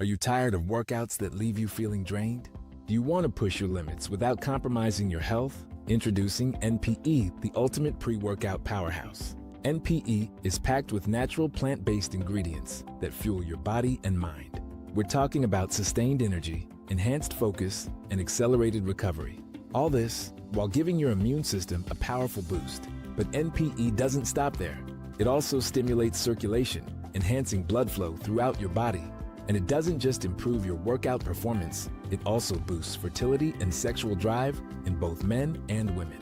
Are you tired of workouts that leave you feeling drained? Do you want to push your limits without compromising your health? Introducing NPE, the ultimate pre-workout powerhouse. NPE is packed with natural plant-based ingredients that fuel your body and mind. We're talking about sustained energy, enhanced focus, and accelerated recovery. All this while giving your immune system a powerful boost. But NPE doesn't stop there. It also stimulates circulation, enhancing blood flow throughout your body. And it doesn't just improve your workout performance, it also boosts fertility and sexual drive in both men and women.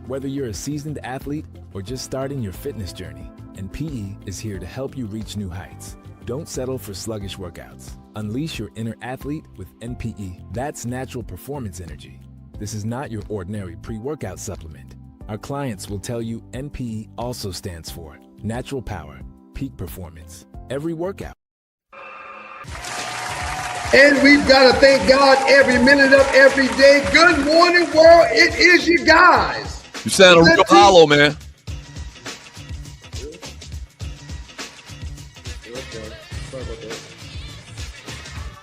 Whether you're a seasoned athlete or just starting your fitness journey, NPE is here to help you reach new heights. Don't settle for sluggish workouts. Unleash your inner athlete with NPE. That's natural performance energy. This is not your ordinary pre-workout supplement. Our clients will tell you NPE also stands for natural power, peak performance, every workout. And we've got to thank God every minute of every day. Good morning, world. It is you guys. You sound real hollow, man.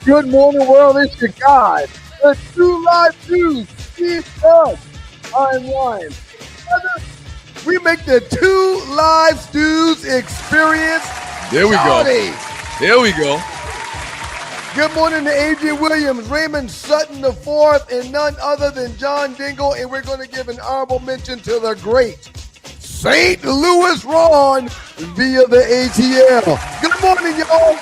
Good morning, world. It's your guys. The Two Live News. Keep up. I'm Ryan. We make the Two Live Stews experience. There we go. There we go. Good morning to A.J. Williams, Raymond Sutton IV, and none other than John Dingle. And we're going to give an honorable mention to the great St. Louis Ron via the ATL. Good morning, y'all.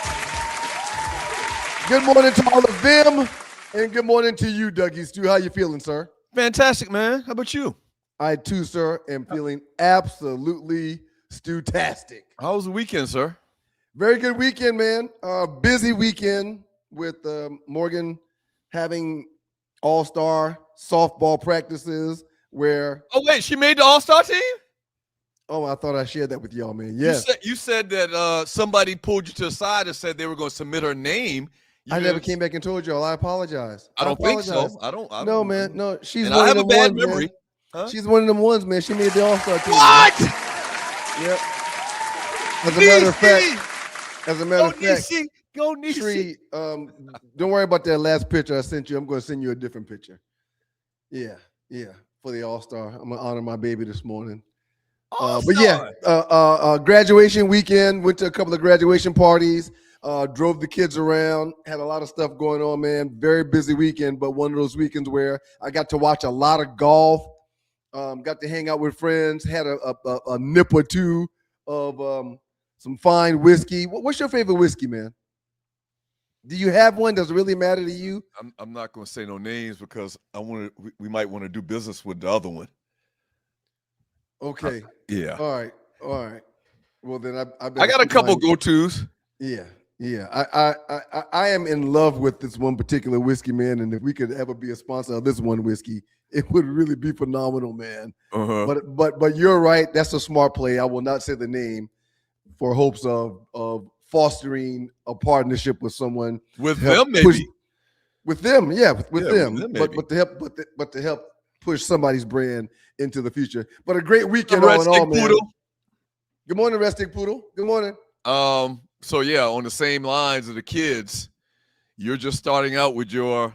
Good morning to all of them. And good morning to you, Dougie Stu. How you feeling, sir? Fantastic, man. How about you? I, too, sir, am feeling absolutely stewtastic. How was the weekend, sir? Very good weekend, man. Busy weekend with Morgan having all-star softball practices where... Oh, wait, she made the all-star team? Oh, I thought I shared that with y'all, man. Yes. You said that somebody pulled you to the side and said they were going to submit her name. I never came back and told y'all. I apologize. I don't think so. I don't. No, man. No, she's and one I have of a the bad ones, memory. Huh? Huh? She's one of them ones, man. She made the all-star team. What? Man. Yep. As a matter of fact, Go Niecy. Shree, don't worry about that last picture I sent you. I'm going to send you a different picture. Yeah, for the All-Star. I'm going to honor my baby this morning. But yeah, graduation weekend. Went to a couple of graduation parties. Drove the kids around. Had a lot of stuff going on, man. Very busy weekend, but one of those weekends where I got to watch a lot of golf. Got to hang out with friends. Had a nip or two of some fine whiskey. What's your favorite whiskey, man? Do you have one? Does it really matter to you? I'm not going to say no names because we might want to do business with the other one. Okay. Yeah. All right. Well, then I got a couple go-tos. Yeah. I am in love with this one particular whiskey, man. And if we could ever be a sponsor of this one whiskey, it would really be phenomenal, man. Uh-huh. But you're right. That's a smart play. I will not say the name for hopes of fostering a partnership with someone. With them, maybe. With them, yeah, with them. Maybe. But to help push somebody's brand into the future. But a great weekend all in all, man. Poodle. Good morning, Restic Poodle. Good morning. So yeah, on the same lines of the kids, you're just starting out with your.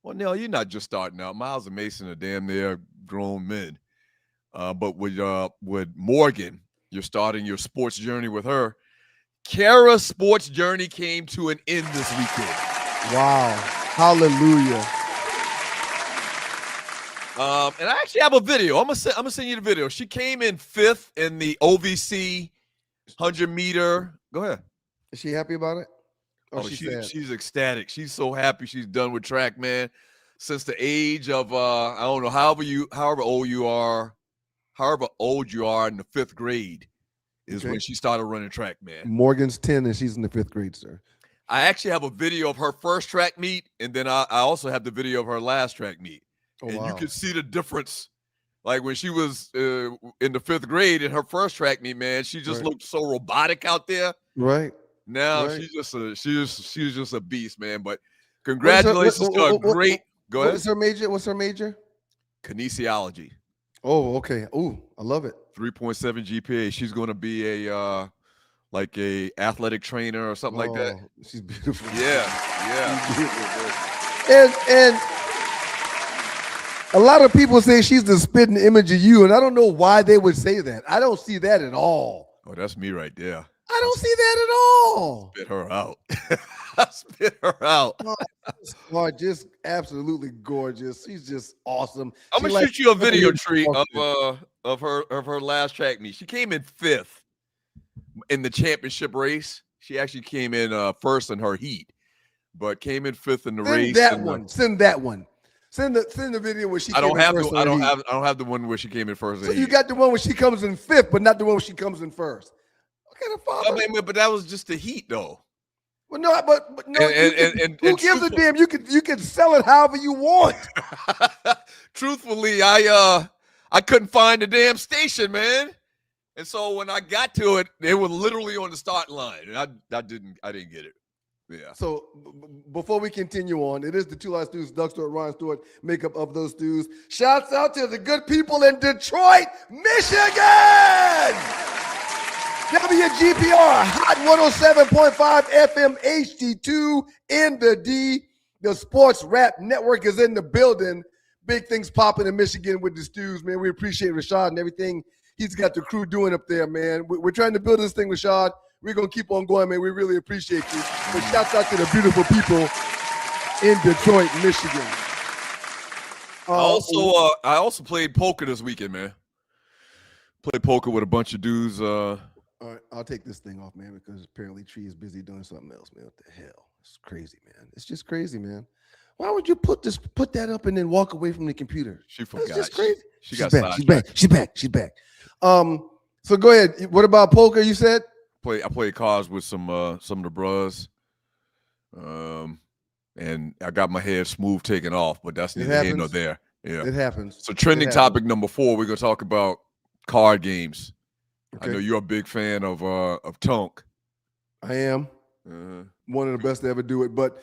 Well, no, you're not just starting out. Miles and Mason are damn near grown men. But with Morgan, you're starting your sports journey with her. Kara's sports journey came to an end this weekend. Wow. Hallelujah. And I actually have a video. I'm gonna send you the video. She came in 5th in the OVC 100-meter. Go ahead. Is she happy about it? She's ecstatic. She's so happy she's done with track, man. Since the age of I don't know, however old you are in the 5th grade is when she started running track, man. Morgan's 10 and she's in the 5th grade, sir. I actually have a video of her first track meet, and then I also have the video of her last track meet. Oh, and wow. you can see the difference. Like when she was in the 5th grade in her first track meet, man, she just looked so robotic out there. Right. Now she's just a beast, man. But congratulations to a great. Go ahead. What's her major? Kinesiology. Oh, okay. Oh, I love it. 3.7 GPA. She's going to be a like a athletic trainer or something like that. She's beautiful. Yeah. She's beautiful, and a lot of people say she's the spitting image of you, and I don't know why they would say that. I don't see that at all. Oh, that's me right there. I don't see that at all. Spit her out. I spit her out. Oh, just absolutely gorgeous. She's just awesome. I'm gonna shoot you a video treat of her last track meet. She came in 5th in the championship race. She actually came in first in her heat, but came in 5th in the race. Send that one. Send the video where she. I don't have the one where she came in first. So you got the one where she comes in 5th, but not the one where she comes in first. What kind of father? I mean, but that was just the heat, though. Well, no, but no. Who gives a damn? You can sell it however you want. Truthfully, I couldn't find the damn station, man. And so when I got to it, they were literally on the starting line, and I didn't get it. Yeah. So before we continue on, it is the Two Live Stews, Doug Stewart, Ryan Stewart, makeup of those stews. Shouts out to the good people in Detroit, Michigan. WGPR, Hot 107.5 FM HD2 in the D. The Sports Rap Network is in the building. Big things popping in Michigan with the stews, man. We appreciate Rashad and everything he's got the crew doing up there, man. We're trying to build this thing, Rashad. We're going to keep on going, man. We really appreciate you. But shouts out to the beautiful people in Detroit, Michigan. I also played poker this weekend, man. Played poker with a bunch of dudes. All right, I'll take this thing off, man, because apparently Tree is busy doing something else, man. What the hell? It's crazy, man. It's just crazy, man. Why would you put that up and then walk away from the computer? She forgot. That's just crazy. She got sidetracked. She's back. So go ahead. What about poker? You said I played cards with some of the bros. And I got my hair smooth taken off, but that's neither here nor there. Yeah, it happens. So trending topic number 4, we're gonna talk about card games. Okay. I know you're a big fan of Tonk. I am. One of the best to ever do it. But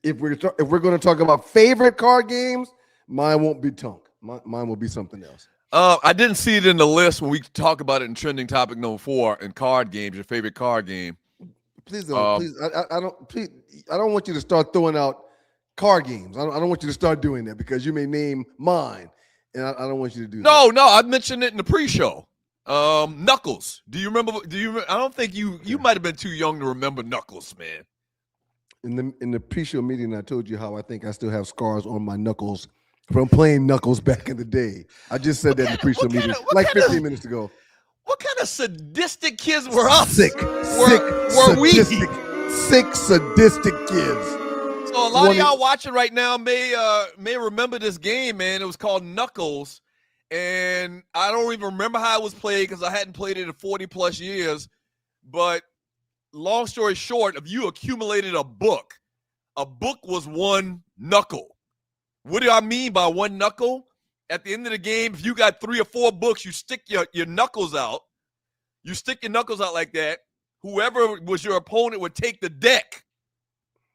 if we're going to talk about favorite card games, mine won't be Tonk. Mine will be something else. I didn't see it in the list when we talk about it in trending topic number 4 in card games. Your favorite card game? Please don't. Please, I don't. Please, I don't want you to start throwing out card games. I don't want you to start doing that because you may name mine, and I don't want you to do that. No, I mentioned it in the pre-show. Knuckles. Do you remember? I don't think you might have been too young to remember Knuckles, man. In the pre-show meeting, I told you how I think I still have scars on my knuckles from playing Knuckles back in the day. I just said that in the pre-show meeting like 15 minutes ago. What kind of sadistic kids were us? Sick, sadistic kids. So a lot of y'all watching right now may remember this game, man. It was called Knuckles. And I don't even remember how it was played because I hadn't played it in 40 plus years. But long story short, if you accumulated a book was one knuckle. What do I mean by one knuckle? At the end of the game, if you got 3 or 4 books, you stick your knuckles out. You stick your knuckles out like that. Whoever was your opponent would take the deck,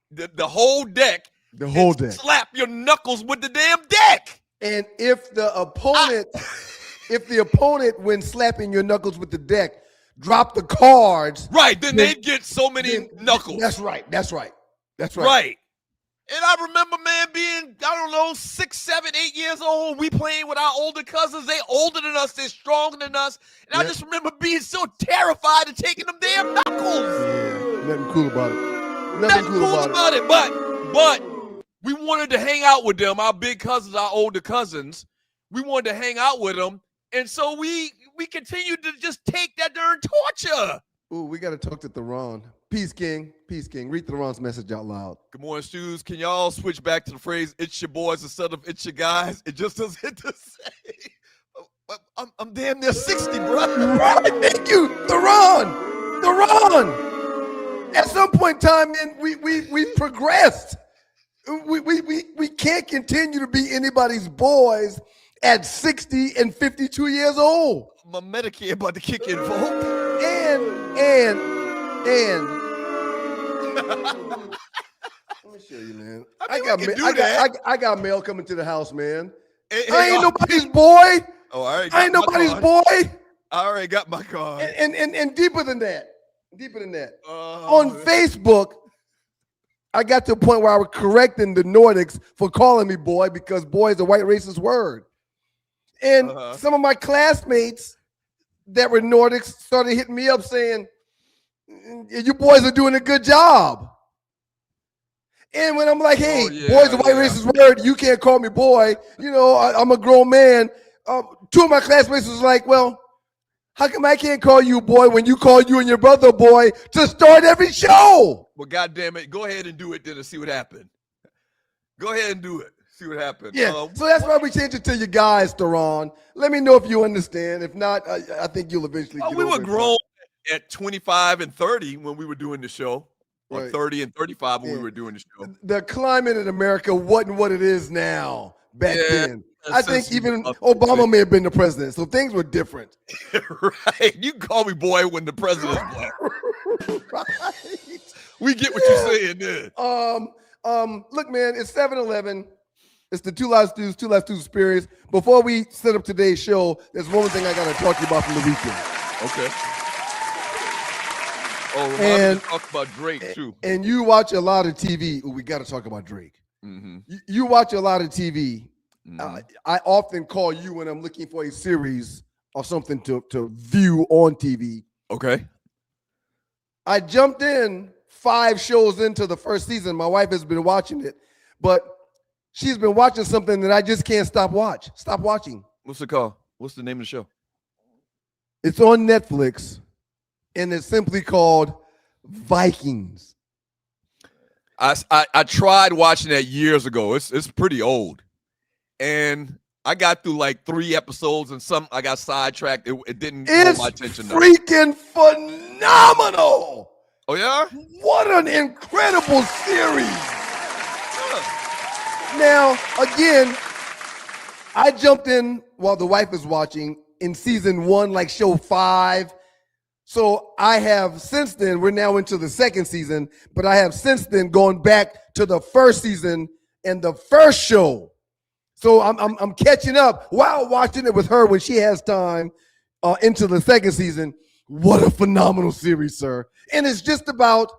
the whole deck. The whole deck. Slap your knuckles with the damn deck. And if the opponent, when slapping your knuckles with the deck, drop the cards, right? Then they'd get so many knuckles. That's right. Right. And I remember, man, being, I don't know, 6, 7, 8 years old. We playing with our older cousins. They older than us. They're stronger than us. And I just remember being so terrified of taking them damn knuckles. Yeah, nothing cool about it. Nothing cool about it. But we wanted to hang out with them, our big cousins, our older cousins. We wanted to hang out with them. And so we continued to just take that during torture. Ooh, we got to talk to Theron. Peace, King. Read Theron's message out loud. Good morning, Stews. Can y'all switch back to the phrase, it's your boys instead of it's your guys? It just doesn't hit the same. I'm damn near 60, bro. Right, thank you, Theron. At some point in time, man, we progressed. We can't continue to be anybody's boys at 60 and 52 years old. My Medicare about to kick in, folks. And let me show you, man. I got mail coming to the house, man. I ain't nobody's boy. Oh, all right. I ain't nobody's boy. I already got my card. And deeper than that. Deeper than that. On Facebook, I got to a point where I was correcting the Nordics for calling me boy because boy is a white racist word. And some of my classmates that were Nordics started hitting me up saying, you boys are doing a good job. And when I'm like, hey, boy's a white racist word, you can't call me boy. You know, I'm a grown man. Two of my classmates was like, well, how come I can't call you boy when you call you and your brother boy to start every show? Well, goddamn it, go ahead and do it then and see what happened. Go ahead and do it. See what happens. Yeah, so that's why we changed it to you guys, Theron. Let me know if you understand. If not, I think you'll eventually get we over were grown at 25 and 30 when we were doing the show. Or 30 and 35 when we were doing the show. The climate in America wasn't what it is now back then. I think even Obama may have been the president, so things were different. Right. You can call me boy when the president's black. Right. We get what you're saying there. Look, man, it's 7-11. It's the Two Live Stews experience. Before we set up today's show, there's one thing I got to talk to you about from the weekend. Okay. Oh, remind me to talk about Drake, too. And you watch a lot of TV. We got to talk about Drake. Mm-hmm. You watch a lot of TV. Mm-hmm. I often call you when I'm looking for a series or something to view on TV. Okay. I jumped in 5 shows into the first season. My wife has been watching it, but she's been watching something that I just can't stop watching. What's it called? What's the name of the show? It's on Netflix, and it's simply called Vikings. I tried watching that years ago. It's pretty old. And I got through like 3 episodes and I got sidetracked. It didn't hold my attention. It's freaking phenomenal. Oh, yeah? What an incredible series. Now, again, I jumped in while the wife is watching in season 1, like show 5. So I have since then, we're now into the second season, but I have since then gone back to the first season and the first show. So I'm catching up while watching it with her when she has time into the second season. What a phenomenal series, sir. And it's just about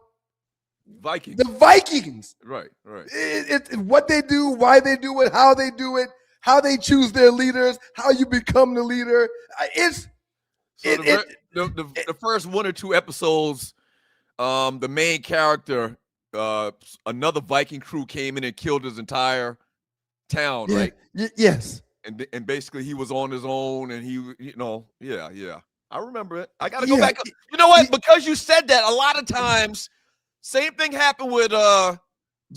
Vikings. The Vikings. Right. It's what they do, why they do it, how they choose their leaders, how you become the leader. The first 1 or 2 episodes, the main character, another Viking crew came in and killed his entire town, right? Yes. And basically he was on his own, and yeah. I remember it. I gotta go back. You know what? Because you said that, a lot of times, same thing happened with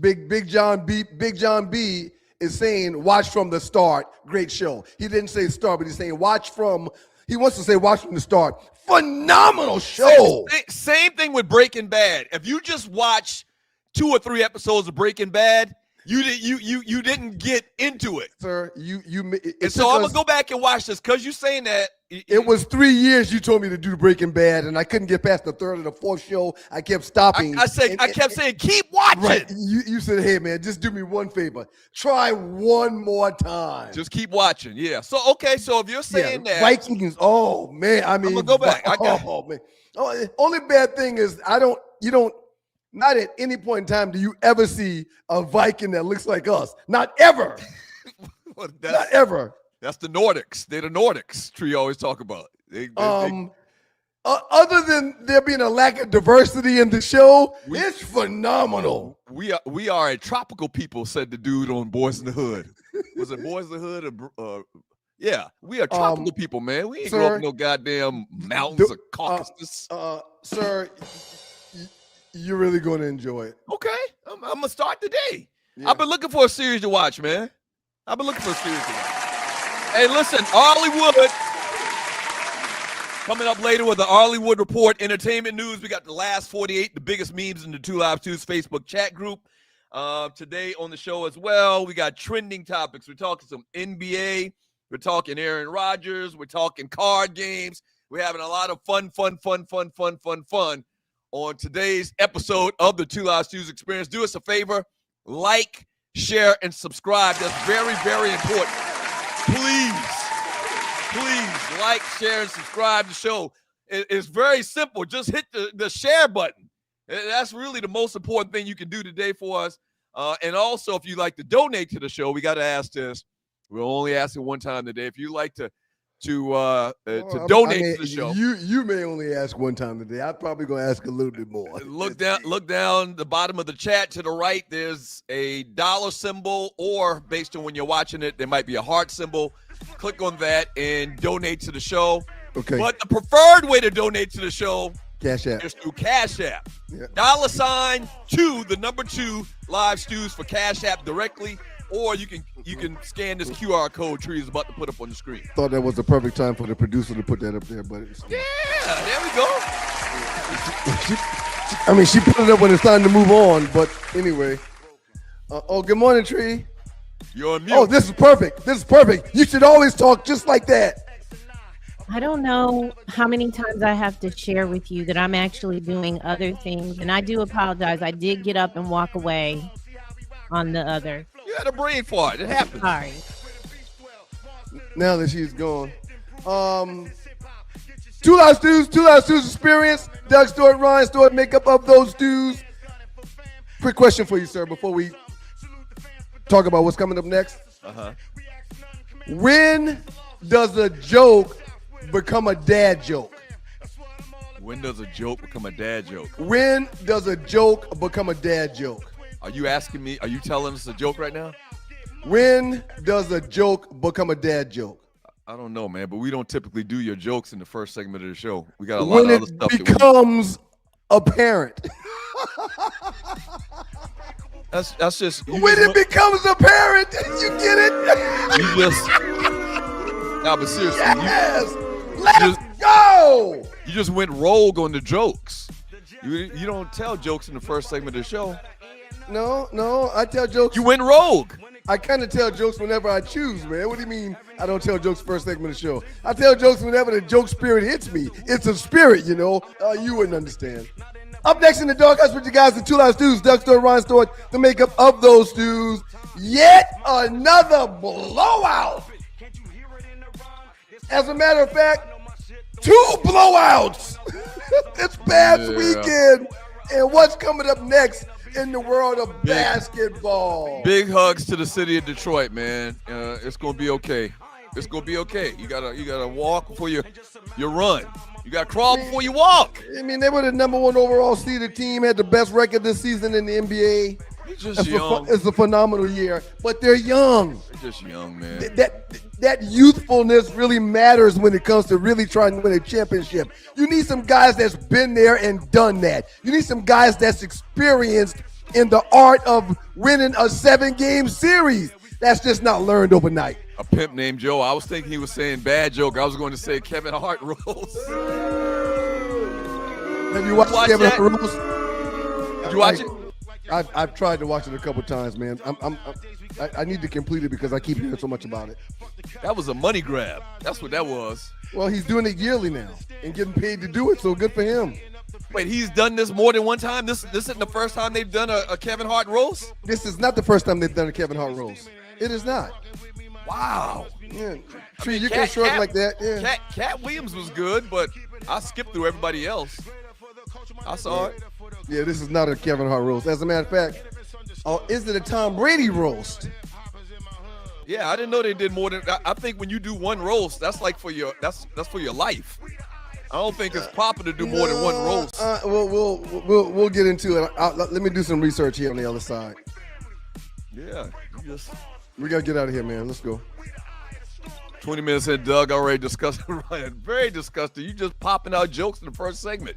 Big John B. Big John B is saying watch from the start. Great show. He didn't say start, but he's saying watch from. He wants to say watch from the start. Phenomenal show. Same thing with Breaking Bad. If you just watch 2 or 3 episodes of Breaking Bad, you didn't get into it, sir. So I'm gonna go back and watch this because you're saying that. It was 3 years you told me to do Breaking Bad, and I couldn't get past the 3rd or the 4th show. I kept stopping. I kept saying, keep watching. Right. You said, hey, man, just do me one favor. Try one more time. Just keep watching. Yeah. So, okay. So if you're saying that. Vikings, oh, man. I mean. I'm going to go back. Man. Only bad thing is not at any point in time do you ever see a Viking that looks like us. Not ever. Not ever. That's the Nordics. They're the Nordics tree always talk about. Other than there being a lack of diversity in the show, it's phenomenal. We are a tropical people, said the dude on Boys in the Hood. Was it Boys in the Hood? Yeah, we are tropical people, man. We ain't grow up in no goddamn mountains of Caucasus. Sir, you're really going to enjoy it. Okay, I'm going to start today. Yeah. I've been looking for a series to watch, man. Hey, listen, Arlie Wood coming up later with the Arlie Wood Report. Entertainment news. We got the last 48, the biggest memes in the Two Live Stews Facebook chat group. Today on the show as well, we got trending topics. We're talking some NBA. We're talking Aaron Rodgers. We're talking card games. We're having a lot of fun on today's episode of the Two Live Stews Experience. Do us a favor, like, share, and subscribe. That's very, very important. Please like, share, and subscribe to the show. It's very simple. Just hit the share button. That's really the most important thing you can do today for us. And also, if you'd like to donate to the show, we got to ask this. We're only asking one time today. If you'd like to donate to the show, you may only ask one time today. I'm probably going to ask a little bit more. Look down the bottom of the chat to the right. There's a dollar symbol, or based on when you're watching it, there might be a heart symbol. Click on that and donate to the show. Okay. But the preferred way to donate to the show Cash App. is through Cash App. Yeah. $2 live stews for Cash App directly, or you can scan this QR code Tree is about to put up on the screen. Thought that was the perfect time for the producer to put that up there, but yeah, there we go. She put it up when it's time to move on. But anyway, good morning, Tree. You're on mute. Oh, this is perfect. You should always talk just like that. I don't know how many times I have to share with you that I'm actually doing other things, and I do apologize. I did get up and walk away on the other. You had a brain fart. It happens. Sorry. Now that she's gone. Two Live Stews experience. Doug Stewart, Ryan Stewart, makeup of those stews. Quick question for you, sir, before we talk about what's coming up next. When does a joke become a dad joke? When does a joke become a dad joke? When does a joke become a dad joke? Are you asking me? Are you telling us a joke right now? When does a joke become a dad joke? I don't know, man, but we don't typically do your jokes in the first segment of the show. We got a lot of other stuff. When it becomes apparent. That's just when it becomes apparent. You get it? But seriously, yes. Let's go. You just went rogue on the jokes. You don't tell jokes in the first segment of the show. No, I tell jokes. You went rogue. I kind of tell jokes whenever I choose, man. What do you mean I don't tell jokes first segment of the show? I tell jokes whenever the joke spirit hits me. It's a spirit, you know. You wouldn't understand. Up next in the doghouse with you guys, the Two Live Stews, Doug Stewart, Ryan Stewart, the makeup of those stews. Yet another blowout. As a matter of fact, 2 blowouts this past weekend. And what's coming up next in the world of basketball? Big hugs to the city of Detroit, man. It's gonna be okay. It's gonna be okay. You gotta walk before you run. You gotta crawl before you walk. I mean, they were the number 1 overall seeded team, had the best record this season in the NBA. It's a phenomenal year, but they're young. They're just young, man. That youthfulness really matters when it comes to really trying to win a championship. You need some guys that's been there and done that. You need some guys that's experienced in the art of winning a 7-game series. That's just not learned overnight. A pimp named Joe. I was thinking he was saying bad joke. I was going to say Kevin Hart rules. Have you watched Kevin Hart rules? Did you watch it? I've tried to watch it a couple times, man. I need to complete it because I keep hearing so much about it. That was a money grab. That's what that was. Well, he's doing it yearly now and getting paid to do it, so good for him. Wait, he's done this more than one time? This isn't the first time they've done a Kevin Hart roast? This is not the first time they've done a Kevin Hart roast. It is not. Wow. Yeah. Tree, you can shrug like that. Yeah. Cat Williams was good, but I skipped through everybody else. I saw it. Yeah, this is not a Kevin Hart roast. As a matter of fact, is it a Tom Brady roast? Yeah, I didn't know they did more than. I think when you do one roast, that's like for your that's for your life. I don't think it's proper to do more than one roast. We'll get into it. Let me do some research here on the other side. Yeah, we gotta get out of here, man. Let's go. 20 minutes in, Doug already discussed Ryan. Very disgusting. You just popping out jokes in the first segment.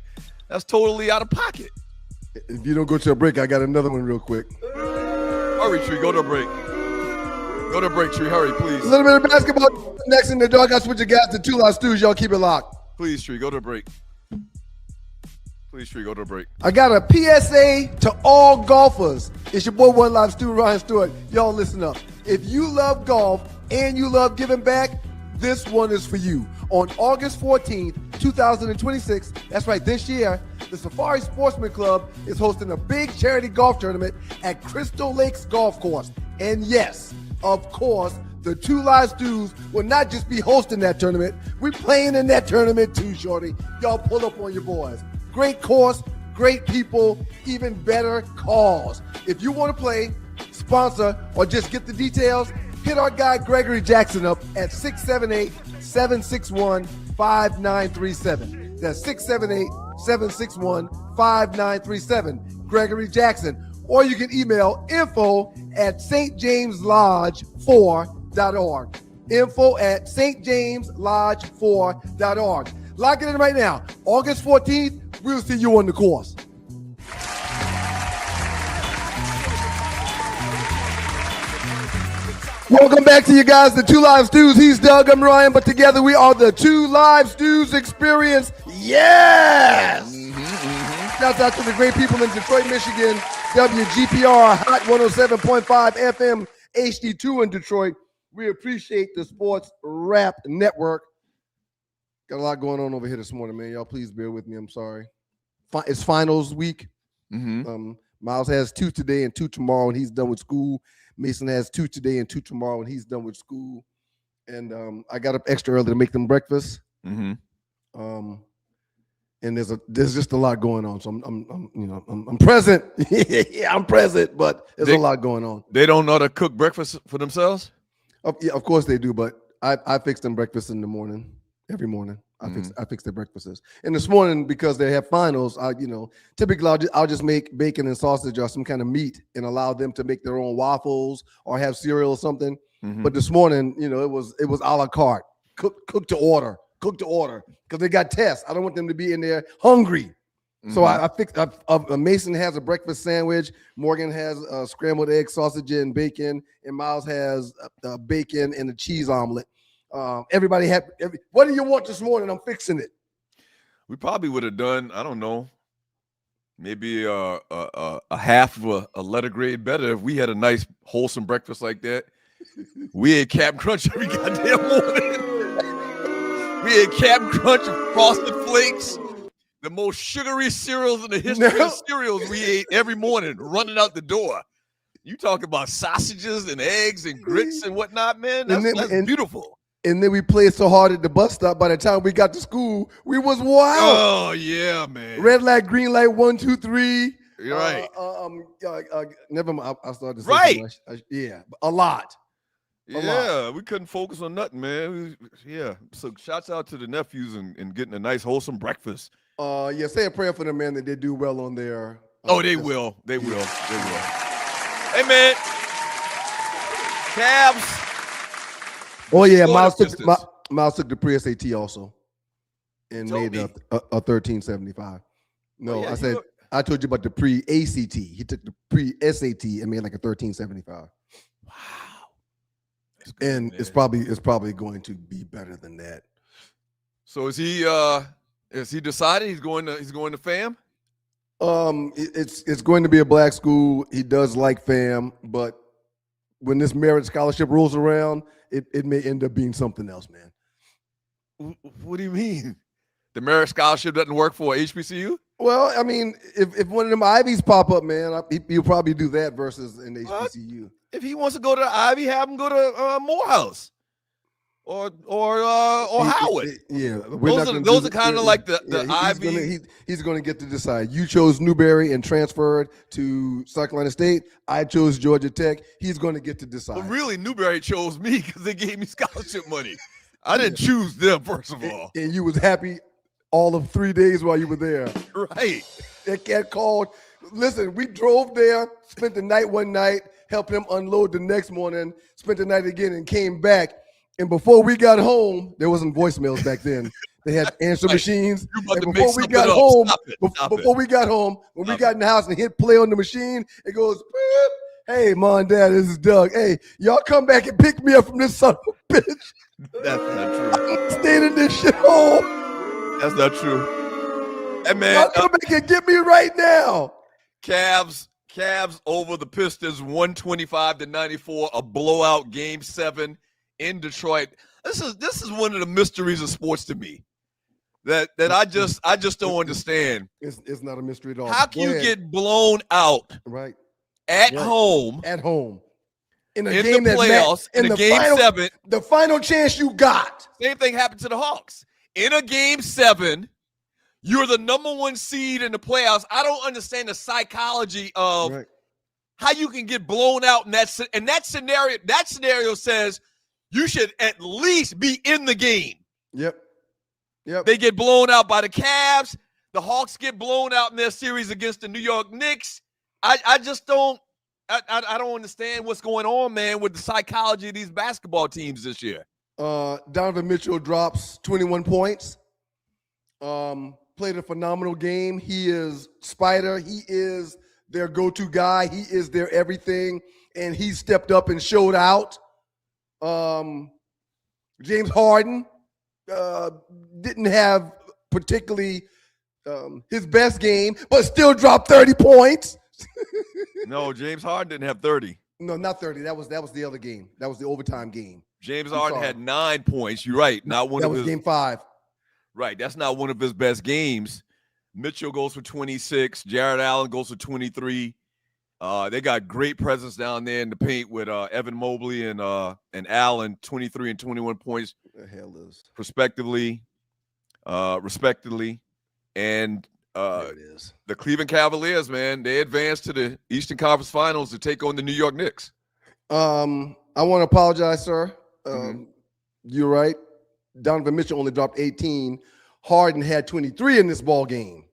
That's totally out of pocket. If you don't go to a break, I got another one real quick. Hurry, Tree. Go to a break. Go to a break, Tree. Hurry, please. A little bit of basketball next in the doghouse with you guys. The Two Live Stews. Y'all keep it locked. Please, Tree. Go to a break. Please, Tree. Go to a break. I got a PSA to all golfers. It's your boy, One Live Stew, Ryan Stewart. Y'all listen up. If you love golf and you love giving back, this one is for you. On August 14th, 2026, that's right, this year, the Safari Sportsman Club is hosting a big charity golf tournament at Crystal Lakes Golf Course. And yes, of course, the Two Live Stews will not just be hosting that tournament. We're playing in that tournament too, shorty. Y'all pull up on your boys. Great course, great people, even better cause. If you want to play, sponsor, or just get the details, hit our guy Gregory Jackson up at 678-761-5937. That's 678-761-5937. Gregory Jackson. Or you can email info@stjameslodge4.org. info@stjameslodge4.org. Lock it in right now. August 14th, we'll see you on the course. Welcome back to you guys, the Two Live Stews. He's Doug, I'm Ryan, but together we are the Two Live Stews Experience. Yes! Shouts out to the great people in Detroit, Michigan. WGPR Hot 107.5 FM HD2 in Detroit. We appreciate the Sports Rap Network. Got a lot going on over here this morning, man. Y'all please bear with me. I'm sorry. It's finals week. Miles has 2 today and 2 tomorrow, and he's done with school. Mason has 2 today and 2 tomorrow, and he's done with school. And I got up extra early to make them breakfast. And there's just a lot going on. So I'm present. Yeah, I'm present, but there's a lot going on. They don't know how to cook breakfast for themselves? Yeah, of course they do, but I fix them breakfast in the morning, every morning. I fix their breakfasts. And this morning, because they have finals, typically I'll just make bacon and sausage or some kind of meat and allow them to make their own waffles or have cereal or something. But this morning, it was a la carte, cook to order, because they got tests. I don't want them to be in there hungry. So I fixed. Mason has a breakfast sandwich. Morgan has scrambled egg, sausage, and bacon, and Miles has bacon and a cheese omelet. Everybody had. What do you want this morning? I'm fixing it. We probably would have done, I don't know, maybe a half of a letter grade better if we had a nice wholesome breakfast like that. We had Cap'n Crunch every goddamn morning. We had Cap'n Crunch and Frosted Flakes, the most sugary cereals in the history of cereals we ate every morning, running out the door. You talk about sausages and eggs and grits and whatnot, man. That's beautiful. And then we played so hard at the bus stop. By the time we got to school, we was wild. Oh yeah, man. Red light, green light, 1, 2, 3. You're right. Never mind. I started to say right. Too much. Yeah, a lot. Yeah, we couldn't focus on nothing, man. So shouts out to the nephews and getting a nice wholesome breakfast. Yeah, say a prayer for them, man, that they do well on their. They will. They will. Hey, man. Cavs. Oh yeah, Miles took the pre-SAT also, and made a 1375. No, I told you about the pre-ACT. He took the pre-SAT and made like a 1375. Wow. And it's probably going to be better than that. So is he decided he's going to FAM? It's going to be a black school. He does like FAM, but when this merit scholarship rolls around, it may end up being something else, man. What do you mean? The merit scholarship doesn't work for HBCU? Well, I mean, if one of them Ivies pop up, man, he'll probably do that versus an HBCU. If he wants to go to Ivy, have him go to Morehouse or Howard. Yeah, those are kind of like the Ivy. He's going to get to decide. You chose Newberry and transferred to South Carolina State. I chose Georgia Tech. He's going to get to decide. But really, Newberry chose me because they gave me scholarship money. I didn't choose them, first of all. And you was happy all of 3 days while you were there. Right. That cat called. Listen, we drove there, spent the night one night, helped him unload the next morning, spent the night again, and came back. And before we got home, there wasn't voicemails back then. They had answer machines. And before we got home, when we got in the house and hit play on the machine, it goes, beep. Hey, Mom and Dad, this is Doug. Hey, y'all come back and pick me up from this son of a bitch. That's not true. I'm staying in this shit home. That's not true. Hey, man. Y'all come back and get me right now. Cavs over the Pistons, 125-94, a blowout Game 7 in Detroit. This is one of the mysteries of sports to me that I just don't understand. It's not a mystery at all. How can you get blown out right at home in in the playoffs, in the game final, 7. The final chance you got. Same thing happened to the Hawks. In a game 7, you're the number 1 seed in the playoffs. I don't understand the psychology of how you can get blown out in that scenario. That scenario says you should at least be in the game. Yep. They get blown out by the Cavs. The Hawks get blown out in their series against the New York Knicks. I just don't. I don't understand what's going on, man, with the psychology of these basketball teams this year. Donovan Mitchell drops 21 points. Played a phenomenal game. He is Spider. He is their go-to guy. He is their everything, and he stepped up and showed out. James Harden didn't have particularly his best game, but still dropped 30 points. No, James Harden didn't have 30. No, not 30. That was the other game. That was the overtime game. James Harden had 9 points. You're right. Not one of his. That was game 5. Right. That's not one of his best games. Mitchell goes for 26. Jared Allen goes for 23. They got great presence down there in the paint with Evan Mobley and Allen, 23 and 21 points. What the hell is respectively. And the Cleveland Cavaliers, man, they advanced to the Eastern Conference Finals to take on the New York Knicks. I want to apologize, sir. You're right. Donovan Mitchell only dropped 18. Harden had 23 in this ball game.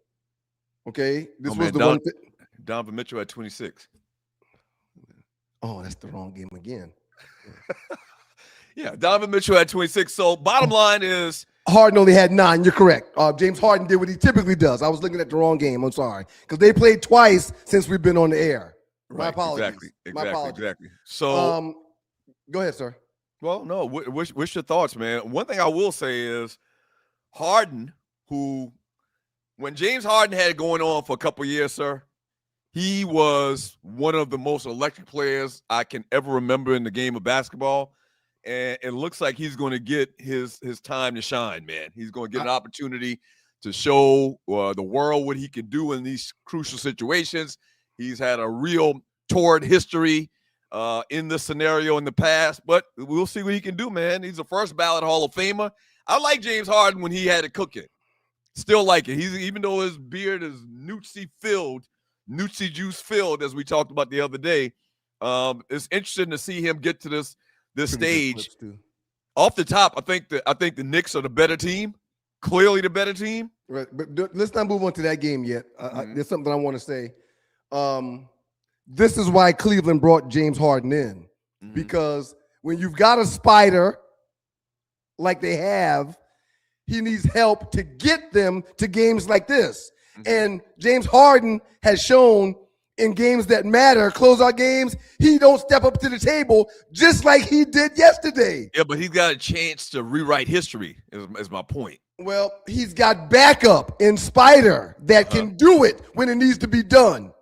Okay, this was the one. Donovan Mitchell had 26. Oh, that's the wrong game again. Yeah, Donovan Mitchell had 26. So bottom line is Harden only had 9. You're correct. James Harden did what he typically does. I was looking at the wrong game. I'm sorry. Because they played twice since we've been on the air. My apologies. Exactly. So go ahead, sir. Well, no, what's your thoughts, man? One thing I will say is Harden, when James Harden had it going on for a couple years, sir, he was one of the most electric players I can ever remember in the game of basketball. And it looks like he's going to get his time to shine, man. He's going to get an opportunity to show the world what he can do in these crucial situations. He's had a real torrid history in this scenario in the past, but we'll see what he can do, man. He's a first ballot Hall of Famer. I like James Harden when he had it cooking. Still like it. Even though his beard is Nutsi juice filled, as we talked about the other day. It's interesting to see him get to this stage. Off the top, I think the Knicks are the better team, clearly the better team. Right, but let's not move on to that game yet. There's something I want to say. This is why Cleveland brought James Harden in, because when you've got a spider like they have, he needs help to get them to games like this. And James Harden has shown in games that matter, closeout games, he don't step up to the table just like he did yesterday. Yeah, but he's got a chance to rewrite history, is my point. Well, he's got backup in Spider that can do it when it needs to be done.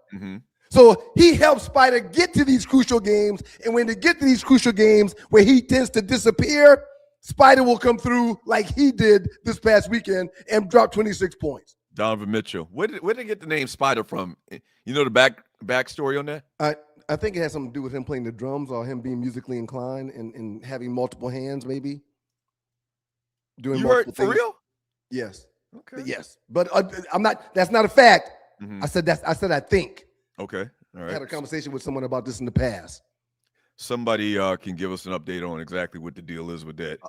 So he helps Spider get to these crucial games, and when they get to these crucial games where he tends to disappear, Spider will come through like he did this past weekend and drop 26 points. Donovan Mitchell. Where did they get the name Spider from? You know the backstory on that? I think it has something to do with him playing the drums or him being musically inclined and having multiple hands, maybe. Doing you heard multiple for things. real? Yes. Okay. Yes, but I'm not. That's not a fact. I said I think. Okay. All right. I had a conversation with someone about this in the past. Somebody can give us an update on exactly what the deal is with that.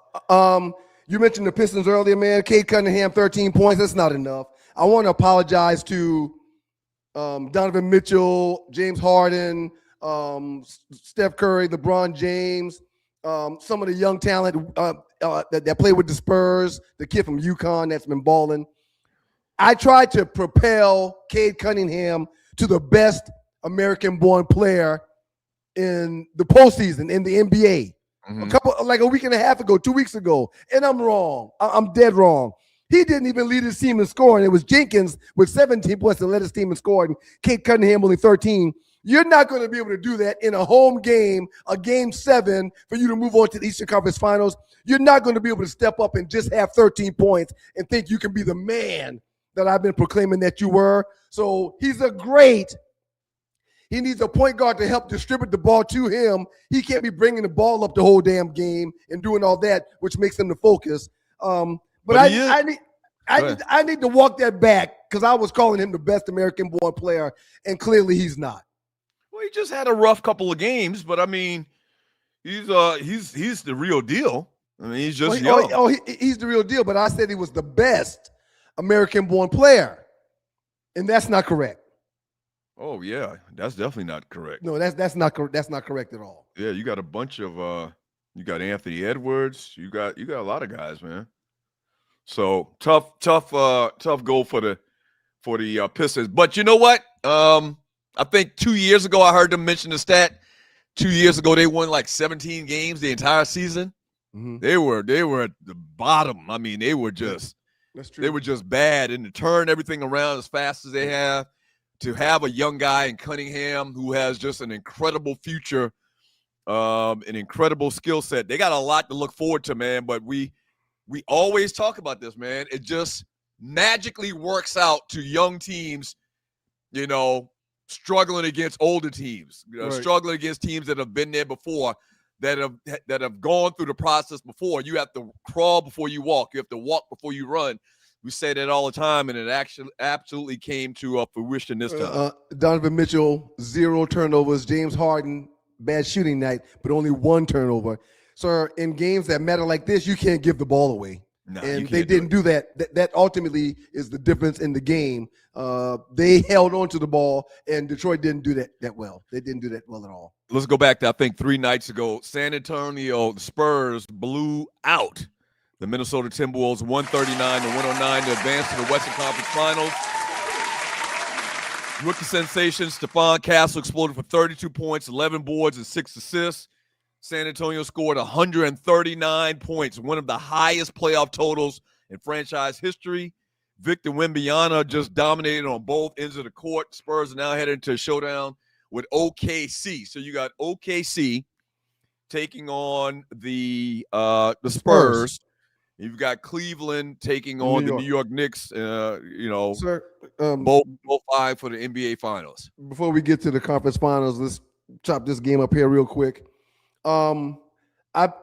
You mentioned the Pistons earlier, man. Cade Cunningham, 13 points. That's not enough. I want to apologize to Donovan Mitchell, James Harden, Steph Curry, LeBron James, some of the young talent that play with the Spurs, the kid from UConn that's been balling. I tried to propel Cade Cunningham to the best American-born player in the postseason in the NBA. A week and a half ago, 2 weeks ago, and I'm wrong. I'm dead wrong. He didn't even lead his team in scoring. It was Jenkins with 17 points that led his team in scoring. Cade Cunningham only 13. You're not going to be able to do that in a home game, a game 7, for you to move on to the Eastern Conference Finals. You're not going to be able to step up and just have 13 points and think you can be the man that I've been proclaiming that you were. So he's a great He needs a point guard to help distribute the ball to him. He can't be bringing the ball up the whole damn game and doing all that, which makes him the focus. But I need to walk that back because I was calling him the best American-born player, and clearly he's not. Well, he just had a rough couple of games, but I mean, he's the real deal. I mean, he's just young. He's the real deal. But I said he was the best American-born player, and that's not correct. Oh yeah, that's definitely not correct. No, that's not correct at all. Yeah, you got a bunch of you got Anthony Edwards. You got a lot of guys, man. So tough goal for the Pistons. But you know what? I think 2 years ago I heard them mention the stat. 2 years ago they won like 17 games the entire season. Mm-hmm. They were at the bottom. I mean, they were just That's true. They were just bad, and to turn everything around as fast as they have, to have a young guy in Cunningham who has just an incredible future, an incredible skill set. They got a lot to look forward to, man. But we always talk about this, man. It just magically works out to young teams, you know, struggling against older teams, right. Struggling against teams that have been there before, that have gone through the process before. You have to crawl before you walk. You have to walk before you run. We say that all the time, and it actually absolutely came to fruition this time. Donovan Mitchell, 0 turnovers. James Harden, bad shooting night, but only 1 turnover. So in games that matter like this, you can't give the ball away. No, and they didn't do that. That ultimately is the difference in the game. They held on to the ball, and Detroit didn't do that well. They didn't do that well at all. Let's go back to, I think, 3 nights ago. San Antonio, the Spurs blew out the Minnesota Timberwolves 139-109 to advance to the Western Conference Finals. Rookie sensation Stephon Castle exploded for 32 points, 11 boards, and 6 assists. San Antonio scored 139 points, one of the highest playoff totals in franchise history. Victor Wembanyama just dominated on both ends of the court. Spurs are now headed into a showdown with OKC. So you got OKC taking on the Spurs. You've got Cleveland taking on the New York Knicks. Sir, both vying for the NBA Finals. Before we get to the conference finals, let's chop this game up here real quick. I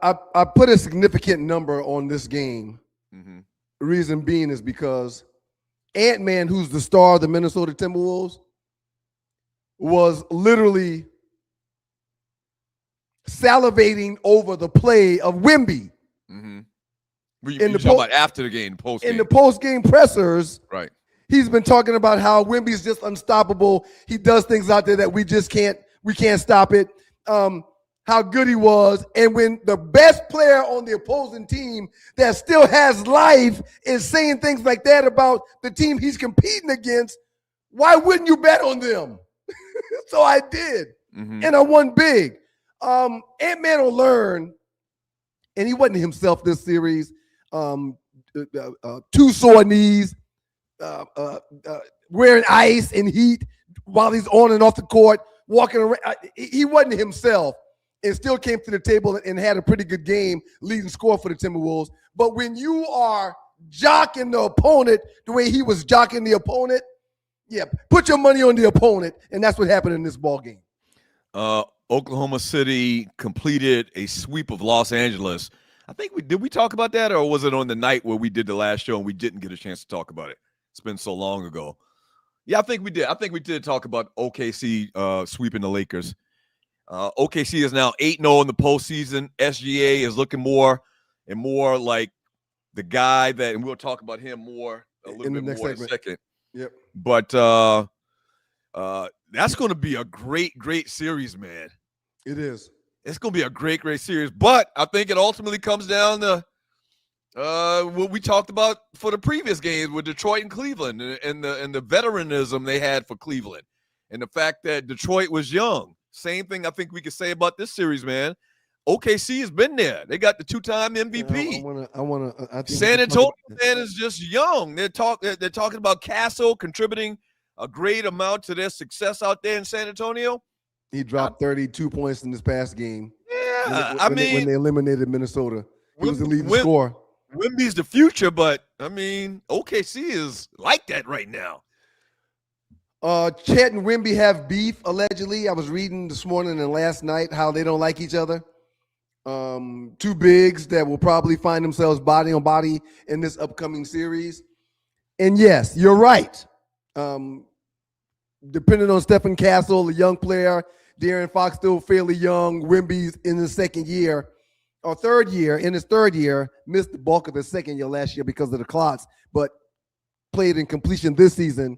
put a significant number on this game. Mm-hmm. The reason being is because Ant-Man, who's the star of the Minnesota Timberwolves, was literally salivating over the play of Wemby. Mm-hmm. You talking about after the game, post-game. In the post-game pressers, right? He's been talking about how Wemby's just unstoppable. He does things out there that we can't stop it. How good he was. And when the best player on the opposing team that still has life is saying things like that about the team he's competing against, why wouldn't you bet on them? So I did. Mm-hmm. And I won big. Ant-Man will learn, and he wasn't himself this series. 2 sore knees, wearing ice and heat while he's on and off the court, walking around. He wasn't himself and still came to the table and had a pretty good game, leading score for the Timberwolves. But when you are jocking the opponent the way he was jocking the opponent, yeah, put your money on the opponent, and that's what happened in this ball game. Oklahoma City completed a sweep of Los Angeles. I think did we talk about that, or was it on the night where we did the last show and we didn't get a chance to talk about it? It's been so long ago. Yeah, I think we did. I think we did talk about OKC sweeping the Lakers. OKC is now 8-0 in the postseason. SGA is looking more and more like the guy that, and we'll talk about him more a little bit more in a second. Yep. But that's going to be a great series, man. It is. It's going to be a great series. But I think it ultimately comes down to what we talked about for the previous games with Detroit and Cleveland, and the veteranism they had for Cleveland, and the fact that Detroit was young. Same thing I think we could say about this series, man. OKC has been there. They got the 2-time MVP. I think San Antonio, man, is just young. They're talking about Castle contributing a great amount to their success out there in San Antonio. He dropped 32 points in this past game. Yeah, when they eliminated Minnesota, he was the leading scorer. Wemby's the future, but I mean, OKC is like that right now. Chet and Wemby have beef, allegedly. I was reading this morning and last night how they don't like each other. Two bigs that will probably find themselves body on body in this upcoming series. And yes, you're right. Depending on Stephen Castle, a young player, De'Aaron Fox still fairly young. Wemby's in his second year or third year. In his third year, missed the bulk of the second year last year because of the clots, but played in completion this season.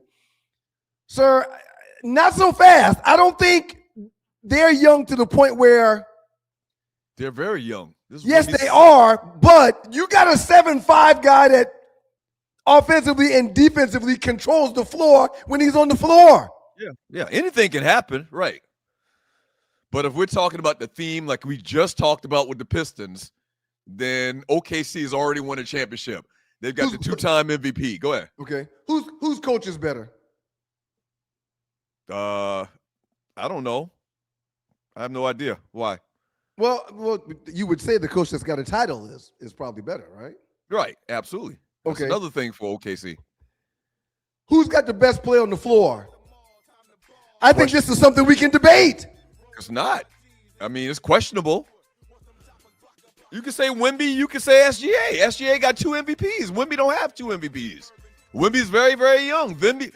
Sir, not so fast. I don't think they're young to the point where they're very young. Yes, they are, but you got a 7'5" guy that offensively and defensively controls the floor when he's on the floor. Yeah, anything can happen, right? But if we're talking about the theme like we just talked about with the Pistons, then OKC has already won a championship. They've got the two-time MVP. Go ahead. Okay. Whose coach is better? I don't know. I have no idea. Why? Well, you would say the coach that's got a title is probably better, right? Right, absolutely. That's okay. Another thing for OKC. Who's got the best play on the floor? I think this is something we can debate. It's not. I mean, it's questionable. You can say Wemby, you can say SGA. SGA got 2 MVPs. Wemby don't have 2 MVPs. Wemby's very, very young. Wemby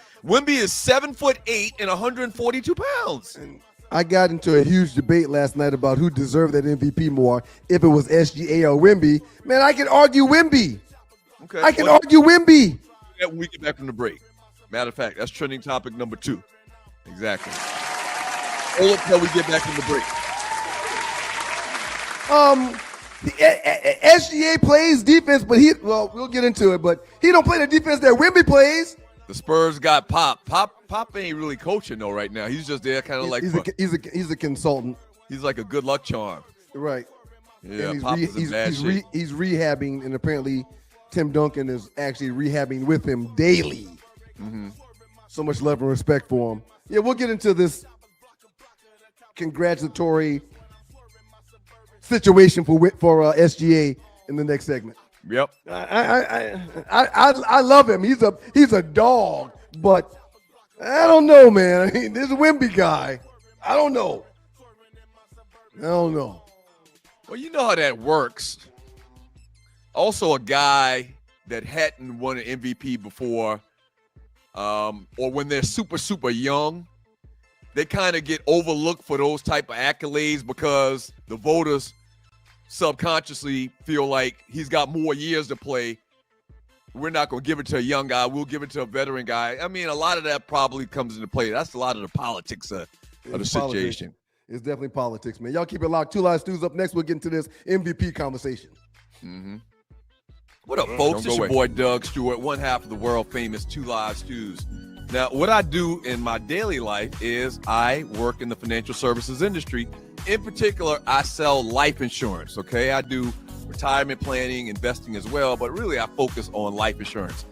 is 7'8" and 142 pounds. And I got into a huge debate last night about who deserved that MVP more, if it was SGA or Wemby. Man, I can argue Wemby. Okay. I can argue Wemby. When we get back from the break. Matter of fact, that's trending topic number 2. Exactly. Hold up till we get back from the break. SGA plays defense, but we'll get into it, but he don't play the defense that Wemby plays. The Spurs got Pop. Pop ain't really coaching though right now. He's just there kind of like he's a consultant. He's like a good luck charm. Right. Yeah, and Pop is in bad shape. He's rehabbing, and apparently Tim Duncan is actually rehabbing with him daily. Mm-hmm. So much love and respect for him. Yeah, we'll get into this congratulatory situation for SGA in the next segment. Yep. I love him. He's a dog, but I don't know, man. I mean, this Wemby guy, I don't know. Well, you know how that works. Also, a guy that hadn't won an MVP before, or when they're super, super young, they kind of get overlooked for those type of accolades because the voters subconsciously feel like he's got more years to play. We're not going to give it to a young guy. We'll give it to a veteran guy. I mean, a lot of that probably comes into play. That's a lot of the politics of the situation. It's definitely politics, man. Y'all keep it locked. Two Live Stews up next. We'll get into this MVP conversation. Mm-hmm. What up, folks? It's your boy Doug Stewart, one half of the world famous Two Live Stews. Now, what I do in my daily life is I work in the financial services industry. In particular, I sell life insurance, okay? I do retirement planning, investing as well, but really I focus on life insurance.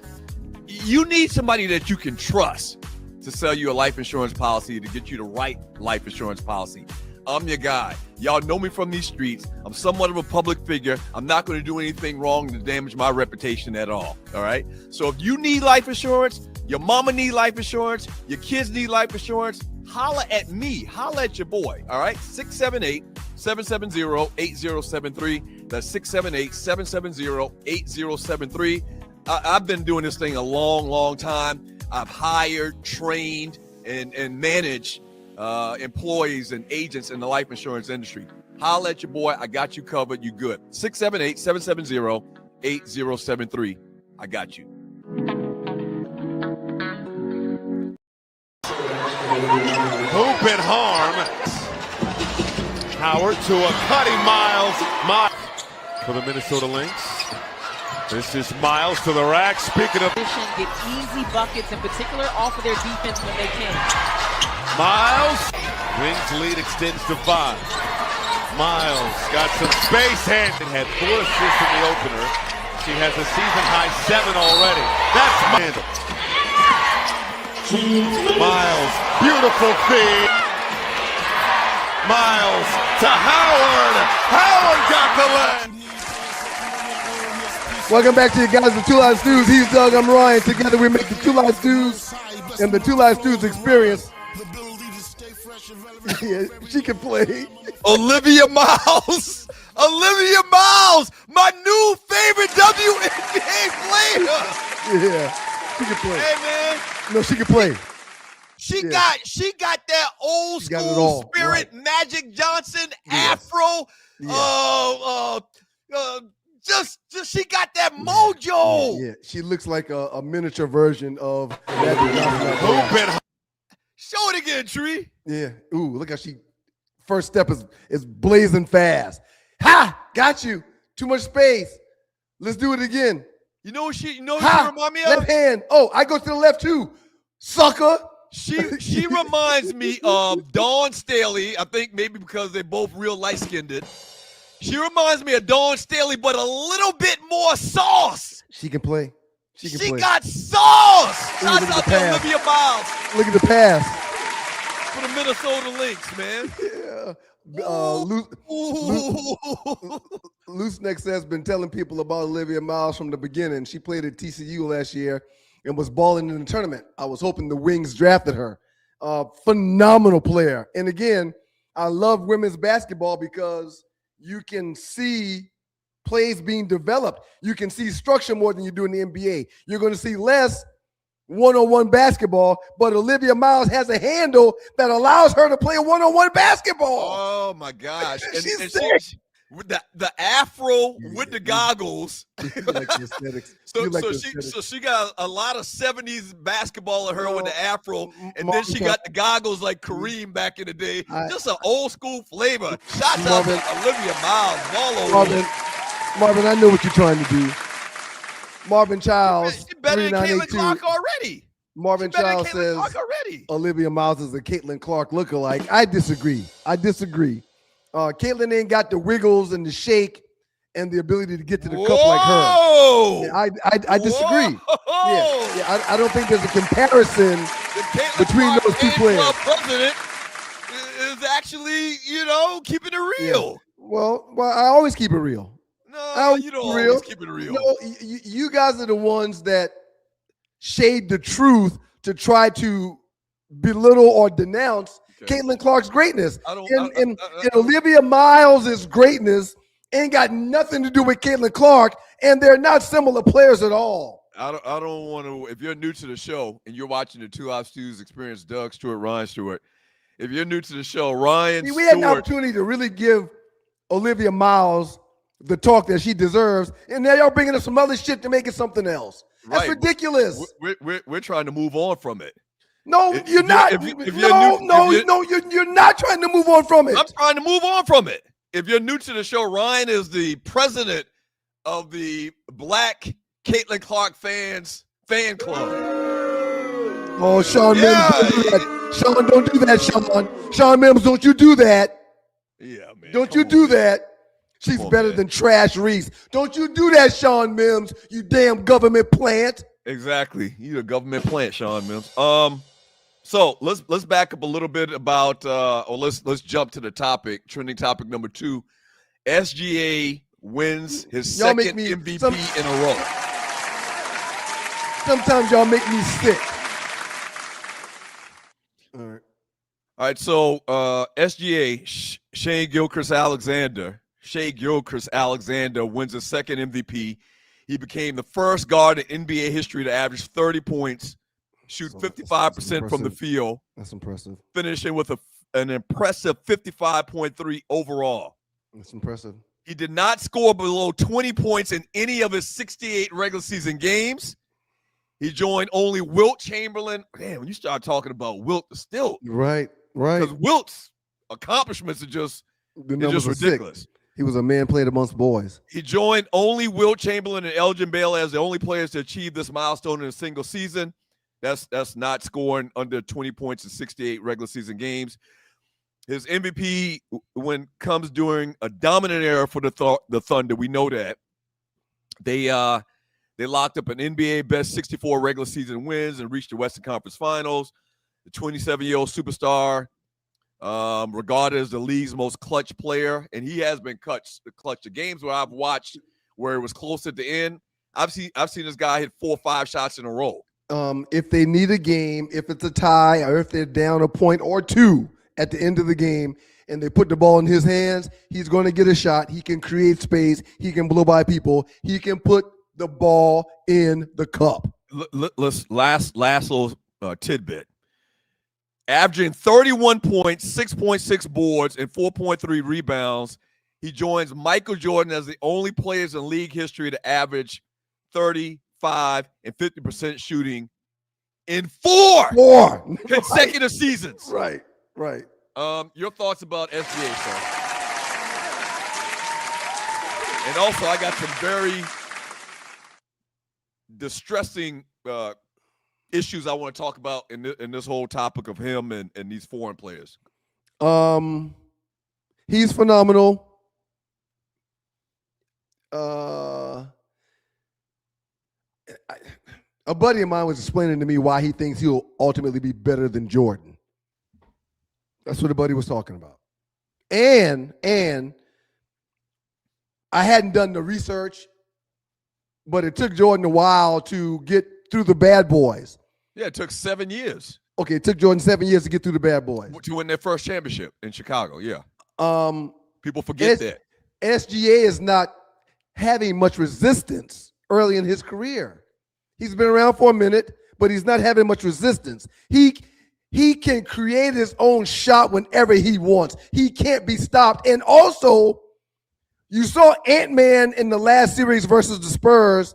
You need somebody that you can trust to sell you a life insurance policy, to get you the right life insurance policy. I'm your guy. Y'all know me from these streets. I'm somewhat of a public figure. I'm not going to do anything wrong to damage my reputation at all right? So if you need life insurance, your mama need life insurance, your kids need life insurance, holla at me. Holla at your boy, all right? 678-770-8073. That's 678-770-8073. I've been doing this thing a long, long time. I've hired, trained, and managed employees and agents in the life insurance industry. Holla at your boy. I got you covered. You good. 678-770-8073. I got you. Hoop and harm. Howard to a cutting Miles for the Minnesota Lynx. This is Miles to the rack. Speaking of, get easy buckets, in particular off of their defense when they can. Miles, Wings lead extends to 5. Miles got some space hand. Had 4 assists in the opener. She has a season high 7 already. That's Miles. Miles, beautiful feed. Miles to Howard. Howard got the leg. Welcome back to you guys, the Two Live Stews. He's Doug, I'm Ryan. Together we make the Two Live Stews. in the Two Live Stews experience. Yeah, she can play. Olivia Miles. Olivia Miles, my new favorite WNBA player. Yeah, she can play. Hey, man. No, she can play. She got that old school spirit, right. Magic Johnson, Afro. Yes. Just she got that mojo. Yeah. She looks like a miniature version of Magic Johnson. Show it again, Tree. Yeah. Ooh, look how first step is blazing fast. Ha! Got you. Too much space. Let's do it again. You know what she remind me of? Left hand. Oh, I go to the left too. Sucker. She reminds me of Dawn Staley. I think maybe because they're both real light-skinned. She reminds me of Dawn Staley, but a little bit more sauce. She can play. She got sauce. Shouts out to Olivia Miles. Look at the pass. For the Minnesota Lynx, man. Yeah. Loose Neck has been telling people about Olivia Miles from the beginning. She played at TCU last year and was balling in the tournament. I was hoping the Wings drafted her. Phenomenal player. And again, I love women's basketball because you can see plays being developed. You can see structure more than you do in the NBA. You're going to see less one-on-one basketball, but Olivia Miles has a handle that allows her to play one-on-one basketball. Oh, my gosh. She's sick. With the afro with the goggles. Like the aesthetics. So she got a lot of 70s basketball in her with the afro, and then she got the goggles like Kareem back in the day. Just an old school flavor. Shout out to Olivia Miles. Marvin, I know what you're trying to do. Marvin Childs. She's better than Caitlin Clark already. Marvin Childs says Olivia Miles is a Caitlin Clark lookalike. I disagree. Caitlin ain't got the wiggles and the shake and the ability to get to the cup like her. Yeah, I disagree. Yeah, I don't think there's a comparison between those two players. The president is actually, keeping it real. Yeah. Well, I always keep it real. No, you don't always keep it real. No, you guys are the ones that shade the truth to try to belittle or denounce Caitlin Clark's greatness. And Olivia Miles' greatness ain't got nothing to do with Caitlin Clark, and they're not similar players at all. I don't want to. If you're new to the show and you're watching the Two Live Stews Experience, Doug Stewart, Ryan Stewart. If you're new to the show, we had an opportunity to really give Olivia Miles the talk that she deserves, and now y'all bringing up some other shit to make it something else. That's ridiculous. We're trying to move on from it. No, you're not. You're not trying to move on from it. I'm trying to move on from it. If you're new to the show, Ryan is the president of the Black Caitlin Clark fan club. Oh, Sean Mims, don't do that. Sean, don't do that, Sean. Sean Mims, don't you do that. Yeah, man. Don't you do that. She's better than Trash Reese. Don't you do that, Sean Mims, you damn government plant. Exactly. You're a government plant, Sean Mims. So let's back up a little bit about let's jump to the topic, trending topic number 2. SGA wins his second MVP in a row. Sometimes y'all make me sick. All right. So SGA, Shai Gilgeous-Alexander wins his second MVP. He became the first guard in NBA history to average 30 points, shoot 55% from the field. That's impressive. Finishing with an impressive 55.3 overall. That's impressive. He did not score below 20 points in any of his 68 regular season games. He joined only Wilt Chamberlain. Man, when you start talking about Wilt, still right, because Wilt's accomplishments are just ridiculous. He was a man played amongst boys. He joined only Wilt Chamberlain and Elgin Baylor as the only players to achieve this milestone in a single season. That's not scoring under 20 points in 68 regular season games. His MVP comes during a dominant era for the Thunder. We know that. They locked up an NBA best 64 regular season wins and reached the Western Conference Finals. The 27-year-old superstar, regarded as the league's most clutch player, and he has been clutch. The games where I've watched where it was close at the end, I've seen this guy hit 4 or 5 shots in a row. If they need a game, if it's a tie, or if they're down a point or two at the end of the game, and they put the ball in his hands, he's going to get a shot. He can create space. He can blow by people. He can put the ball in the cup. Let's last little tidbit. Averaging 31 points, 6.6 boards, and 4.3 rebounds. He joins Michael Jordan as the only players in league history to average 35 and 50% shooting in four consecutive seasons. Right. Your thoughts about SGA, sir? And also, I got some very distressing issues I want to talk about in this whole topic of him and these foreign players. He's phenomenal. A buddy of mine was explaining to me why he thinks he'll ultimately be better than Jordan. That's what a buddy was talking about. And I hadn't done the research, but it took Jordan a while to get through the bad boys. Yeah, it took 7 years. Okay, it took Jordan 7 years to get through the bad boys. To win their first championship in Chicago, yeah. People forget that. SGA is not having much resistance early in his career. He's been around for a minute, but he's not having much resistance. He can create his own shot whenever he wants. He can't be stopped. And also, you saw Ant-Man in the last series versus the Spurs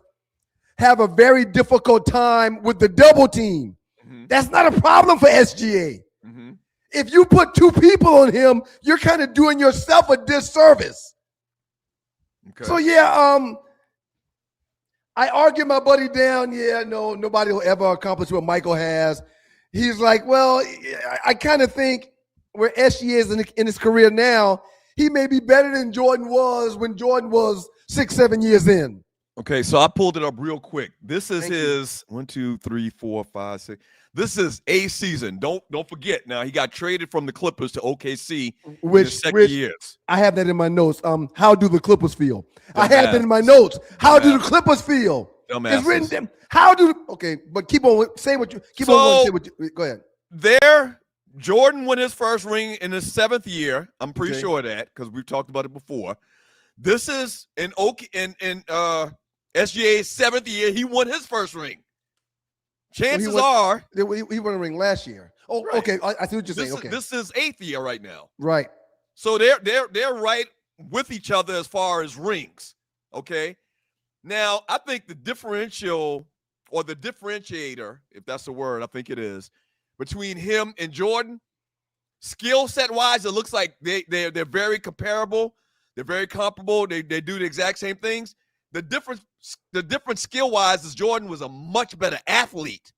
have a very difficult time with the double team. Mm-hmm. That's not a problem for SGA. Mm-hmm. If you put two people on him, you're kind of doing yourself a disservice. Okay. So, I argued my buddy down. No, nobody will ever accomplish what Michael has. He's like, well, I kind of think where SGA is in his career now, he may be better than Jordan was when Jordan was 6-7 years in. Okay, so I pulled it up real quick. This is his 1, 2, 3, 4, 5, 6. This is a season. Don't forget. Now he got traded from the Clippers to OKC in his second years. I have that in my notes. How do the Clippers feel? I have that in my notes. How do the Clippers feel? It's written them. Okay, but keep on say what you keep on. Say what you, go ahead. There, Jordan won his first ring in his 7th year. I'm pretty sure of that because we've talked about it before. This is in SGA's 7th year. He won his first ring. Chances are he won a ring last year. Oh, right. Okay. I see what you're saying. Okay. This is 8th year right now. Right. So they're right with each other as far as rings. Okay. Now, I think the differential or the differentiator, if that's the word, I think it is, between him and Jordan, skill set wise, it looks like they're very comparable. They're very comparable. They do the exact same things. The difference skill wise is Jordan was a much better athlete.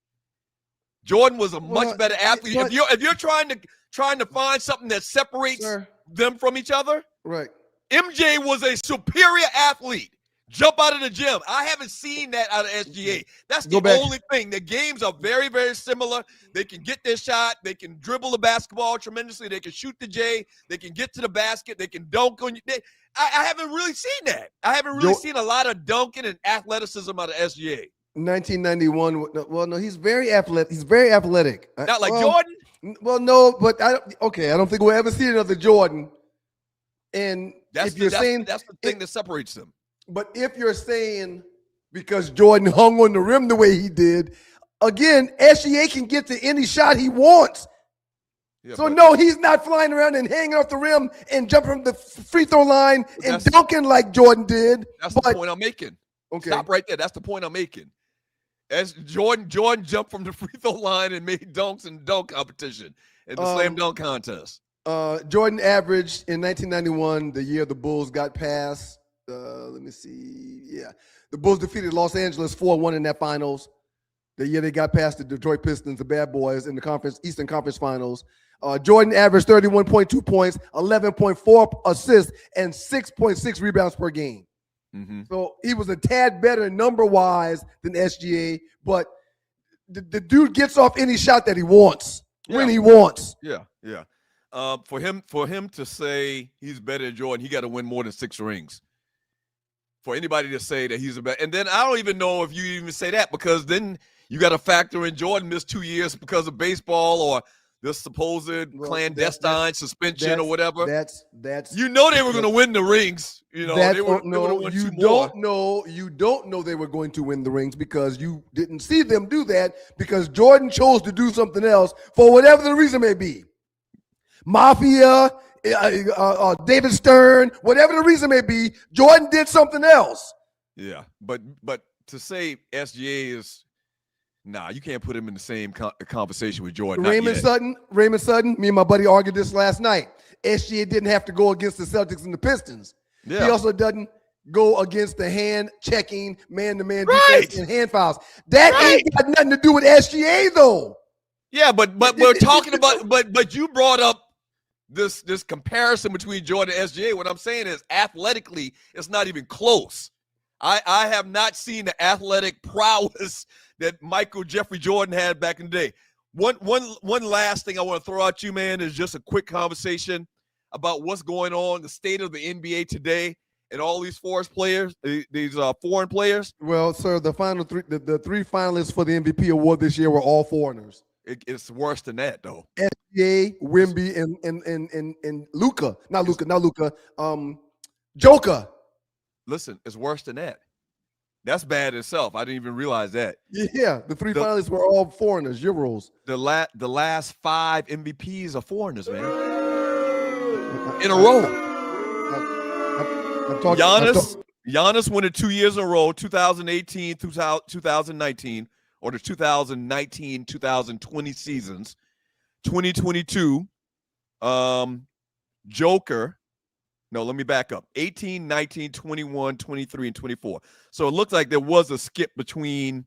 Jordan was a much better athlete. If you're trying to find something that separates them from each other, right? MJ was a superior athlete. Jump out of the gym. I haven't seen that out of SGA. That's the only thing. The games are very, very similar. They can get their shot. They can dribble the basketball tremendously. They can shoot the J. They can get to the basket. They can dunk on you. I haven't really seen that. I haven't really seen a lot of dunking and athleticism out of SGA. 1991. Well, no, he's very athletic. He's very athletic. Not like Jordan? Well, no, but I don't think we'll ever see another Jordan. And that's the thing that separates them. But if you're saying because Jordan hung on the rim the way he did, again, SGA can get to any shot he wants. Yeah, so, no, he's not flying around and hanging off the rim and jumping from the free throw line and dunking like Jordan did. That's the point I'm making. Okay. Stop right there. That's the point I'm making. As Jordan jumped from the free throw line and made dunks in dunk competition at the slam dunk contest. Jordan averaged in 1991, the year the Bulls got past. Let me see. Yeah. The Bulls defeated Los Angeles 4-1 in that finals. The year they got past the Detroit Pistons, the bad boys, in the Eastern Conference Finals. Jordan averaged 31.2 points, 11.4 assists, and 6.6 rebounds per game. Mm-hmm. So he was a tad better number-wise than SGA, but the dude gets off any shot that he wants when he wants. Yeah. For him to say he's better than Jordan, he got to win more than 6 rings. For anybody to say that he's a better, and then I don't even know if you even say that because then You got to factor in Jordan missed 2 years because of baseball or this supposed clandestine suspension or whatever. That's you know they were going to win the rings. You know they were no, going to win you 2 more. You don't know they were going to win the rings because you didn't see them do that because Jordan chose to do something else for whatever the reason may be. Mafia, David Stern, whatever the reason may be, Jordan did something else. Yeah, but to say SGA is you can't put him in the same conversation with Jordan. Raymond Sutton, me and my buddy argued this last night. SGA didn't have to go against the Celtics and the Pistons. Yeah. He also doesn't go against the hand-checking, man-to-man defense and hand fouls. That ain't got nothing to do with SGA, though. Yeah, but we're talking about but you brought up this comparison between Jordan and SGA. What I'm saying is athletically, it's not even close. I have not seen the athletic prowess that Michael Jeffrey Jordan had back in the day. One last thing I want to throw at you, man, is just a quick conversation about what's going on, the state of the NBA today, and all these foreign players. Well, sir, the three finalists for the MVP award this year were all foreigners. It's worse than that, though. SGA, Wemby, and Luka. Not Luka. Joker. Listen, it's worse than that. That's bad itself. I didn't even realize that. Yeah, the three finalists were all foreigners, Euros. The last 5 MVPs are foreigners, man. In a row. Giannis won it 2 years in a row, 2018, 2019, or the 2019-2020 seasons. 2022, Joker. No, let me back up. 18, 19, 21, 23, and 24. So it looks like there was a skip between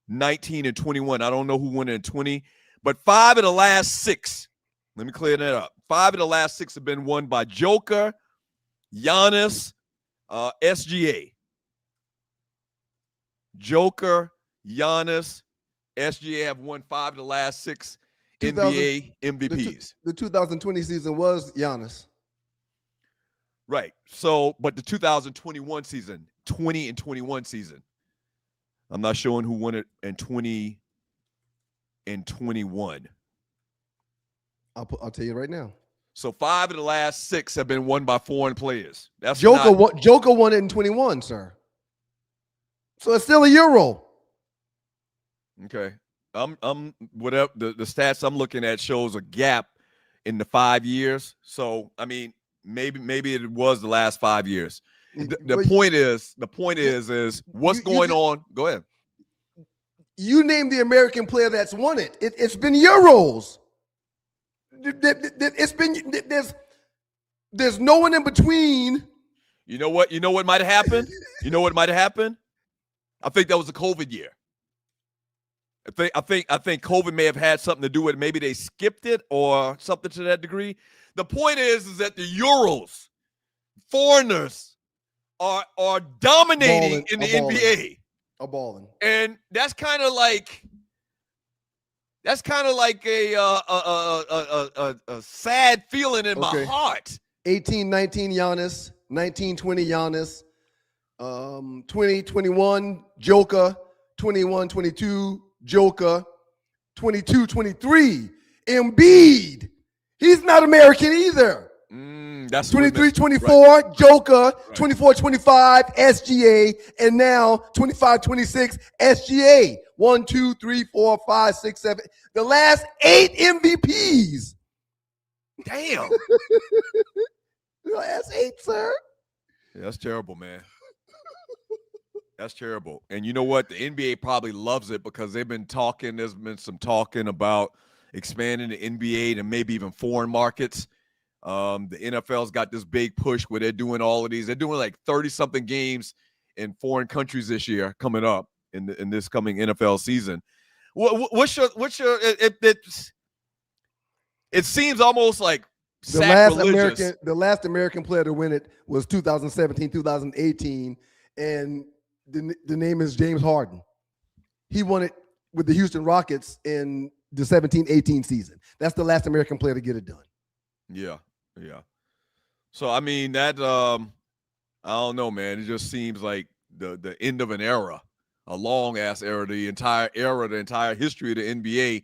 19 and 21. I don't know who won it in 20, but 5 of the last 6, let me clear that up. 5 of the last 6 have been won by Joker, Giannis, SGA. Joker, Giannis, SGA have won 5 of the last 6 NBA MVPs. The 2020 season was Giannis. Right. So, but the 2021 season, 20 and 21 season, I'm not showing who won it in 20 and 21. I'll tell you right now. So 5 of the last 6 have been won by foreign players. That's Joker won it in 21, sir. So it's still a Euro. Okay. I'm whatever the stats I'm looking at shows a gap in the 5 years. So I mean, maybe it was the last 5 years. The point is what's going on. Go ahead. You name the American player that's won it. It's been Euros. It's been there's no one in between. You know what might have happened? I think that was a COVID year. I think COVID may have had something to do with it. Maybe they skipped it or something to that degree. The point is that the Euros, foreigners, are dominating in the NBA. A balling. And that's kind of like a sad feeling in my heart. 18-19 Giannis, 19-20 Giannis, 20-21 Joker, 21-22 Joker, 22-23 Embiid. He's not American either. That's 23-24 right. Joker, 24-25 SGA, and now 25-26 SGA. 1, 2, 3, 4, 5, 6, 7. The last 8 MVPs. Damn. The last 8, sir. Yeah, that's terrible, man. That's terrible. And you know what? The NBA probably loves it because they've been talking. There's been some talking about expanding the NBA to maybe even foreign markets. The NFL's got this big push where they're doing all of these. They're doing like 30-something games in foreign countries this year coming up in this coming NFL season. What's your it seems almost like the last American player to win it was 2017, 2018, and the name is James Harden. He won it with the Houston Rockets in the 17-18 season. That's the last American player to get it done. Yeah. So I mean that I don't know, man. It just seems like the end of an era a long ass era, the entire history of the NBA,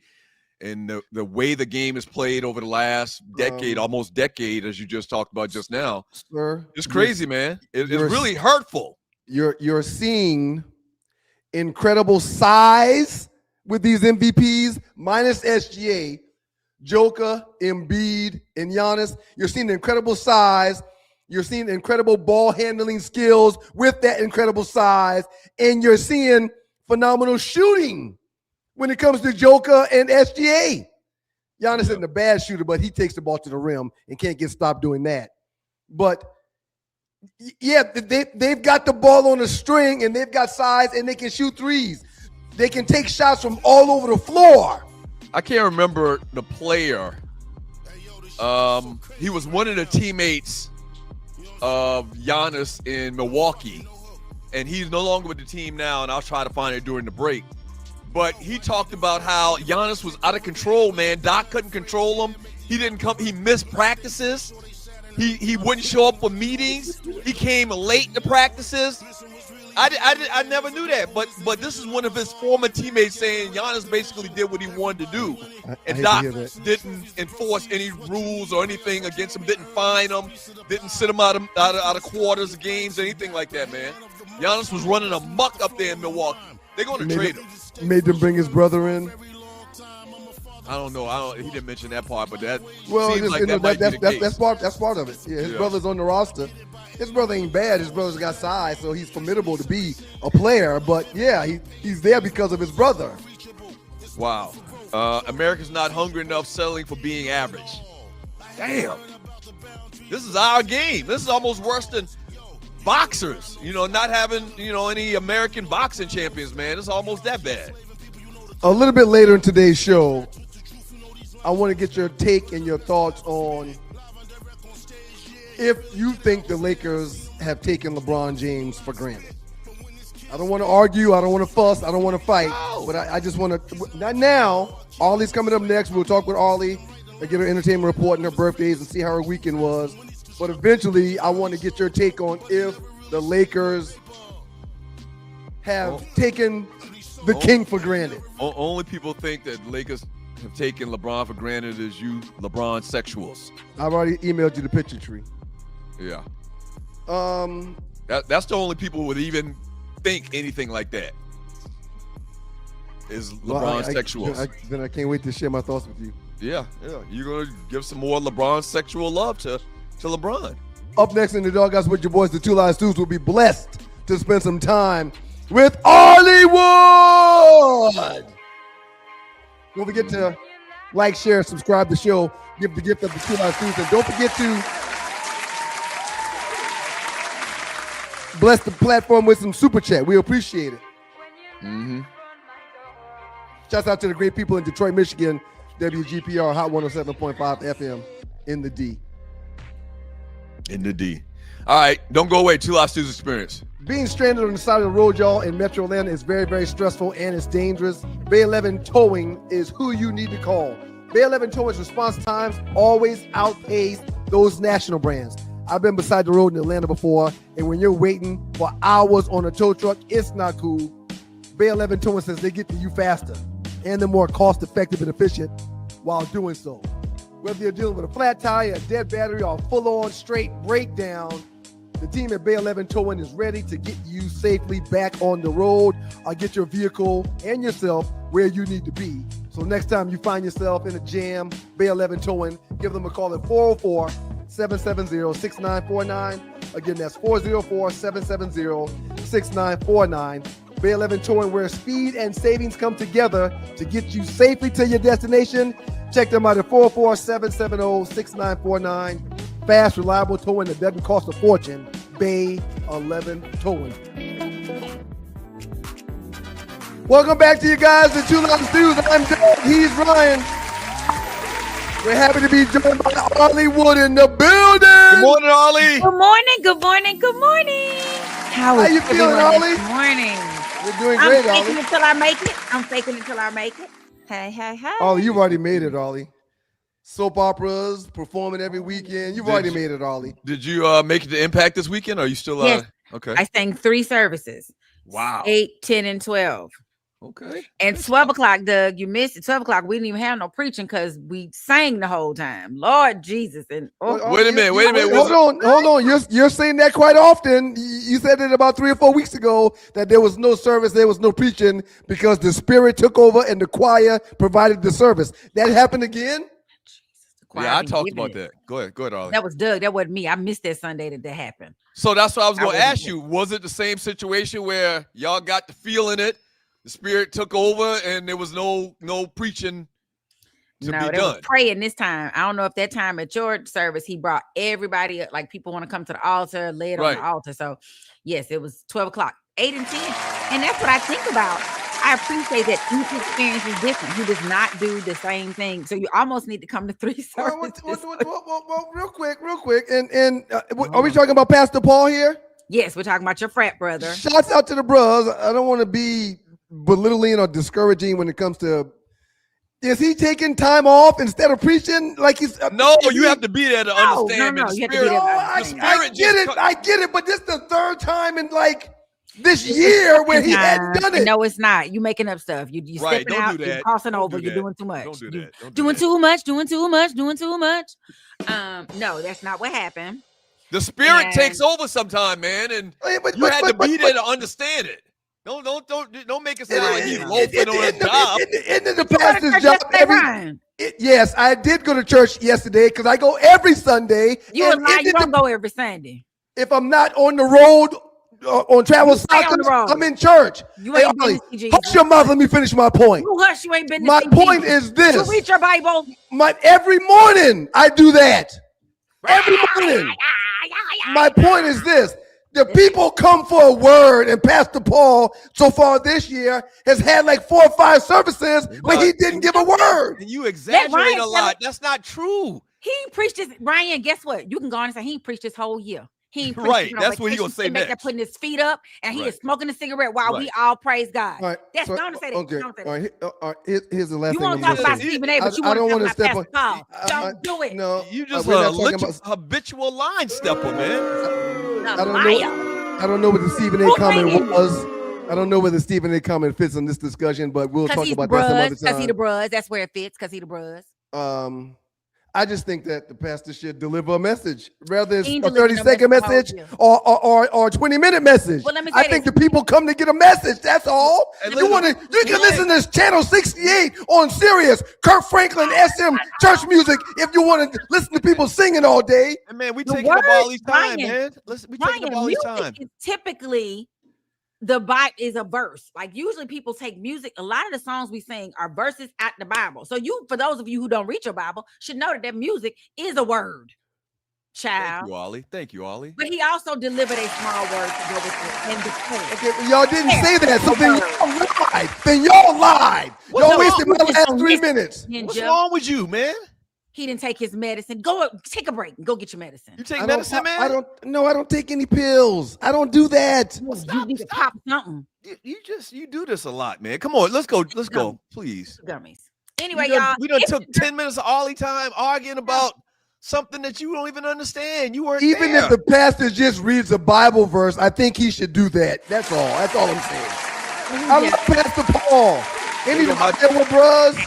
and the way the game is played over the last decade, almost decade, as you just talked about just now. Sir, it's crazy, man. It's really hurtful. You're seeing incredible size with these MVPs minus SGA, Joker, Embiid, and Giannis. You're seeing incredible size. You're seeing incredible ball handling skills with that incredible size, and you're seeing phenomenal shooting when it comes to Joker and SGA. Giannis isn't a bad shooter, but he takes the ball to the rim and can't get stopped doing that. But yeah, they've got the ball on a string, and they've got size, and they can shoot threes. They can take shots from all over the floor. I can't remember the player. He was one of the teammates of Giannis in Milwaukee, and he's no longer with the team now, and I'll try to find it during the break. But he talked about how Giannis was out of control, man. Doc couldn't control him. He didn't come. He missed practices. He wouldn't show up for meetings. He came late to practices. I never knew that, but this is one of his former teammates saying Giannis basically did what he wanted to do, and Doc didn't enforce any rules or anything against him. Didn't fine him. Didn't sit him out of quarters of games, anything like that, man. Giannis was running amok up there in Milwaukee. They're going to trade him. Made them bring his brother in. I don't know. He didn't mention that part, but that seems like that might be the case. That's part of it. Yeah, his brother's on the roster. His brother ain't bad. His brother's got size, so he's formidable to be a player. But yeah, he's there because of his brother. Wow. America's not hungry enough, settling for being average. Damn. This is our game. This is almost worse than boxers. Not having any American boxing champions, man. It's almost that bad. A little bit later in today's show, I want to get your take and your thoughts on if you think the Lakers have taken LeBron James for granted. I don't want to argue. I don't want to fuss. I don't want to fight. But I just want to – not now. Ollie's coming up next. We'll talk with Ollie and get her entertainment report and her birthdays and see how her weekend was. But eventually, I want to get your take on if the Lakers have taken the king for granted. Only people think that Lakers have taken LeBron for granted is you LeBron sexuals. I've already emailed you the picture tree. Yeah. That's the only people who would even think anything like that is LeBron sexuals. Then I can't wait to share my thoughts with you. Yeah. You're going to give some more LeBron sexual love to LeBron. Up next in the Doghouse with your boys, the Two Live Stews will be blessed to spend some time with Ollie Wood. Don't forget to like, share, subscribe to the show, give the gift of the Two Live Stews, and don't forget to bless the platform with some super chat. We appreciate it. Mm-hmm. Shouts out to the great people in Detroit, Michigan, WGPR Hot 107.5 FM in the D. In the D. All right, don't go away. Two Live Stews experience. Being stranded on the side of the road, y'all, in Metro Atlanta is very, very stressful and it's dangerous. Bay 11 Towing is who you need to call. Bay 11 Towing's response times always outpace those national brands. I've been beside the road in Atlanta before, and when you're waiting for hours on a tow truck, it's not cool. Bay 11 Towing says they get to you faster, and they're more cost-effective and efficient while doing so. Whether you're dealing with a flat tire, a dead battery, or a full-on straight breakdown, the team at Bay 11 Towing is ready to get you safely back on the road or get your vehicle and yourself where you need to be. So next time you find yourself in a jam, Bay 11 Towing, give them a call at 404-770-6949. Again, that's 404-770-6949. Bay 11 Towing, where speed and savings come together to get you safely to your destination. Check them out at 404-770-6949. Fast, reliable towing that doesn't cost a fortune. Bay 11 Towing. Welcome back to you guys, the Two Live Stews. I'm Doug. He's Ryan. We're happy to be joined by Ollie Wood in the building. Good morning, Ollie. Good morning. Good morning. Good morning. How you feeling, Ollie? Good morning. We're doing great, I'm Ollie. faking until I make it. I'm faking until I make it. Hey, hey, hey. Ollie, you've already made it, Ollie. Soap operas, performing every weekend. You've already made it, Ollie. Did you make it to Impact this weekend? Or are you still Yes. okay? I sang 3 services. Wow. 8, 10, and 12. Okay. And 12 o'clock, Doug, you missed it. 12 o'clock, we didn't even have no preaching because we sang the whole time. Lord Jesus. And Wait a minute. Hold on. You're saying that quite often. You said it about 3 or 4 weeks ago that there was no service, there was no preaching because the Spirit took over and the choir provided the service. That happened again? Yeah, I talked about that. Go ahead, Ollie. That was Doug. That wasn't me. I missed that Sunday that happened. So that's what I was going to ask you. Was it the same situation where y'all got the feeling it, the Spirit took over, and there was no preaching to be done? Was praying this time. I don't know if that time at your service he brought everybody, like people want to come to the altar, led on the altar. So yes, it was 12 o'clock, 8 and 10, and that's what I think about. I appreciate that each experience is different. He does not do the same thing, so you almost need to come to 3 services. Well, real quick, and are we talking about Pastor Paul here? Yes, we're talking about your frat brother. Shouts out to the bros. I don't want to be belittling or discouraging when it comes to. Is he taking time off instead of preaching? Like he's no, you have to be there to understand. No, you have to be there. I get it, but this is the third time in like this year where he hadn't done it. No, it's not. You making up stuff. You stepping out. You're crossing over. You're doing too much. Don't do that. Doing too much. No, that's not what happened. The Spirit takes over sometime, man, and you had to be there to understand it. Don't make it sound like he's loafing on a job. Into the pastor's job. Yes, I did go to church yesterday because I go every Sunday. You don't go every Sunday. If I'm not on the road on travel soccer, I'm in church. You ain't been to see Jesus. Hush your mouth. Let me finish my point. You hush. You ain't been to my see point Jesus. is this. You read your Bible. Every morning I do that. Every morning. My point is this. The people come for a word, and Pastor Paul, so far this year, has had like 4 or 5 services where he didn't give a word. And you exaggerate a lot. That's not true. He preached this. Ryan, guess what? You can go on and say he preached this whole year. He right. That's what he gonna say next. They're putting his feet up, and he is smoking a cigarette while we all praise God. All right. That's going to say that. Okay. All right. Here's the last thing. You want to talk about Stephen A, but you want to talk about Pastor Paul. Don't do it. No, you just a habitual line stepper, man. I don't know what the Stephen A comment was. I don't know where the Stephen A comment fits on this discussion, but we'll talk about that some other time. Because he the bruz. That's where it fits. Because he the bruz. I just think that the pastor should deliver a message rather than a 30-second message or 20-minute message. Well, let me I think the people come to get a message. That's all. You can listen to Channel 68 on Sirius, Kirk Franklin, SM, church music if you want to listen to people singing all day. And man, we taking up all these time, man. We taking up all these time. Typically, the Bible is a verse. Like usually people take music. A lot of the songs we sing are verses out the Bible. So for those of you who don't read your Bible, should know that music is a word. Child. Thank you, Ollie. But he also delivered a small word to go with it in the Okay, well, y'all didn't say that. So then y'all lied. Y'all wasted my last 3 minutes. What's wrong with you, man? He didn't take his medicine. Go take a break and go get your medicine. You take medicine, man? I don't take any pills. I don't do that. You need to pop something. You do this a lot, man. Come on, let's go, please. Gummies. Anyway, y'all. We done took 10 minutes of Ollie time arguing about something that you don't even understand. You weren't even there. If the pastor just reads a Bible verse, I think he should do that. That's all. That's all I'm saying. I love Pastor Paul. Any of my bros.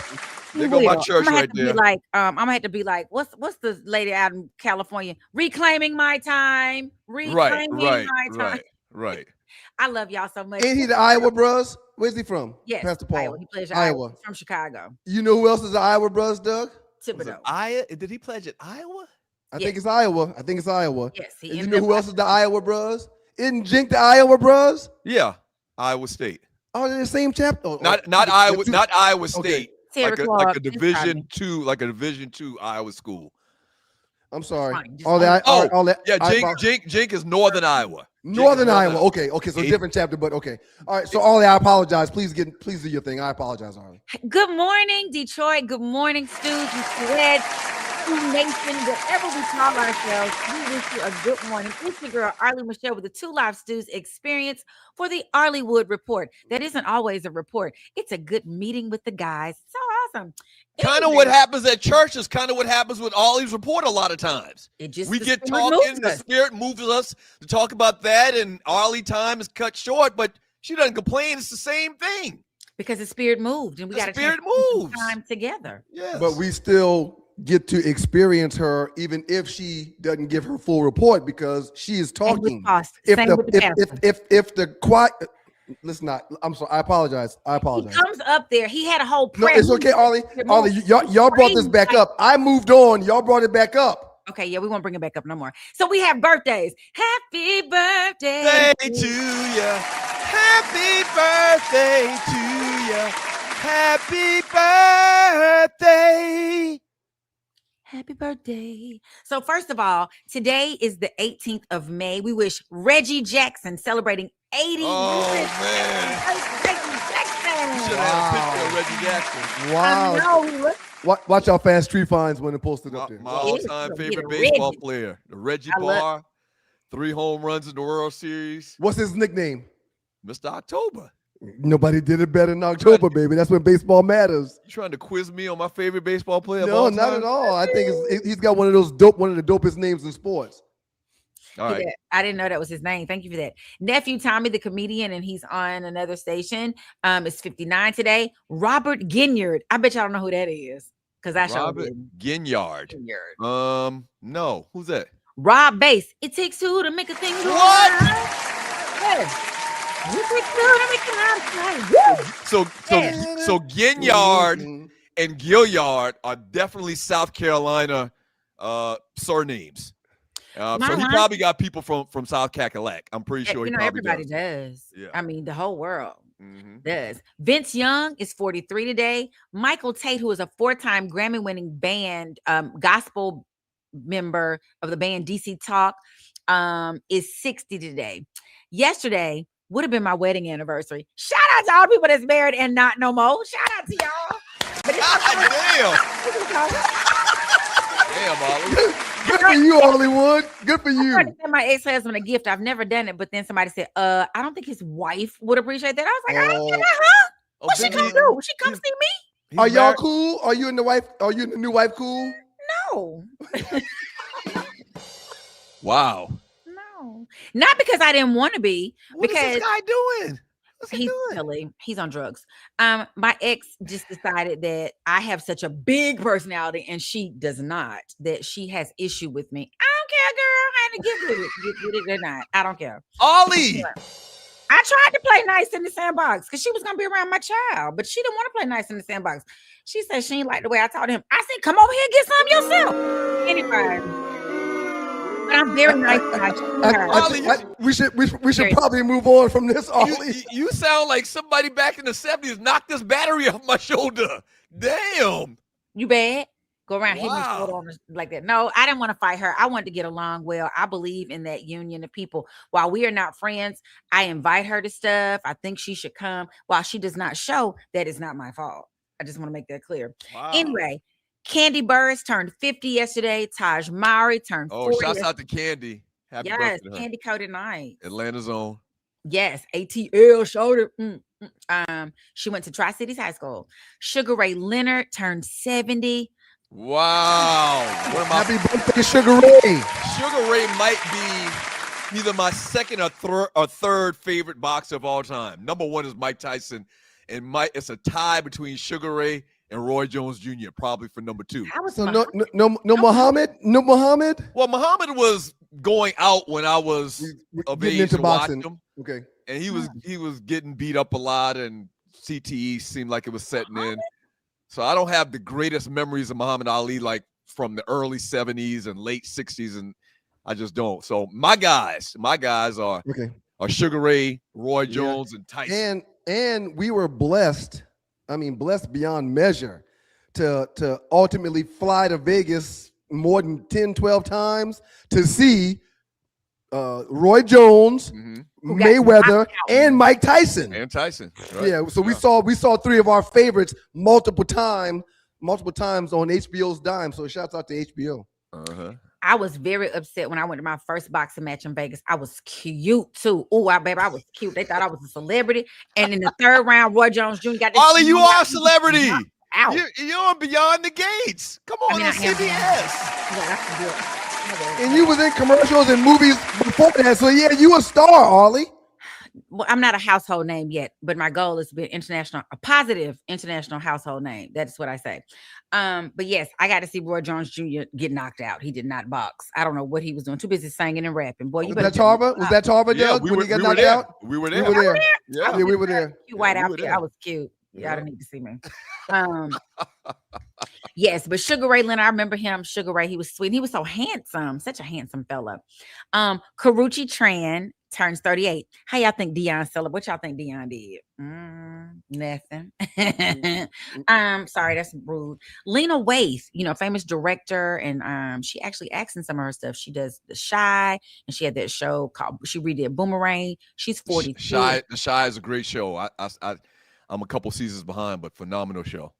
There go my church right there. I'm gonna have to be like, what's the lady out in California? Reclaiming my time. Reclaiming my time. Right. I love y'all so much. Ain't he the Iowa bros? Where's he from? Yes, Pastor Paul. Iowa. He plays Iowa. He's from Chicago. You know who else is the Iowa bros, Doug? Thibodeau. Did he pledge at Iowa? I think it's Iowa. Yes. And you know who else is the Iowa bros? Isn't Jink the Iowa bros? Yeah, Iowa State. Oh, they're the same chapter. Not Iowa. Not Iowa State. Okay. Like a Division II Iowa school. I'm sorry. Jink is Northern Iowa. Northern Iowa. Okay. So different chapter, but okay. All right. So Ollie, I apologize. Please do your thing. I apologize, Ollie. Good morning, Detroit. Good morning, Stews and Sweats. Nation, whatever we call ourselves, we wish you a good morning. It's your girl, Arlie Michelle, with the Two Live Stews experience for the Arleywood Report. That isn't always a report. It's a good meeting with the guys. So awesome. Kind of what happens at church is kind of what happens with Ollie's report a lot of times. We get talking, the Spirit moves us to talk about that, and Arlie time is cut short, but She doesn't complain. It's the same thing. Because the spirit moved, and we got to spirit moves time together. Yes. But we still get to experience her, even if she doesn't give her full report, because she is talking. If the quiet, let's not. I'm sorry. I apologize. He comes up there. He had a whole prayer. No, it's okay, Ollie. Y'all brought this back up. I moved on. Y'all brought it back up. Okay, yeah, we won't bring it back up no more. So we have birthdays. Happy birthday to you. Happy birthday to you. Happy birthday. Happy birthday. So first of all, today is the 18th of May. We wish Reggie Jackson celebrating 80 years. Man. Reggie Jackson. You should have a picture of Reggie Jackson. Wow. I know. Watch our fast tree finds when it posted up there. My all-time favorite baseball player, the Reggie Bar. 3 home runs in the World Series. What's his nickname? Mr. October. Nobody did it better in October, baby. That's when baseball matters. You trying to quiz me on my favorite baseball player? No, not at all. I think he's got one of the dopest names in sports. All right. I didn't know that was his name. Thank you for that. Nephew Tommy, the comedian, and he's on another station. Is 59 today. Robert Ginyard. I bet y'all don't know who that is. Because I showed Robert Ginyard. No. Who's that? Rob Bass. It takes two to make a thing go what? Yes. It takes two to make a thing. So Ginyard and Gilliard are definitely South Carolina surnames. So he probably got people from South Cackalack. I'm pretty sure he probably everybody does. Yeah. I mean, the whole world does. Vince Young is 43 today. Michael Tate, who is a 4-time Grammy-winning band gospel member of the band DC Talk, is 60 today. Yesterday would have been my wedding anniversary. Shout out to all the people that's married and not no more. Shout out to y'all. But damn, Ollie. Good for you, Hollywood. Good for you. I tried to send my ex-husband a gift. I've never done it, but then somebody said, I don't think his wife would appreciate that. I was like, I don't get her. What she gonna do? She come see me? Are y'all cool? Are you and the new wife cool? No. Wow. No. Not because I didn't want to be. What is this guy doing? He's silly. He's on drugs. My ex just decided that I have such a big personality and she does not, that she has issue with me. I don't care, girl. I had to get with it or not. I don't care. Ollie. I tried to play nice in the sandbox because she was going to be around my child, but she didn't want to play nice in the sandbox. She said she didn't like the way I taught him. I said, come over here and get some yourself. Anyway. But I'm very nice to my child. We should probably move on from this, Ollie. You sound like somebody back in the 70s knocked this battery off my shoulder. Damn. You bad? Go around hitting your shoulder on like that. No, I didn't want to fight her. I wanted to get along well. I believe in that union of people. While we are not friends, I invite her to stuff. I think she should come. While she does not show, that is not my fault. I just want to make that clear. Wow. Anyway, Candy Burris turned 50 yesterday. Taj Mowry turned 40. Oh, shouts out to Candy. Happy birthday to her. Candy Coated Night. Atlanta's own. Yes, ATL shoulder. She went to Tri-Cities High School. Sugar Ray Leonard turned 70. Wow. Happy birthday, Sugar Ray. Sugar Ray might be either my second or third favorite boxer of all time. Number one is Mike Tyson, and it's a tie between Sugar Ray and Roy Jones Jr. probably for number 2. So no Muhammad? No Muhammad? Well, Muhammad was going out when I was of age to watch him. Okay. And he was getting beat up a lot, and CTE seemed like it was setting in. So I don't have the greatest memories of Muhammad Ali like from the early 70s and late 60s, and I just don't. So my guys are Sugar Ray, Roy Jones, and Tyson. And we were blessed. I mean, blessed beyond measure to ultimately fly to Vegas more than 10, 12 times to see Roy Jones, Mayweather, and Mike Tyson. And Tyson. Right? Yeah, so we saw 3 of our favorites multiple times on HBO's dime. So shouts out to HBO. I was very upset when I went to my first boxing match in Vegas. I was cute too. Oh, I was cute. They thought I was a celebrity. And in the 3rd round, Roy Jones Jr. got this. Ollie, you are a celebrity. You're on Beyond the Gates. Come on, CBS. And you was in commercials and movies before that. So yeah, you a star, Ollie. Well, I'm not a household name yet, but my goal is to be a positive international household name. That's what I say. But yes, I got to see Roy Jones Jr. get knocked out. He did not box. I don't know what he was doing. Too busy singing and rapping. Boy, you was that Tarver? Was that Tarver, Doug? When he got knocked out? We were there. We were there. Yeah, we were there. Cute white outfit. I was cute. Y'all don't need to see me. Yes, but Sugar Ray Leonard, I remember him. Sugar Ray, he was sweet. He was so handsome, such a handsome fella. Karuchi Tran turns 38. How y'all think Dion celebrated? What y'all think Dion did? Nothing. Sorry, that's rude. Lena Waithe, famous director, and she actually acts in some of her stuff. She does The Shai, and she had that show called, she redid Boomerang. She's 42. The Shai is a great show. I'm a couple seasons behind, but phenomenal show.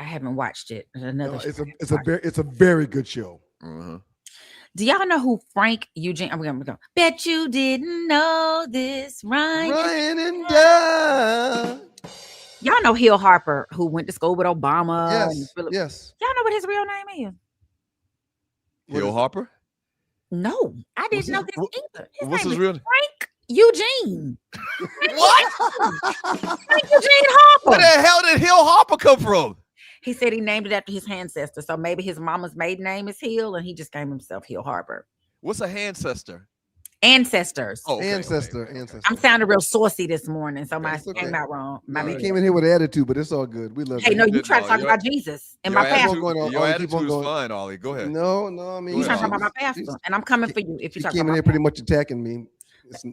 I haven't watched it. It's a very good show. Do y'all know who Frank Eugene? I'm gonna go. Bet you didn't know this, Ryan and Doug. Y'all know Hill Harper, who went to school with Obama. Yes. Y'all know what his real name is? Hill Harper? No, I didn't know this either. What's his real name? Frank Eugene. What? Frank Eugene Harper. Where the hell did Hill Harper come from? He said he named it after his ancestor. So maybe his mama's maiden name is Hill, and he just named himself Hill Harper. What's a ancestor? Ancestors. Oh, okay, ancestor. I'm sounding real saucy this morning, so my came out wrong. He came in here with an attitude, but it's all good. We love it. Hey, no, you try to talk about Jesus and my pastor. Your attitude is fine, Ollie. Go ahead. No, I mean, you trying to talk about my pastor, and I'm coming for you if you talk came about in here pretty much attacking me.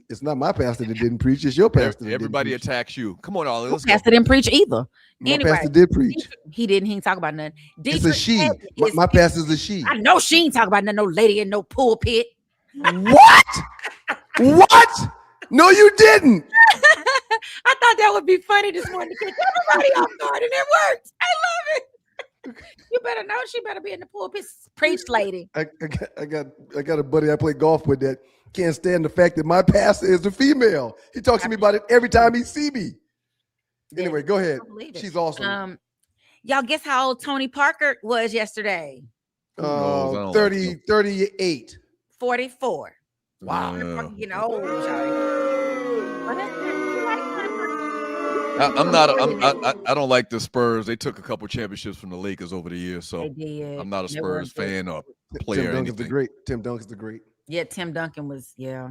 It's not my pastor that didn't preach. It's your pastor. Everybody attacks you. Come on, Ollie. Let's pastor didn't preach either. My pastor did preach. He didn't. He didn't talk about nothing. It's a she. My pastor's a she. I know she ain't talk about nothing. No lady in no pulpit. What? What? No, you didn't. I thought that would be funny this morning to catch everybody off guard, and it worked. I love it. You better know. She better be in the pulpit. Preach, lady. I got a buddy I play golf with that can't stand the fact that my pastor is a female. He talks to me about it every time he see me. Anyway, go ahead. She's awesome. Y'all guess how old Tony Parker was yesterday? 38. 44. Wow. You know, I don't like the Spurs. They took a couple championships from the Lakers over the years, so I'm not a Spurs fan or player. Tim Duncan's the great. Yeah, Tim Duncan was, I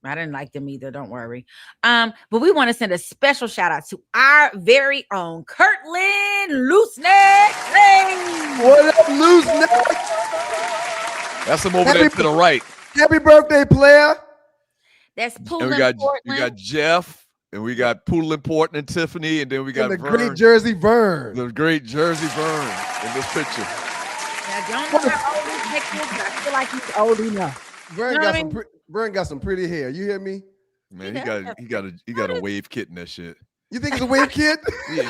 didn't like them either. Don't worry. But we want to send a special shout out to our very own Kirtland Looseneck. What up, Looseneck? That's him over there to the right. Happy birthday, player. That's Poolin Portland. We got Jeff, and we got Poolin Portland and Tiffany, and then we got the great Jersey Vern. The great Jersey Vern in this picture. Now, don't know how old this nigga is, but I feel like he's old enough. Vern got some pretty hair. You hear me? Man, he got a wave kit in that shit. You think it's a wave kit? Yeah.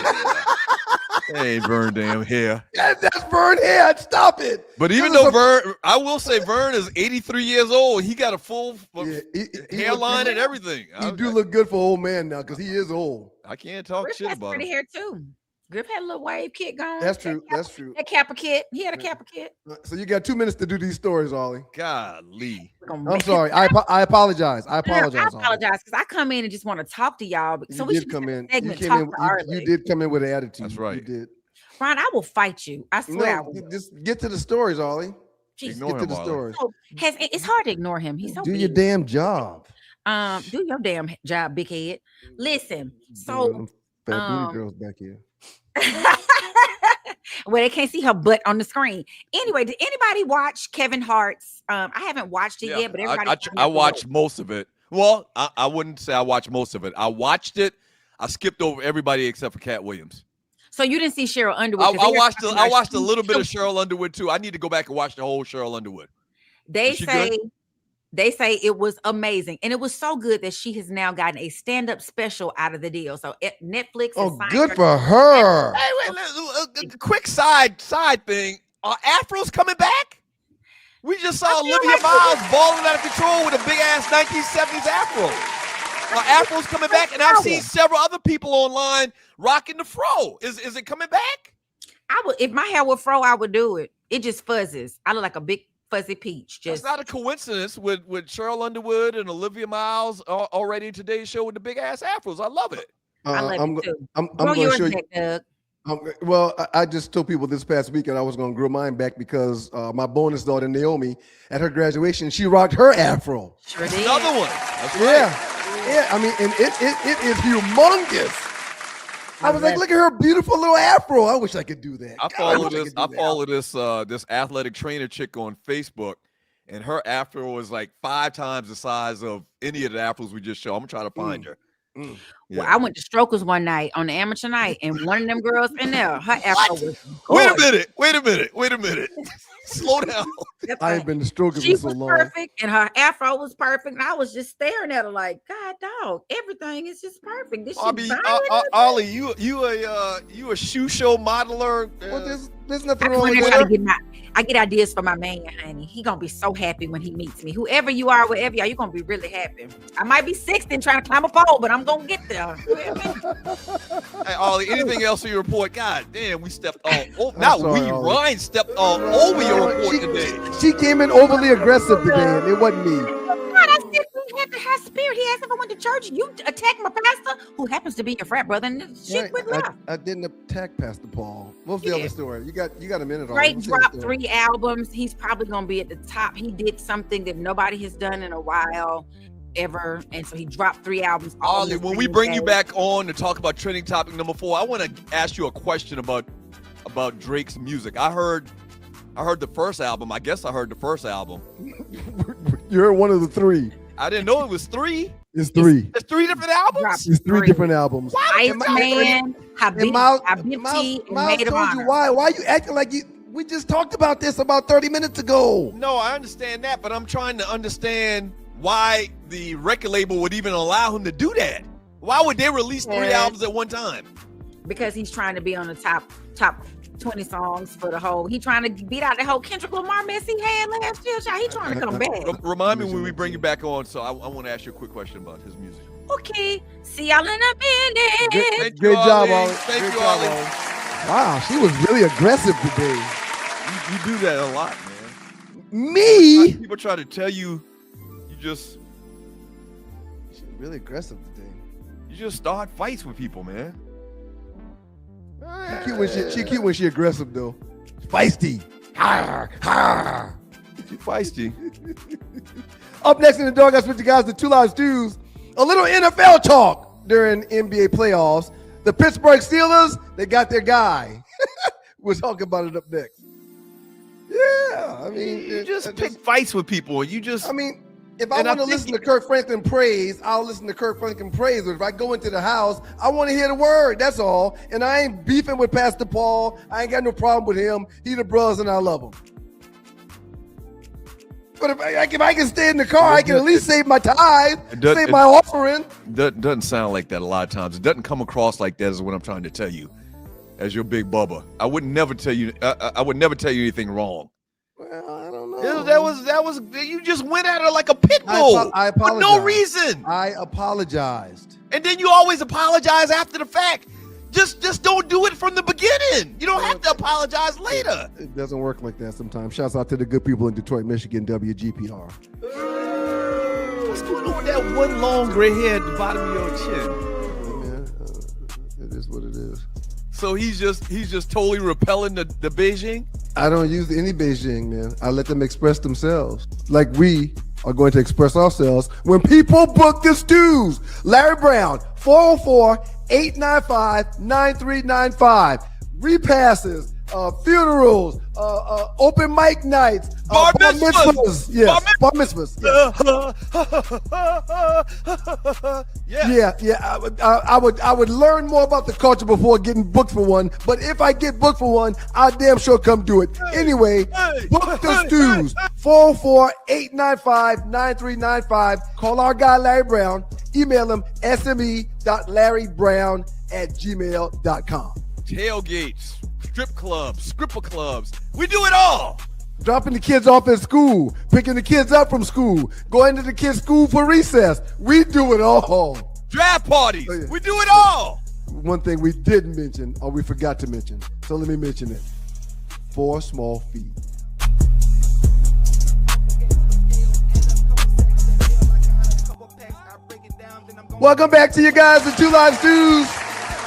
That ain't Vern damn hair. That's Vern hair. Stop it. But even though I will say Vern is 83 years old, he got a full hairline and everything. He do look good for old man now because he is old. I can't talk shit about him. Pretty hair too. Griff had a little wave kit going. That's true. That's true. That Kappa kit. He had a Kappa kit. So you got 2 minutes to do these stories, Ollie. Golly. I'm sorry. I apologize. I apologize because I come in and just want to talk to y'all. So we should come in. You did come in with an attitude. That's right. You did. Ron, I will fight you. I swear. No, just get to the stories, Ollie. Get to the stories. So, it's hard to ignore him. He's so do your damn job. Do your damn job, big head. Listen. So fat booty girls back here. Well, they can't see her butt on the screen. Anyway, did anybody watch Kevin Hart's? I haven't watched it yet, but everybody. I watched most of it. Well, I wouldn't say I watched most of it. I watched it. I skipped over everybody except for Cat Williams. So you didn't see Cheryl Underwood? I watched a little bit of Cheryl Underwood too. I need to go back and watch the whole Cheryl Underwood. They say it was amazing, and it was so good that she has now gotten a stand-up special out of the deal. So Netflix. Oh, good for her. Hey, wait, quick side thing. Are afros coming back? We just saw Olivia Miles balling out of control with a big ass 1970s afro. Are afros coming back? And I've seen several other people online rocking the fro. Is it coming back? If my hair were fro, I would do it. It just fuzzes. I look like a big fuzzy peach. It's not a coincidence with Cheryl Underwood and Olivia Miles already in today's show with the big ass afros. I love it. I love it too. I'm Grow going to yours show you. back, Doug. Well, I just told people this past weekend I was going to grow mine back because my bonus daughter Naomi, at her graduation, she rocked her afro. Sure did. Another one. That's Yeah. I mean, and it is humongous. I was like, look at her beautiful little afro. I wish I could do that. I follow this athletic trainer chick on Facebook, and her afro is like 5 times the size of any of the afros we just showed. I'm gonna try to find her. Yeah. Well, I went to Strokers one night on the amateur night, and one of them girls in there, her afro was Wait a minute. Slow down. I ain't been to Strokers she in so was long. perfect, and her afro was perfect, and I was just staring at her like, God, dog, everything is just perfect. This Ollie, you a shoe show modeler? Well, there's nothing wrong with that. I get ideas for my man, honey. He gonna be so happy when he meets me. Whoever you are, wherever you are, you're gonna be really happy. I might be 60 trying to climb a pole, but I'm gonna get there. Hey, Ollie, anything else in your report? God damn, we stepped all. Ryan stepped all over your report today. She came in overly aggressive today, and it wasn't me. God, I said we had the high spirit. He asked if I went to church. You attacked my pastor, who happens to be your frat brother, and shit went left. I didn't attack Pastor Paul. What's the other story? You got a minute on. Drake dropped 3 albums. He's probably gonna be at the top. He did something that nobody has done in a while, ever, and so he dropped 3 albums. Ollie, when we bring you back on to talk about trending topic number 4, I want to ask you a question about Drake's music. I heard the first album. I guess I heard the first album. You heard one of the 3. I didn't know it was 3. It's 3. It's 3 different albums? It's 3 different albums. Iceman, Habibti, Miles told you why. Why are you acting like you? We just talked about this about 30 minutes ago. No, I understand that, but I'm trying to understand why the record label would even allow him to do that. Why would they release 3 albums at one time? Because he's trying to be on the top 20 songs for the whole. He trying to beat out the whole Kendrick Lamar mess he had last year. He trying to come back. Remind me when we bring you back on. So I want to ask you a quick question about his music. Okay, see y'all in a minute. Great job, Ollie. Thank you, Ollie. Wow, she was really aggressive today. You do that a lot, man. Me? People try to tell you, she's really aggressive today. You just start fights with people, man. She cute when she aggressive though. Feisty. She feisty. Up next in the Doghouse with you guys, the 2 Live Stews. A little NFL talk during NBA playoffs. The Pittsburgh Steelers, they got their guy. We'll talk about it up next. Yeah, I mean, you just pick fights with people. I mean, if I want to listen to Kirk Franklin praise, I'll listen to Kirk Franklin praise. But if I go into the house, I want to hear the word. That's all. And I ain't beefing with Pastor Paul. I ain't got no problem with him. He the brothers and I love him. But if I can stay in the car, I can at least save my tithe, save my offering. Doesn't sound like that a lot of times. It doesn't come across like that is what I'm trying to tell you as your big bubba. I would never tell you anything wrong. Well, I don't know. That was you just went at her like a pit bull. I apologized. For no reason. I apologized. And then you always apologize after the fact. Just don't do it from the beginning. You don't have to apologize later. It doesn't work like that sometimes. Shouts out to the good people in Detroit, Michigan, WGPR. What's going on with that one long gray hair at the bottom of your chin? It is what it is. So he's just totally repelling the Beijing? I don't use any Beijing, man. I let them express themselves. Like we are going to express ourselves when people book the stews. Larry Brown, 404-895-9395. Repasses, funerals, open mic nights, bar mitzvahs. Yes, bar mitzvahs. Yes. Yeah. I would learn more about the culture before getting booked for one. But if I get booked for one, I'll damn sure come do it. Anyway, book the stews. 404-895-9395. Call our guy Larry Brown. Email him sme.larrybrown@gmail.com. Tailgates, strip clubs, scripper clubs. We do it all. Dropping the kids off at school, picking the kids up from school, going to the kids' school for recess. We do it all. Draft parties. We do it all. One thing we didn't mention, or we forgot to mention, so let me mention it. 4 small feet. Welcome back to you guys, the Two Live Stews.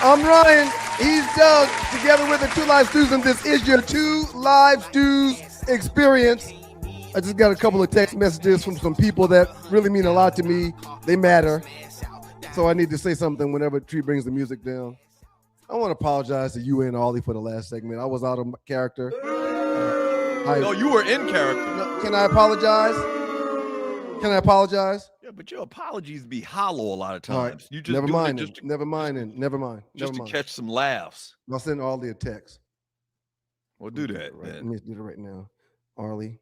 I'm Ryan. He's Doug. Together with the Two Live Stews, and this is your Two Live Stews experience. I just got a couple of text messages from some people that really mean a lot to me. They matter. So I need to say something whenever Tree brings the music down. I want to apologize to you and Ollie for the last segment. I was out of character. No, you were in character. Can I apologize? Can I apologize? Yeah, but your apologies be hollow a lot of times. Right. You just never do mind. it just to, never mind. just to catch some laughs. I'll send Ollie a text. We'll do that. Right. Let me do it right now. Arlie,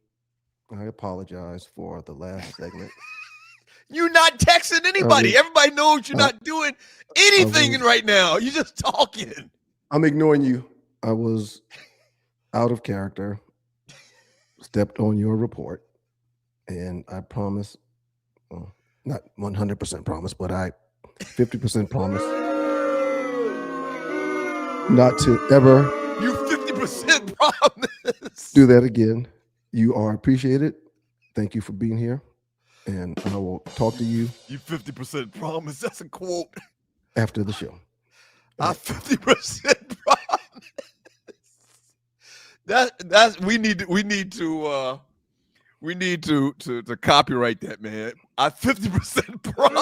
I apologize for the last segment. You're not texting anybody. Everybody knows you're not doing anything right now. You're just talking. I'm ignoring you. I was out of character, stepped on your report, and I promise, well, not 100% promise, but I 50% promise not to ever You 50% promise. do that again. You are appreciated. Thank you for being here. And I will talk to you. You 50% promise. That's a quote. After the show. I 50% promise. That's we need to copyright that, man. I 50% promise.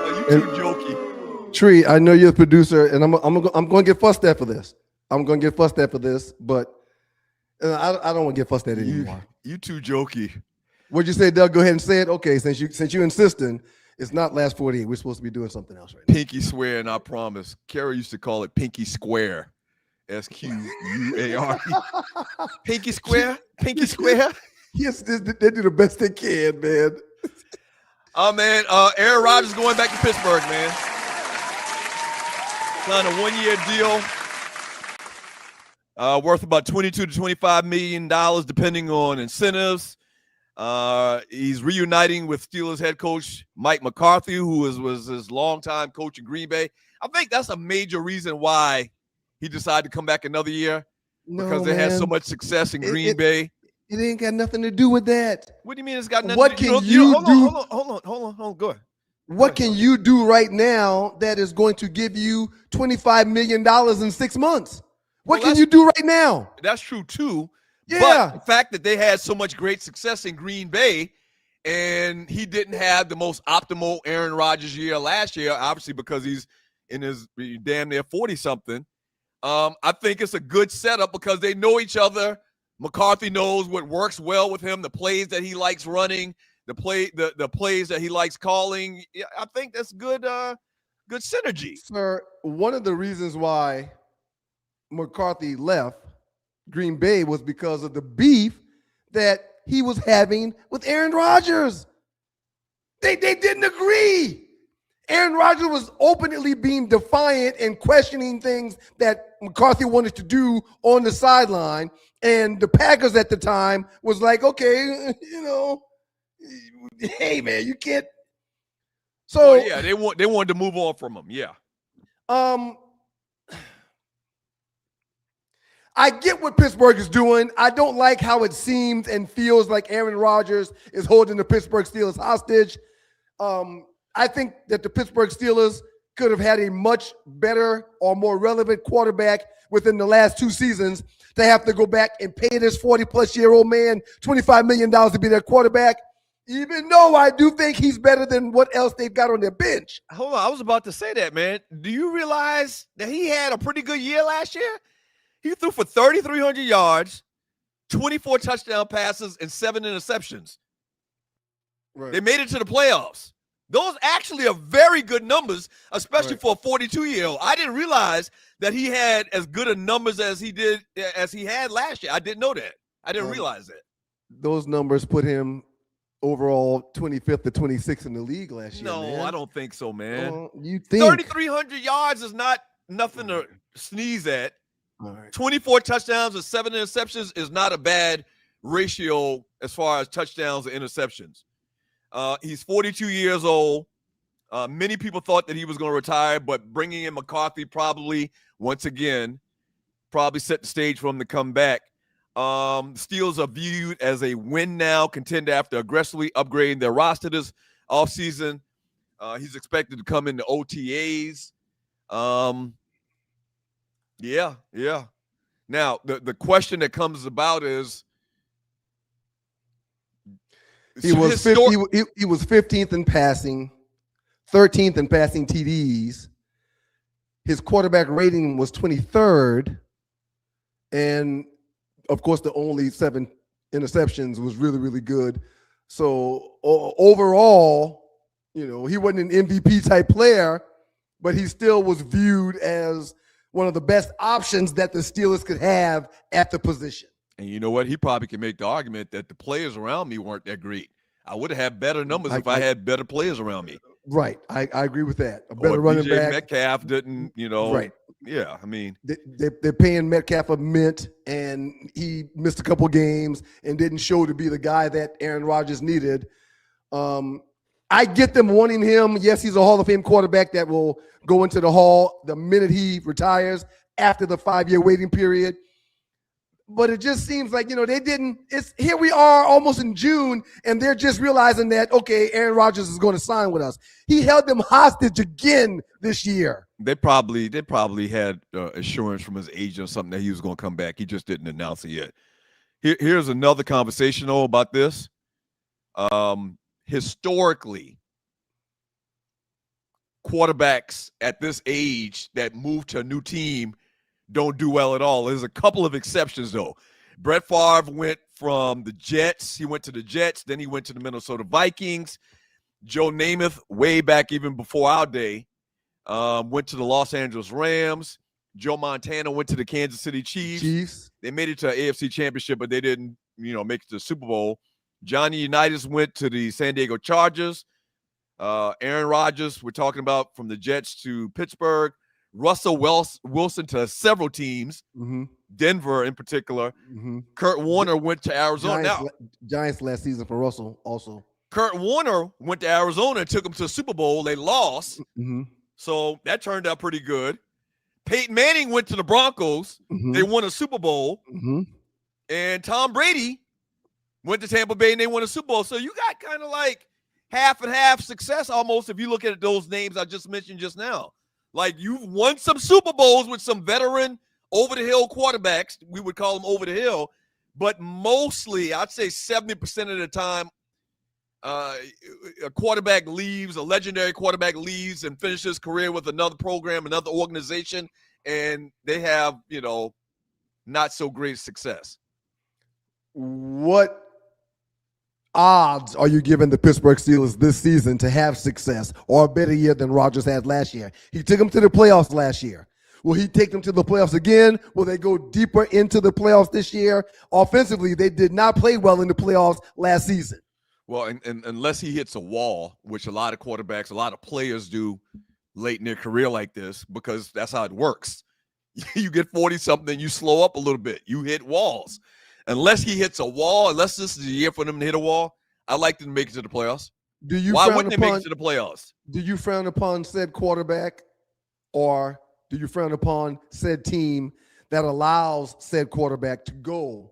Oh, you too jokey. Tree, I know you're the producer, and I'm going to get fussed at for this. I'm going to get fussed at for this, but I don't want to get fussed at anymore. You too jokey. What'd you say, Doug? Go ahead and say it. Okay, since you're insisting, it's not last 48. We're supposed to be doing something else right now. Pinky swear, and I promise. Carrie used to call it Pinky Square. SQUARE. Pinky square? Pinky square? Yes, they do the best they can, man. Oh, man. Aaron Rodgers going back to Pittsburgh, man. Signed a 1-year deal. Worth about $22 to $25 million, depending on incentives. He's reuniting with Steelers head coach Mike McCarthy, who was his longtime coach in Green Bay. I think that's a major reason why he decided to come back another year, because they had so much success in Green Bay. It ain't got nothing to do with that. What do you mean it's got nothing what to do? Can you do? Hold on. Go ahead. What can you do right now that is going to give you $25 million in 6 months? What can you do right now? That's true too. Yeah. But the fact that they had so much great success in Green Bay, and he didn't have the most optimal Aaron Rodgers year last year, obviously because he's in his damn near 40-something. I think it's a good setup because they know each other. McCarthy knows what works well with him, the plays that he likes running, the plays that he likes calling. Yeah, I think that's good synergy. Sir, one of the reasons why McCarthy left Green Bay was because of the beef that he was having with Aaron Rodgers. They didn't agree. Aaron Rodgers was openly being defiant and questioning things that McCarthy wanted to do on the sideline. And the Packers at the time was like, okay, hey, man, you can't. So yeah, they wanted to move on from him. Yeah. I get what Pittsburgh is doing. I don't like how it seems and feels like Aaron Rodgers is holding the Pittsburgh Steelers hostage. I think that the Pittsburgh Steelers could have had a much better or more relevant quarterback within the last 2 seasons to have to go back and pay this 40-plus-year-old man $25 million to be their quarterback, even though I do think he's better than what else they've got on their bench. Hold on. I was about to say that, man. Do you realize that he had a pretty good year last year? He threw for 3,300 yards, 24 touchdown passes, and 7 interceptions. Right. They made it to the playoffs. Those actually are very good numbers, especially for a 42-year-old. I didn't realize that he had as good a numbers as he had last year. I didn't know that. I didn't realize that. Those numbers put him overall 25th to 26th in the league last year. No, man. I don't think so, man. You think 3,300 yards is not nothing to sneeze at. All right. 24 touchdowns and 7 interceptions is not a bad ratio as far as touchdowns and interceptions. He's 42 years old. Many people thought that he was going to retire, but bringing in McCarthy probably, once again, set the stage for him to come back. Steelers are viewed as a win now contender after aggressively upgrading their roster this offseason. He's expected to come into OTAs. Yeah. Now, the question that comes about is he was 15th in passing, 13th in passing TDs. His quarterback rating was 23rd, and of course, the only 7 interceptions was really, really good. So overall, he wasn't an MVP type player, but he still was viewed as one of the best options that the Steelers could have at the position. And you know what? He probably can make the argument that the players around me weren't that great. I would have had better numbers if I had better players around me. Right. I agree with that. A better running back. Metcalf didn't, Right. Yeah, I mean. They're paying Metcalf a mint, and he missed a couple games and didn't show to be the guy that Aaron Rodgers needed. I get them wanting him. Yes, he's a Hall of Fame quarterback that will go into the Hall the minute he retires after the 5-year waiting period. But it just seems like, they didn't. Here we are almost in June, and they're just realizing that, okay, Aaron Rodgers is going to sign with us. He held them hostage again this year. They probably had assurance from his agent or something that he was going to come back. He just didn't announce it yet. Here's another conversation, though, about this. Historically, quarterbacks at this age that move to a new team don't do well at all. There's a couple of exceptions, though. Brett Favre went from the Jets. He went to the Jets. Then he went to the Minnesota Vikings. Joe Namath, way back even before our day, went to the Los Angeles Rams. Joe Montana went to the Kansas City Chiefs. They made it to an AFC Championship, but they didn't, make it to the Super Bowl. Johnny Unitas went to the San Diego Chargers. Aaron Rodgers, we're talking about from the Jets to Pittsburgh. Russell Wilson to several teams, Denver in particular. Kurt Warner went to Arizona. Giants last season for Russell also. Kurt Warner went to Arizona and took them to a Super Bowl. They lost. So that turned out pretty good. Peyton Manning went to the Broncos. They won a Super Bowl. And Tom Brady went to Tampa Bay and they won a Super Bowl. So you got kind of like half and half success almost if you look at those names I just mentioned just now. Like, you've won some Super Bowls with some veteran over-the-hill quarterbacks. We would call them over-the-hill. But mostly, I'd say 70% of the time, a quarterback leaves, a legendary quarterback leaves and finishes his career with another program, another organization, and they have, not so great success. What odds are you giving the Pittsburgh Steelers this season to have success or a better year than Rodgers had last year? He took them to the playoffs last year. Will he take them to the playoffs again? Will they go deeper into the playoffs this year? Offensively, they did not play well in the playoffs last season. Well, and unless he hits a wall, which a lot of quarterbacks, a lot of players do late in their career like this, because that's how it works. You get 40-something, you slow up a little bit. You hit walls. Unless he hits a wall, unless this is a year for them to hit a wall, I'd like them to make it to the playoffs. Why wouldn't they make it to the playoffs? Do you frown upon said quarterback, or do you frown upon said team that allows said quarterback to go?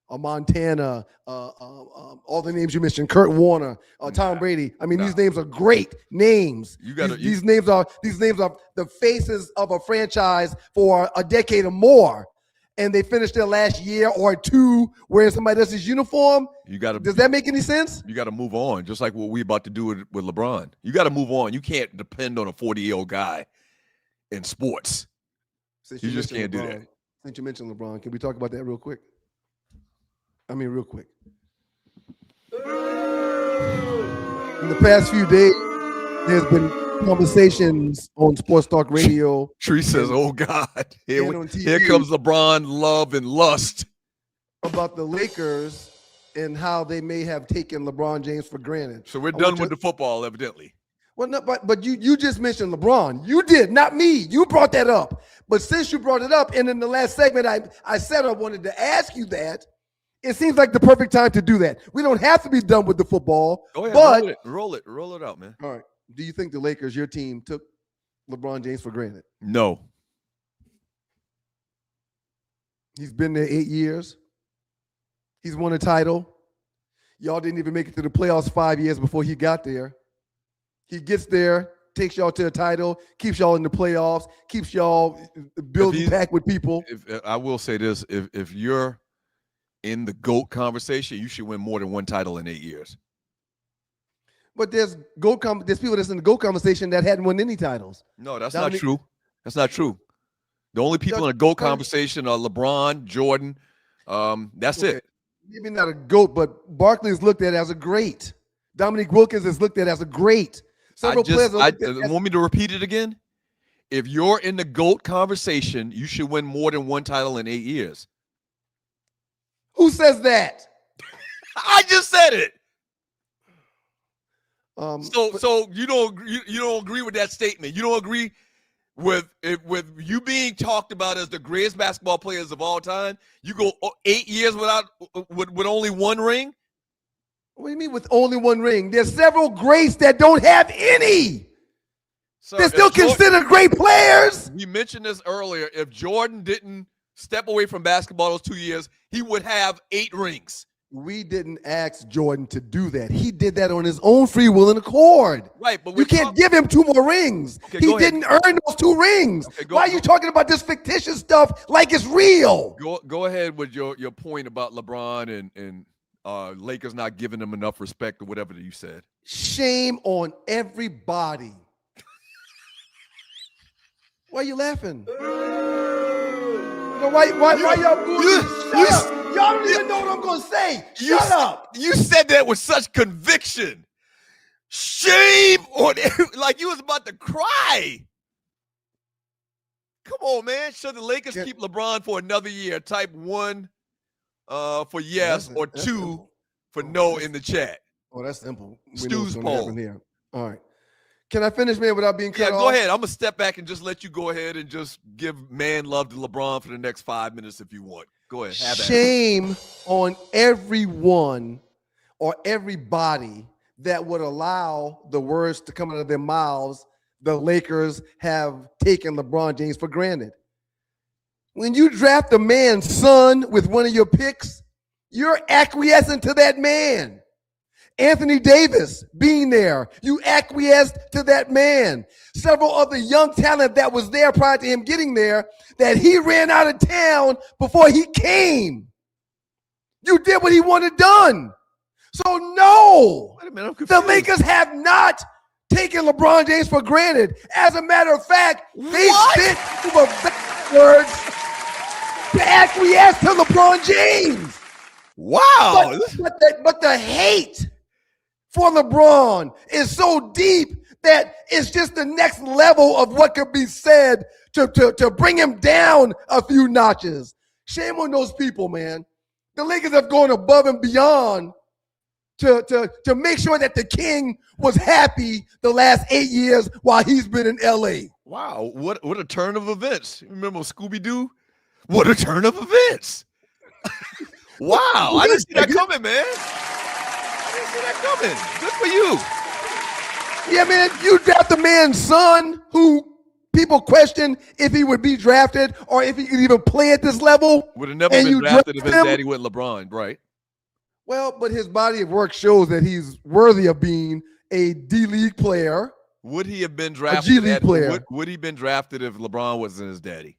Montana, all the names you mentioned, Kurt Warner, Tom Brady. I mean, these names are great names. These names are the faces of a franchise for a decade or more. And they finished their last year or two wearing somebody else's uniform. Does that make any sense? You got to move on, just like what we're about to do with LeBron. You got to move on. You can't depend on a 40-year-old guy in sports. You just can't do that. Since you mentioned LeBron, can we talk about that real quick? Real quick. In the past few days, there's been conversations on Sports Talk Radio. Tree says, "Oh God, here comes LeBron, love and lust." About the Lakers and how they may have taken LeBron James for granted. So we're done with the football, evidently. Well, no, but you just mentioned LeBron. You did, not me. You brought that up. But since you brought it up, and in the last segment, I said I wanted to ask you that. It seems like the perfect time to do that. We don't have to be done with the football. Oh yeah, but roll it out, man. All right. Do you think the Lakers, your team, took LeBron James for granted? No. He's been there 8 years. He's won a title. Y'all didn't even make it to the playoffs 5 years before he got there. He gets there, takes y'all to a title, keeps y'all in the playoffs, keeps y'all building pack with people. I will say this, if you're in the GOAT conversation, you should win more than one title in 8 years. But there's people that's in the GOAT conversation that hadn't won any titles. No, that's not true. That's not true. The only people in the GOAT conversation are LeBron, Jordan. That's it. Maybe not a GOAT, but Barkley is looked at as a great. Dominique Wilkins is looked at as a great. Want me to repeat it again? If you're in the GOAT conversation, you should win more than one title in 8 years. Who says that? I just said it. So you don't agree with that statement. You don't agree with you being talked about as the greatest basketball players of all time. You go 8 years with only one ring. What do you mean with only one ring? There's several greats that don't have any. Sir, they're still considered great players. We mentioned this earlier. If Jordan didn't step away from basketball those 2 years, he would have 8 rings. We didn't ask Jordan to do that. He did that on his own free will and accord. Right, but you can't give him 2 more rings. Okay, he didn't earn those 2 rings. Okay, Why are you talking about this fictitious stuff like it's real? Go ahead with your point about LeBron and Lakers not giving him enough respect or whatever that you said. Shame on everybody. Why are you laughing? Why y'all booing? Shut up. Y'all don't even know what I'm going to say. Shut up. You said that with such conviction. Shame on like you was about to cry. Come on, man. Should the Lakers keep LeBron for another year? Type 1 for yes or 2 for no in the chat. Oh, that's simple. Stu's poll. Here. All right. Can I finish, man, without being cut off? Go ahead. I'm going to step back and just let you go ahead and just give man love to LeBron for the next 5 minutes if you want. Go ahead. Shame on everyone or everybody that would allow the words to come out of their mouths. The Lakers have taken LeBron James for granted. When you draft a man's son with one of your picks, you're acquiescing to that man. Anthony Davis being there, you acquiesced to that man. Several other young talent that was there prior to him getting there that he ran out of town before he came. You did what he wanted done. So no, wait a minute, the Lakers have not taken LeBron James for granted. As a matter of fact, they bent over backwards to acquiesce to LeBron James. Wow. But the hate for LeBron is so deep that it's just the next level of what could be said to bring him down a few notches. Shame on those people, man. The Lakers have gone above and beyond to make sure that the king was happy the last 8 years while he's been in LA. Wow, what a turn of events. Remember Scooby-Doo? What a turn of events. Wow, I didn't see that coming, man. I didn't see that coming. Good for you. Yeah, man, you draft a man's son who people question if he would be drafted or if he could even play at this level. Would have never been drafted if his daddy went LeBron, right? Well, but his body of work shows that he's worthy of being a D-League player. Would he have been drafted? A G-League player. Would he have been drafted if LeBron wasn't his daddy?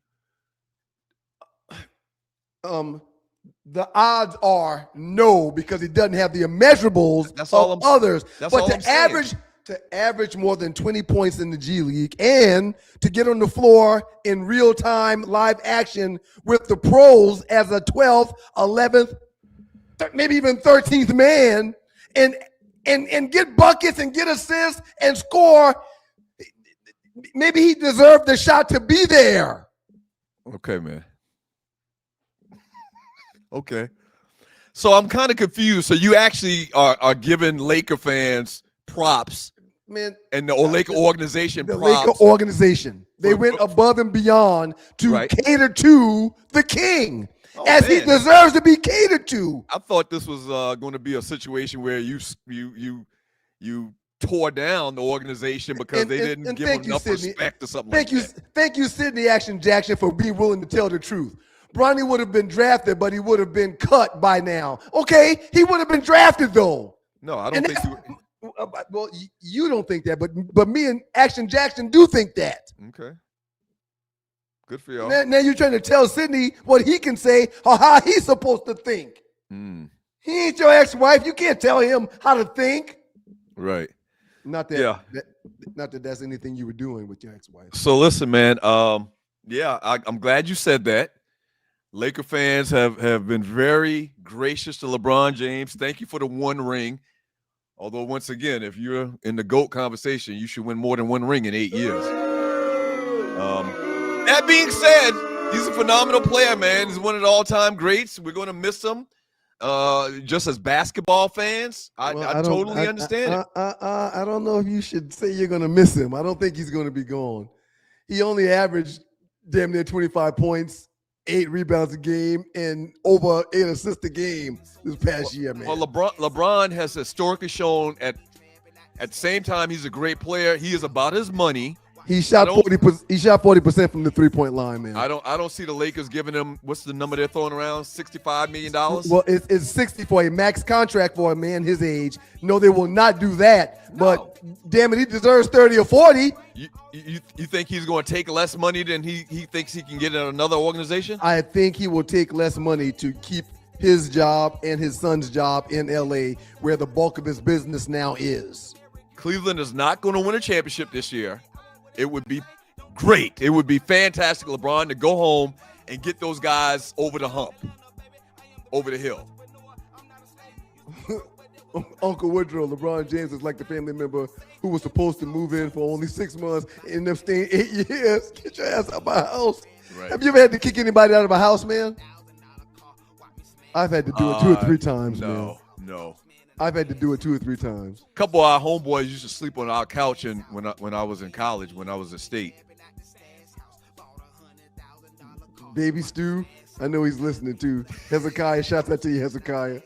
The odds are no, because he doesn't have the immeasurables of others. But to average more than 20 points in the G League and to get on the floor in real time live action with the pros as a 12th, 11th, maybe even 13th man and get buckets and get assists and score, maybe he deserved the shot to be there. Okay, man. Okay. So I'm kind of confused. So you actually are giving Laker fans props, man, and the Laker organization the props. Laker organization. They went above and beyond to cater to the king, as he deserves to be catered to. I thought this was going to be a situation where you tore down the organization because they didn't give enough respect or something like that. Thank you, Sidney Action Jackson, for being willing to tell the truth. Bronny would have been drafted, but he would have been cut by now. Okay, he would have been drafted though. No, I don't think well, you don't think that, but me and Action Jackson do think that. Okay. Good for y'all. Now you're trying to tell Sydney what he can say or how he's supposed to think. He ain't your ex-wife. You can't tell him how to think. Right. Not that that's anything you were doing with your ex-wife. So listen, man. I'm glad you said that. Laker fans have been very gracious to LeBron James. Thank you for the 1 ring. Although, once again, if you're in the GOAT conversation, you should win more than 1 ring in 8 years. That being said, he's a phenomenal player, man. He's one of the all-time greats. We're going to miss him. Just as basketball fans, I totally understand it. I don't know if you should say you're going to miss him. I don't think he's going to be gone. He only averaged damn near 25 points, 8 rebounds a game, and over 8 assists a game this past year, man. Well, LeBron has historically shown at the same time he's a great player. He is about his money. He shot 40%. He shot 40% from the 3-point line, man. I don't see the Lakers giving him, what's the number they're throwing around? $65 million. Well, it's 60 for a max contract for a man his age. No, they will not do that. No. But damn it, he deserves 30 or 40. You think he's going to take less money than he thinks he can get in another organization? I think he will take less money to keep his job and his son's job in LA, where the bulk of his business now is. Cleveland is not going to win a championship this year. It would be great. It would be fantastic, LeBron, to go home and get those guys over the hump, over the hill. Uncle Woodrow, LeBron James is like the family member who was supposed to move in for only 6 months and ended up staying 8 years. Get your ass out of my house. Right. Have you ever had to kick anybody out of a house, man? I've had to do it 2 or 3 times, man. No. I've had to do it 2 or 3 times. A couple of our homeboys used to sleep on our couch when I was in college, when I was at State. Baby Stu, I know he's listening too. Hezekiah, shouts out to you, Hezekiah.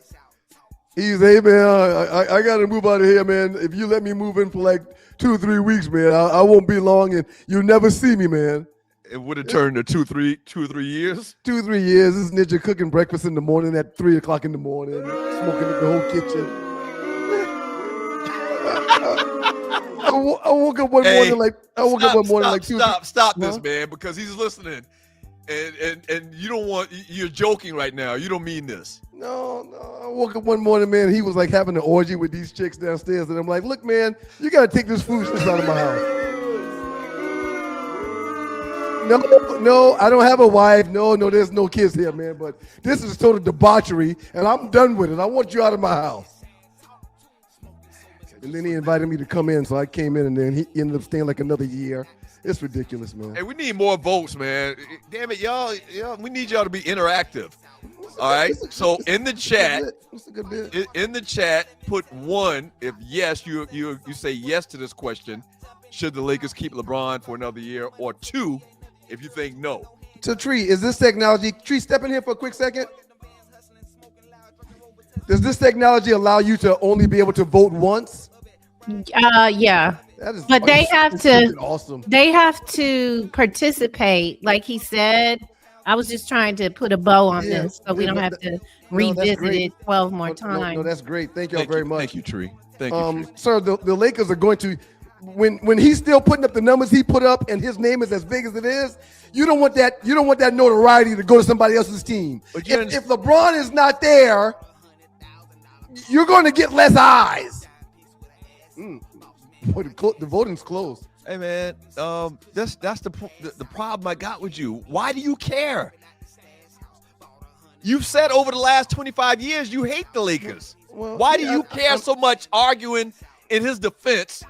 He's, hey man, I got to move out of here, man. If you let me move in for like 2 or 3 weeks, man, I won't be long and you'll never see me, man. It would have turned to 2 or 3 years. 2 or 3 years. This ninja cooking breakfast in the morning at 3 o'clock in the morning, smoking in the whole kitchen. I woke up one morning like Stop this, man, because he's listening, and you don't want. You're joking right now. You don't mean this. No. I woke up one morning, man. He was like having an orgy with these chicks downstairs, and I'm like, look, man, you gotta take this foolishness out of my house. No, I don't have a wife. No, there's no kids here, man. But this is total debauchery, and I'm done with it. I want you out of my house. And then he invited me to come in, so I came in, and then he ended up staying like another year. It's ridiculous, man. Hey, we need more votes, man. Damn it, y'all. We need y'all to be interactive. All right. So in the chat, in the chat, put 1 if yes, you say yes to this question. Should the Lakers keep LeBron for another year? Or 2 if you think no. So Tree, is this technology? Tree, step in here for a quick second. Does this technology allow you to only be able to vote once? Yeah. But they have to. Awesome. They have to participate, like he said. I was just trying to put a bow on this, so we don't have to revisit it 12 more times. No, that's great. Thank y'all very much. Thank you, Tree. Thank you, Tree. Sir, the Lakers are going to. When he's still putting up the numbers he put up and his name is as big as it is, you don't want that notoriety to go to somebody else's team. If LeBron is not there, you're going to get less eyes. Boy, the voting's close. Hey man, that's the problem I got with you. Why do you care? You've said over the last 25 years you hate the Lakers. Why do you care so much arguing in his defense?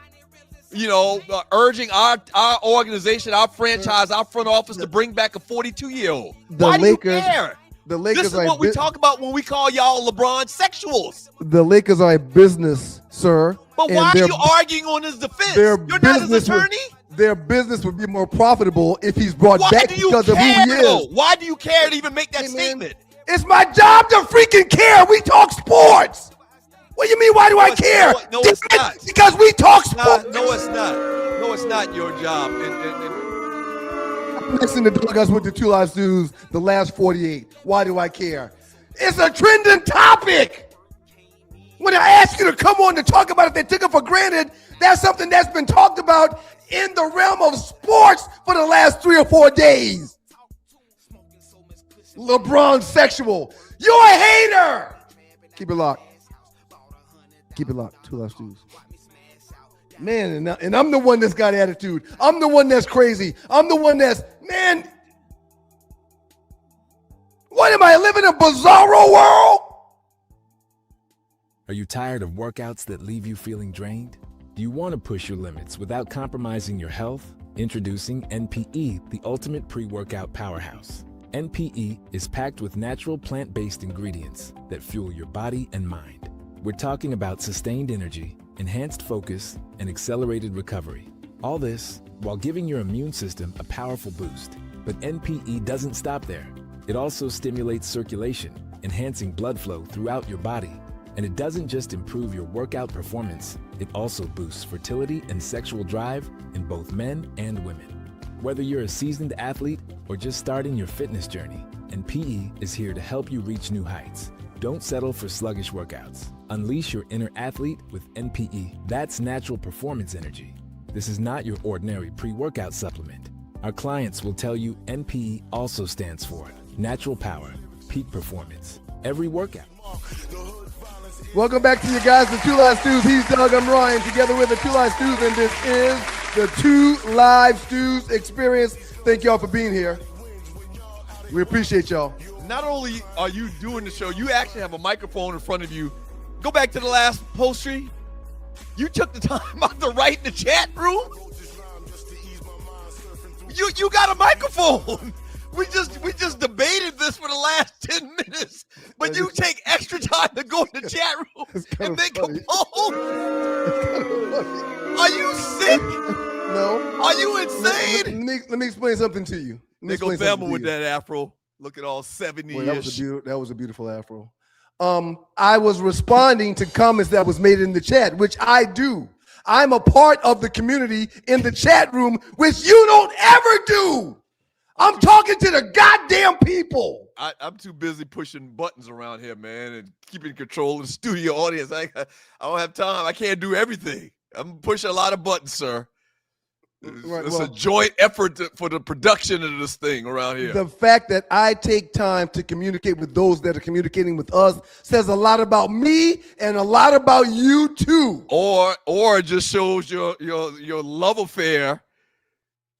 Urging our organization, our franchise, our front office to bring back a 42-year-old. Why do you care? The Lakers this is what we talk about when we call y'all LeBron sexuals. The Lakers are a business, sir. But why are you arguing on his defense? You're not his attorney? Their business would be more profitable if he's brought back because of who he is. Why do you care to even make that statement? It's my job to freaking care. We talk sports. What do you mean, why do I care? No, it's not. Because we talk sports. No, it's not. No, it's not your job. Next in the dugouts with the Two Live Stews, the last 48. Why do I care? It's a trending topic. When I ask you to come on to talk about it, they took it for granted. That's something that's been talked about in the realm of sports for the last 3 or 4 days. LeBron sexual. You're a hater. Keep it locked. Keep it locked. Two Live Stews. Man, and I'm the one that's got attitude. I'm the one that's crazy. I'm the one that's, man, what am I, living in a bizarro world? Are you tired of workouts that leave you feeling drained? Do you want to push your limits without compromising your health? Introducing NPE, the ultimate pre-workout powerhouse. NPE is packed with natural plant-based ingredients that fuel your body and mind. We're talking about sustained energy, enhanced focus, and accelerated recovery. All this while giving your immune system a powerful boost. But NPE doesn't stop there. It also stimulates circulation, enhancing blood flow throughout your body. And it doesn't just improve your workout performance, it also boosts fertility and sexual drive in both men and women. Whether you're a seasoned athlete or just starting your fitness journey, NPE is here to help you reach new heights. Don't settle for sluggish workouts. Unleash your inner athlete with NPE. That's natural performance energy. This is not your ordinary pre-workout supplement. Our clients will tell you NPE also stands for natural power, peak performance, every workout. Welcome back to you guys, the Two Live Stews. He's Doug, I'm Ryan, together with the Two Live Stews, and this is the Two Live Stews experience. Thank y'all for being here. We appreciate y'all. Not only are you doing the show, you actually have a microphone in front of you. Go back to the last post-tree. You took the time out to write in the chat room. You got a microphone. We just debated this for the last 10 minutes, but you take extra time to go in the chat room and make a poll. Are you sick? No. Are you insane? Let me explain something to you. They go Thelma with that afro. Look at all 70-ish. That was a beautiful afro. I was responding to comments that was made in the chat, which I do. I'm a part of the community in the chat room, which you don't ever do. I'm talking to the goddamn people. I'm too busy pushing buttons around here, man, and keeping control of the studio audience. I don't have time. I can't do everything. I'm pushing a lot of buttons, sir. It's a joint effort for the production of this thing around here. The fact that I take time to communicate with those that are communicating with us says a lot about me and a lot about you too. Or it just shows your love affair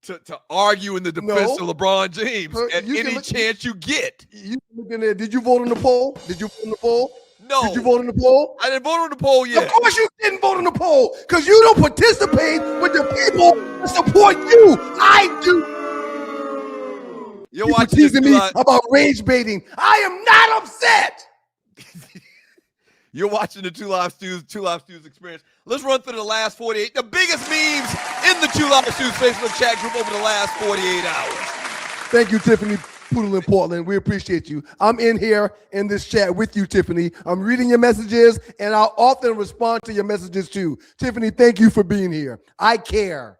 to argue in the defense of LeBron James at any chance you get. Did you vote on the poll? Did you vote on the poll? No. Did you vote on the poll? I didn't vote on the poll yet. Of course you didn't vote on the poll because you don't participate with the people that support you. I do. You're watching teasing me about rage baiting. I am not upset. You're watching the Two Live Stews experience. Let's run through the last 48. The biggest memes in the Two Live Stews Facebook chat group over the last 48 hours. Thank you, Tiffany Poodle in Portland. We appreciate you. I'm in here in this chat with you, Tiffany. I'm reading your messages, and I'll often respond to your messages too. Tiffany, thank you for being here. I care.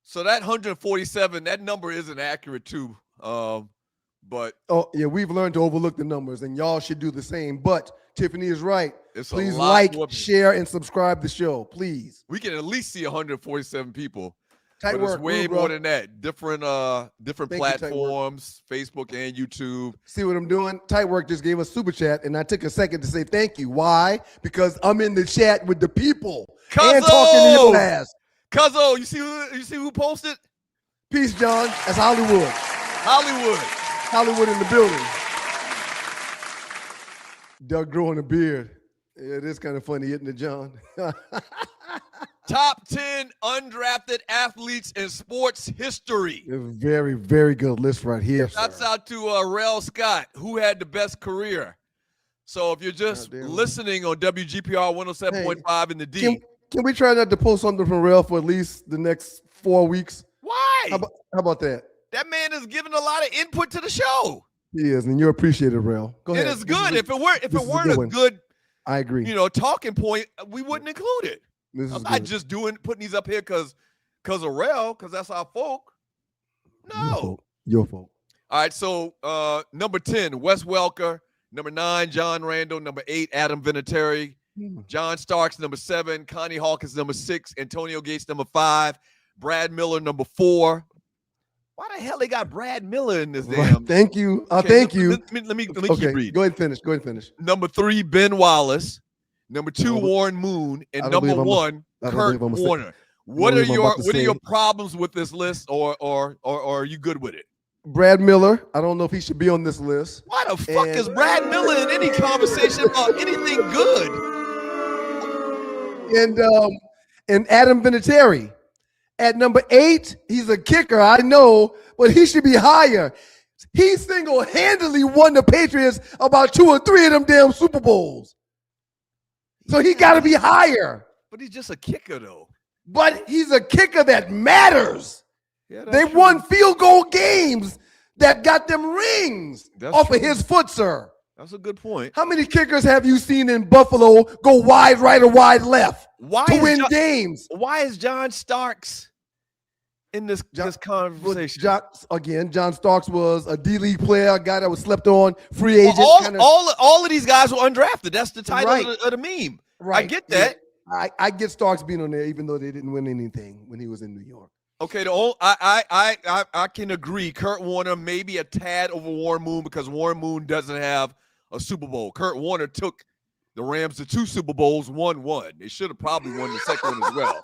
So that 147, that number isn't accurate too. But we've learned to overlook the numbers, and y'all should do the same. But Tiffany is right. Please share, and subscribe the show, please. We can at least see 147 people. Tight but work, it's way more than that. Different platforms, Facebook and YouTube. See what I'm doing? Tight Work just gave us super chat, and I took a second to say thank you. Why? Because I'm in the chat with the people and talking to your ass. Cuzzo, you see who posted? Peace, John. That's Hollywood. Hollywood in the building. Doug growing a beard. Yeah, it is kind of funny, isn't it, John? Top 10 undrafted athletes in sports history. A very, very good list right here. Shouts out to Rel Scott, who had the best career. So if you're just listening on WGPR 107.5 in the D. Can we try not to post something from Rel for at least the next 4 weeks? Why? How about that? That man is giving a lot of input to the show. He is, and you're appreciated, Rel. Go ahead. It is good. If it weren't a good, I agree. Talking point, we wouldn't include it. I'm not just putting these up here because of Rel, because that's our folk. No. Your fault. All right, so number 10, Wes Welker. Number 9, John Randall. Number 8, Adam Vinatieri. John Starks, number 7. Connie Hawkins, number 6. Antonio Gates, number 5. Brad Miller, number 4. Why the hell they got Brad Miller in this damn? Right. Thank you. Okay, thank you. Let me keep reading. Go ahead and finish. Number 3, Ben Wallace. Number 2, Warren Moon. And number 1, Kurt Warner. What are your problems with this list, or are you good with it? Brad Miller. I don't know if he should be on this list. Why the fuck is Brad Miller in any conversation about anything good? And Adam Vinatieri. At number 8, he's a kicker, I know, but he should be higher. He single-handedly won the Patriots about 2 or 3 of them damn Super Bowls. So he got to be higher. But he's just a kicker, though. But he's a kicker that matters. Yeah, they won field goal games that got them rings off of his foot, sir. That's a good point. How many kickers have you seen in Buffalo go wide right or wide left to win games? Why is John Starks in this conversation? John Starks was a D-League player, a guy that was slept on, free agent. All of these guys were undrafted. That's the title of the meme. Right. I get that. Yeah. I get Starks being on there, even though they didn't win anything when he was in New York. Okay, I can agree. Kurt Warner maybe a tad over Warren Moon because Warren Moon doesn't have a Super Bowl. Kurt Warner took the Rams to 2 Super Bowls, won one. They should have probably won the second one as well.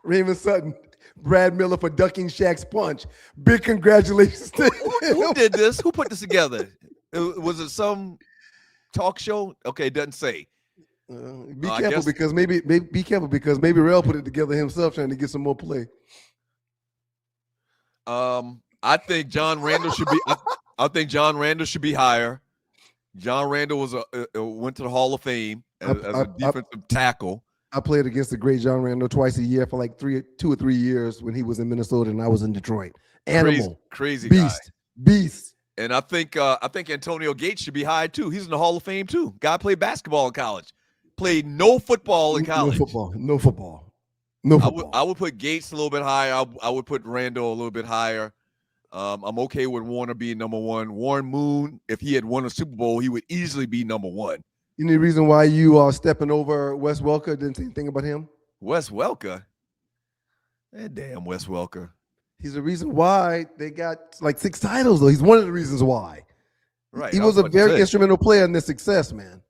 Raymond Sutton, Brad Miller for ducking Shaq's punch. Big congratulations to who did this? Who put this together? Was it some talk show? Okay, it doesn't say. Be careful because maybe Rel put it together himself trying to get some more play. I think John Randall should be. I think John Randall should be higher. John Randall went to the Hall of Fame as a defensive tackle. I played against the great John Randall twice a year for like 2 or 3 years when he was in Minnesota and I was in Detroit. Animal, crazy beast. And I think Antonio Gates should be high too. He's in the Hall of Fame too. Guy played basketball in college. Played no football in college. No football. I would put Gates a little bit higher. I would put Randall a little bit higher. I'm okay with Warner being number 1. Warren Moon, if he had won a Super Bowl, he would easily be number 1. Any reason why you are stepping over Wes Welker? Didn't say anything about him? Wes Welker? Damn Wes Welker. He's the reason why they got like 6 titles, though. He's one of the reasons why. Right. He was a very instrumental player in their success, man.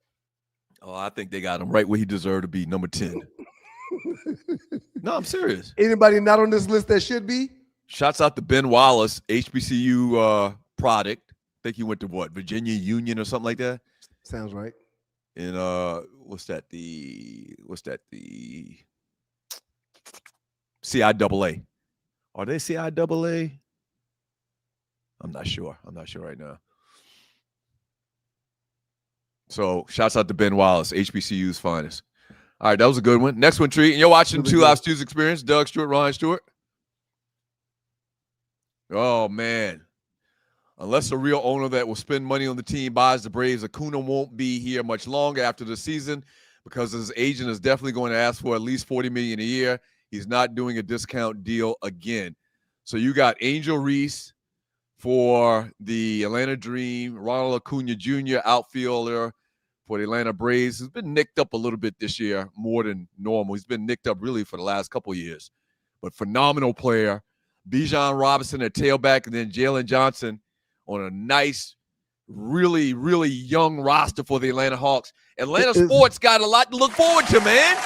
Oh, I think they got him right where he deserved to be, number 10. No, I'm serious. Anybody not on this list that should be? Shouts out to Ben Wallace, HBCU product. I think he went to Virginia Union or something like that. Sounds right. And what's that? The CIAA. Are they CIAA? I'm not sure right now. So shouts out to Ben Wallace, HBCU's finest. All right, that was a good one. Next one, Tree. And you're watching Two Live Stu's Experience. Doug Stewart, Ryan Stewart. Oh, man. Unless a real owner that will spend money on the team buys the Braves, Acuna won't be here much longer after the season because his agent is definitely going to ask for at least $40 million a year. He's not doing a discount deal again. So you got Angel Reese for the Atlanta Dream, Ronald Acuna Jr., outfielder for the Atlanta Braves, who's been nicked up a little bit this year, more than normal. He's been nicked up really for the last couple of years. But phenomenal player. Bijan Robinson at tailback, and then Jalen Johnson on a nice, really, really young roster for the Atlanta Hawks. Atlanta sports got a lot to look forward to, man.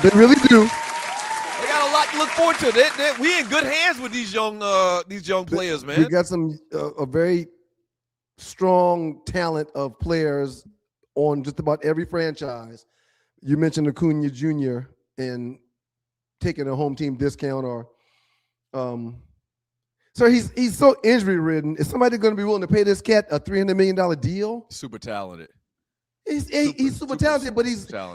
They really do. They got a lot to look forward to. We in good hands with these young players, man. We got some a very strong talent of players on just about every franchise. You mentioned Acuna Jr. and taking a home team discount, or so he's so injury ridden. Is somebody going to be willing to pay this cat a $300 million deal? Super talented. He's super talented, but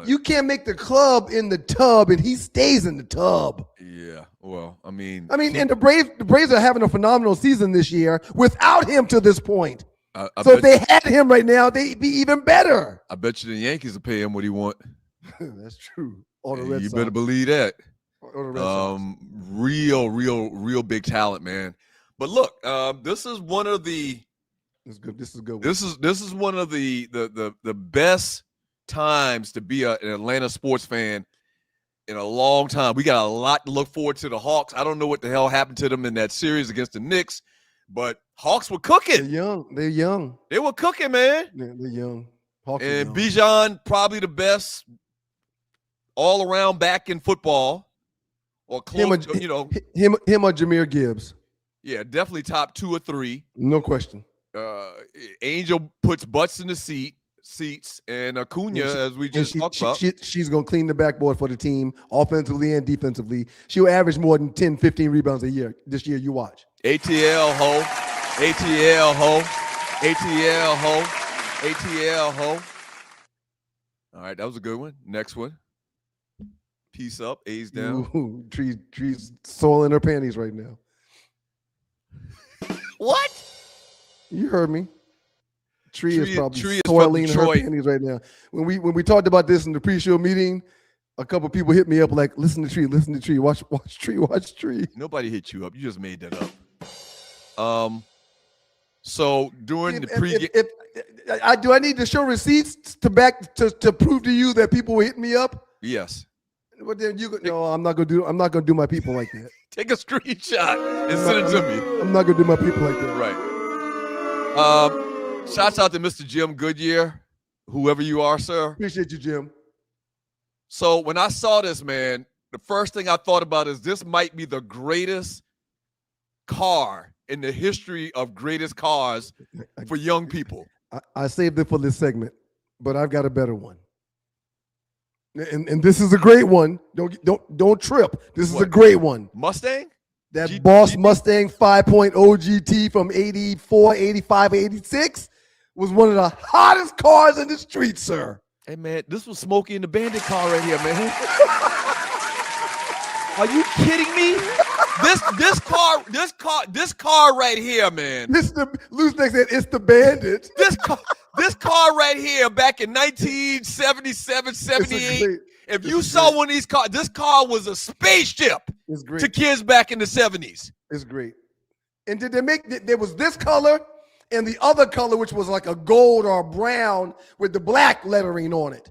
you can't make the club in the tub, and he stays in the tub. Yeah, well, I mean, and the Braves are having a phenomenal season this year without him to this point. So if they had him right now, they'd be even better. I bet you the Yankees will pay him what he want. That's true. Or the Red you Sox. better believe that. Or the Red Sox. Real big talent, man. But look, this is one of the. This is good. This is good. This is one of the best times to be an Atlanta sports fan in a long time. We got a lot to look forward to. The Hawks. I don't know what the hell happened to them in that series against the Knicks, but Hawks were cooking. They're young. They're young. They were cooking, man. They're young. Hawks and young. Bijan, probably the best all-around back in football, or close. Him or Jahmyr Gibbs. Yeah, definitely top 2 or 3. No question. Angel puts butts in the seats, and Acuna, as we just talked about. She's going to clean the backboard for the team, offensively and defensively. She'll average more than 10, 15 rebounds a year. This year, you watch. ATL ho. ATL ho. ATL ho. ATL ho. All right, that was a good one. Next one. Peace up, A's down. Ooh, trees soiling her panties right now. What? You heard me. Tree is probably is soiling her panties right now. When we talked about this in the pre-show meeting, a couple people hit me up like, listen to Tree, watch Tree. Nobody hit you up. You just made that up. So during the pregame, do I need to show receipts to prove to you that people were hitting me up? Yes. But then I'm not gonna do my people like that. Take a screenshot and send it to me. I'm not gonna do my people like that. Right. Shouts out to Mr. Jim Goodyear, whoever you are, sir. Appreciate you, Jim. So when I saw this, man, the first thing I thought about is this might be the greatest car in the history of greatest cars for young people. I saved it for this segment, but I've got a better one. And this is a great one. Don't trip. This is a great one. Mustang? That Boss Mustang 5.0 GT from 84, 85, 86 was one of the hottest cars in the street, sir. Hey, man, this was Smokey and the Bandit car right here, man. Are you kidding me? This car right here, man. Loose Neck said it's the Bandit. This car right here back in 1977, 78. If you saw one of these cars, this car was a spaceship to kids back in the 70s. It's great. And did they there was this color and the other color, which was like a gold or a brown with the black lettering on it.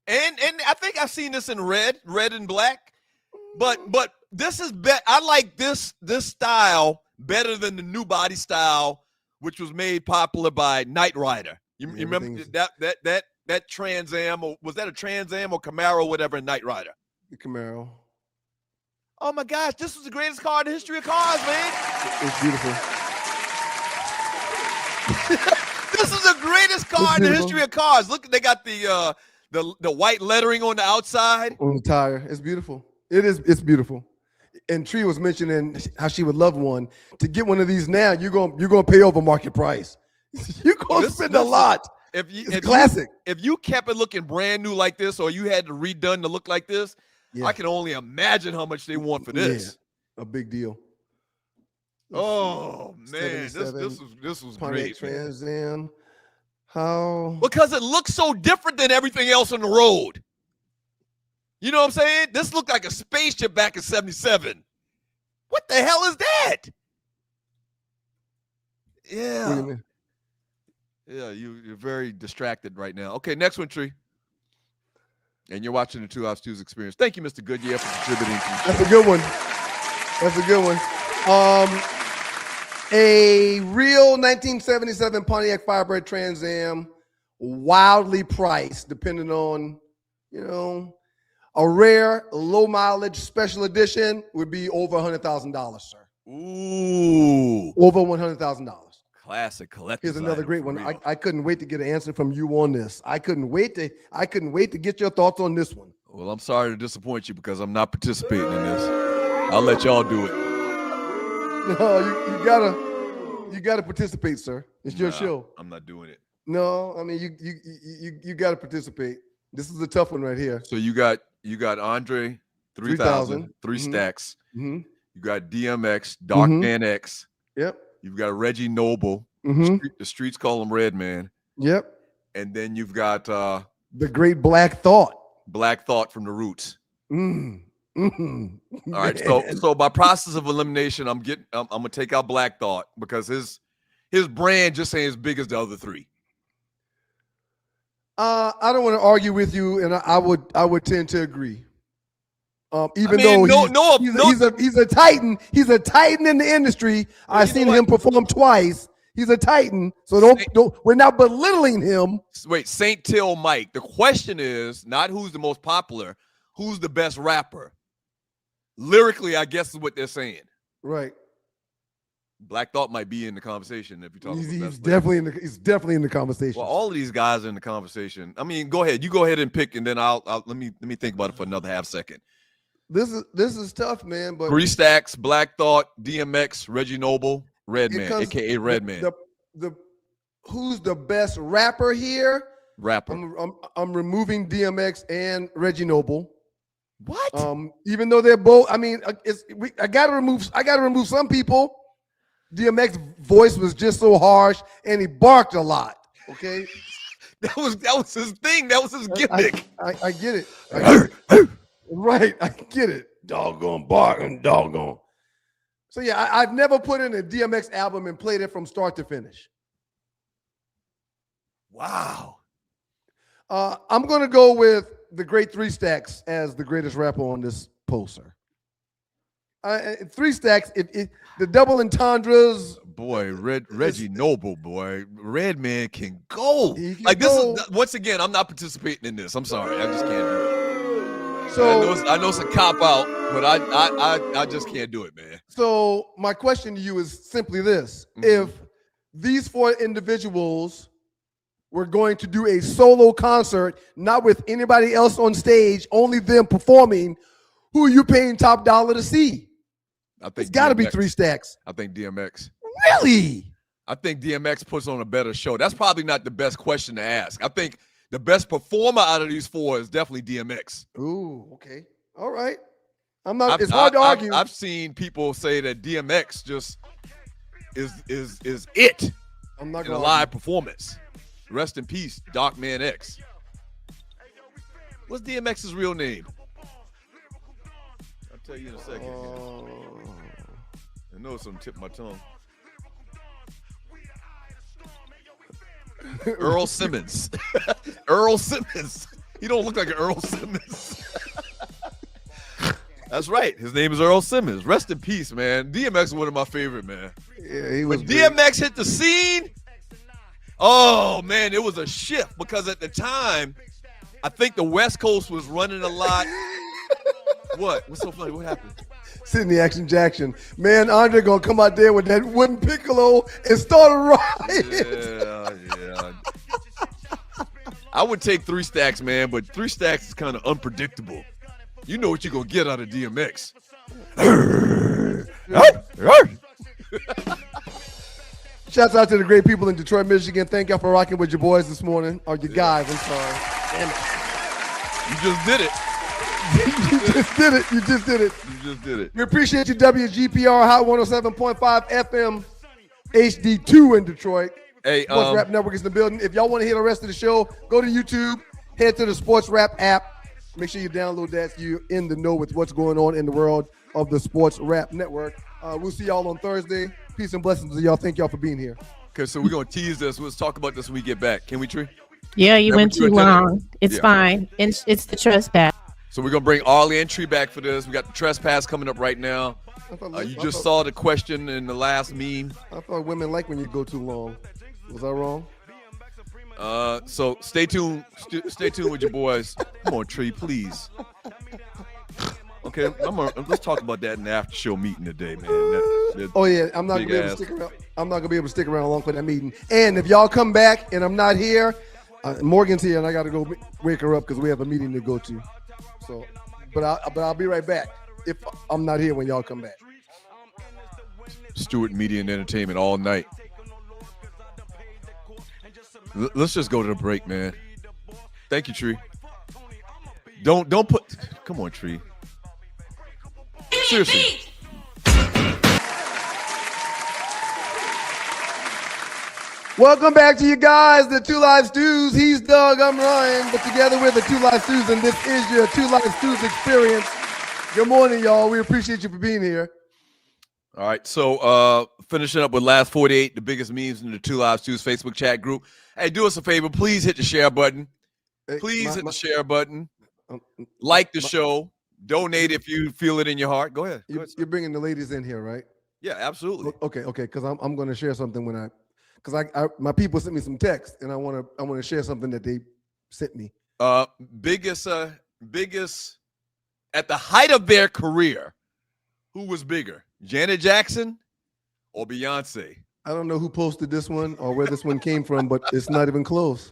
And I think I've seen this in red and black. But this is I like this style better than the new body style, which was made popular by Knight Rider. You remember that Trans Am, or was that a Trans Am or Camaro, whatever, Knight Rider? The Camaro. Oh my gosh, this was the greatest car in the history of cars, man. It's beautiful. This is the greatest car in the history of cars. Look, they got the white lettering on the outside. On the tire. It's beautiful. It's beautiful. And Tree was mentioning how she would love one. To get one of these now, you're gonna pay over market price. You're gonna spend a lot. It's classic. If you kept it looking brand new like this, or you had to redone to look like this, I can only imagine how much they want for this. Yeah, a big deal. Oh man, this was great. Trans Am. How? Because it looks so different than everything else on the road. You know what I'm saying? This looked like a spaceship back in 77. What the hell is that? Yeah. What do you mean? Yeah, you're very distracted right now. Okay, next one, Tree. And you're watching the 2 House 2's experience. Thank you, Mr. Goodyear, for contributing to the show. That's a good one. That's a good one. A real 1977 Pontiac Firebird Trans Am, wildly priced, depending on, a rare, low mileage special edition would be over $100,000, sir. Ooh. Over $100,000. Classic collector's Here's another great one. real. I couldn't wait to get an answer from you on this. I couldn't wait to get your thoughts on this one. Well, I'm sorry to disappoint you because I'm not participating in this. I'll let y'all do it. No, you gotta participate, sir. It's your show. I'm not doing it. No, I mean you gotta participate. This is a tough one right here. So you got Andre 3000, 3 stacks. Mm-hmm. You got DMX, Dark Man X. Yep. You've got Reggie Noble. Mm-hmm. The streets call him Red Man. Yep. And then you've got the great Black Thought. Black Thought from the Roots. Mm-hmm. All right. So by process of elimination, I'm gonna take out Black Thought because his brand just ain't as big as the other three. I don't want to argue with you, and I would tend to agree. Even though he's a titan, he's a titan in the industry. Well, I've seen him perform twice. He's a titan, so don't we're not belittling him. Wait, Saint Till Mike. The question is not who's the most popular, who's the best rapper. Lyrically, I guess is what they're saying. Right. Black Thought might be in the conversation if you're talking. He's definitely in the conversation. Well, all of these guys are in the conversation. I mean, go ahead. You go ahead and pick, and then I'll let me think about it for another half second. This is tough, man. But 3 Stacks, Black Thought, DMX, Reggie Noble, Redman, aka Redman. The who's the best rapper here? Rapper. I'm removing DMX and Reggie Noble. What? Even though they're both, I mean, I gotta remove some people. DMX voice was just so harsh, and he barked a lot. Okay, that was his thing. That was his gimmick. I get it. Right, I get it. Doggone barking, doggone. So yeah, I've never put in a DMX album and played it from start to finish. Wow. I'm gonna go with the great 3 Stacks as the greatest rapper on this poster. 3 Stacks, the double entendres. Boy, Reggie Noble, boy, Redman can go. Like this is once again, I'm not participating in this. I'm sorry, I just can't do it. So I know it's a cop out, but I just can't do it, man. So my question to you is simply this: if these 4 individuals were going to do a solo concert, not with anybody else on stage, only them performing, who are you paying top dollar to see? I think it's got to be 3 Stacks. I think DMX. Really? I think DMX puts on a better show. That's probably not the best question to ask. I think the best performer out of these 4 is definitely DMX. Ooh, okay. All right. It's hard to argue. I've seen people say that DMX just is it in a live performance. Rest in peace, Darkman X. What's DMX's real name? I'll tell you in a second. I know it's on the tip of my tongue. Earl Simmons. Earl Simmons. He don't look like an Earl Simmons. That's right. His name is Earl Simmons. Rest in peace, man. DMX is one of my favorite, man. Yeah, he was. When DMX hit the scene, oh man, it was a shift because at the time, I think the West Coast was running a lot. What? What's so funny? What happened? Sydney Action Jackson. Man, Andre gonna come out there with that wooden piccolo and start a riot. Yeah. I would take 3 Stacks, man, but 3 Stacks is kind of unpredictable. You know what you're gonna get out of DMX. Shouts out to the great people in Detroit, Michigan. Thank y'all for rocking with your boys this morning. Or your guys, I'm sorry. Damn it. You just did it. You just did it. We We appreciate you, WGPR Hot 107.5 FM HD2 in Detroit. Hey, Sports Rap Network is in the building. If y'all want to hear the rest of the show, go to YouTube, head to the Sports Rap app. Make sure you download that so you're in the know with what's going on in the world of the Sports Rap Network. We'll see y'all on Thursday. Peace and blessings to y'all. Thank y'all for being here. Okay, so we're going to tease this. Let's talk about this when we get back. Can we, Tree? Yeah, you went too long. It's fine. It's the trespass. So we're going to bring Arlie and Tree back for this. We got the trespass coming up right now. You just saw the question in the last meme. I thought women like when you go too long. Was I wrong? So stay tuned. Stay tuned with your boys. Come on, Tree, please. Okay, let's talk about that in the after show meeting today, man. I'm not gonna be able to stick around. I'm not gonna be able to stick around long for that meeting. And if y'all come back and I'm not here, Morgan's here and I gotta go wake her up because we have a meeting to go to. So, but I'll be right back if I'm not here when y'all come back. Stewart Media and Entertainment all night. Let's just go to the break, man. Thank you, Tree. Don't put. Come on, Tree. Seriously. Welcome back to you guys, the Two Live Stews. He's Doug, I'm Ryan, but together we're the Two Live Stews, and this is your Two Live Stews experience. Good morning, y'all. We appreciate you for being here. All right, so finishing up with last 48, the biggest memes in the Two Lives Choose Facebook chat group. Hey, do us a favor. Please hit the share button. Please hit the share button. Like the show. Donate if you feel it in your heart. Go ahead. You're bringing the ladies in here, right? Yeah, absolutely. Okay. Because I'm going to share something my people sent me some text, and I want to share something that they sent me. Biggest at the height of their career, who was bigger, Janet Jackson or Beyonce? I don't know who posted this one or where this one came from, but it's not even close.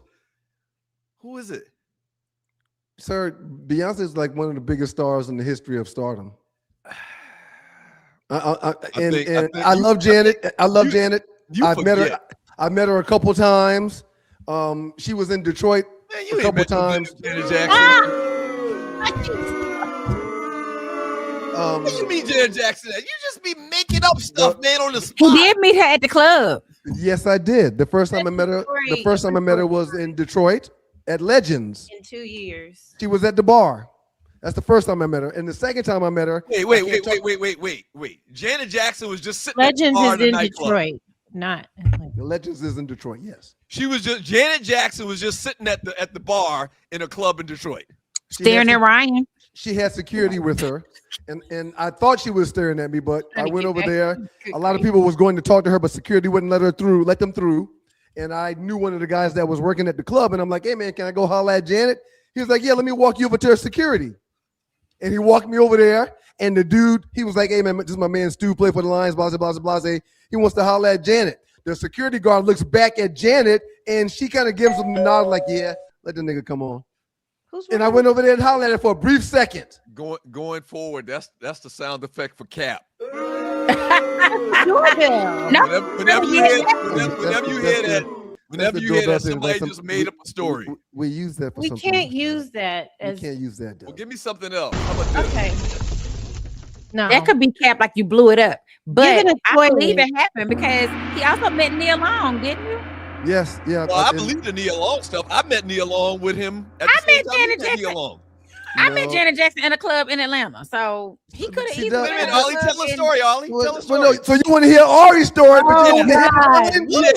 Who is it? Sir, Beyonce is like one of the biggest stars in the history of stardom. I love Janet. I love Janet. I've met her. I met her a couple times. She was in Detroit a couple times. Janet Jackson. What do you mean, Janet Jackson? You just be making up stuff, man, on the spot. He did meet her at the club. Yes, I did. The first time I met her was in Detroit at Legends. In 2 years. She was at the bar. That's the first time I met her. And the second time I met her. Wait. Janet Jackson was just sitting Legends at the bar is in Detroit. Not the Legends is in Detroit, yes. Janet Jackson was just sitting at the bar in a club in Detroit. Staring at Ryan. She had security with her. And I thought she was staring at me, but I went over there. A lot of people was going to talk to her, but security wouldn't let them through. And I knew one of the guys that was working at the club, and I'm like, hey man, can I go holler at Janet? He was like, yeah, let me walk you over to her security. And he walked me over there, and the dude, he was like, hey man, this is my man Stu, play for the Lions, blah, blah, blah, blah. He wants to holler at Janet. The security guard looks back at Janet, and she kind of gives him the nod like, yeah, let the nigga come on. And I went over there and hollered at her for a brief second. Going forward, that's the sound effect for Cap. Whenever you hear that somebody just made up a story. We use that for something. We can't use that. We can't use that. Well, give me something else. How about this? Okay. No. That could be Cap, like you blew it up. But I believe it happened because he also met Nia Long, didn't you? Yes, yeah. Well, I believe the Nia Long stuff. I met Nia Long with him at the same time. Janet Jackson. I met Janet Jackson in a club in Atlanta, so he could have easily. Ollie, tell a story, Ollie. Tell a story. So you want to hear Ari's story? What's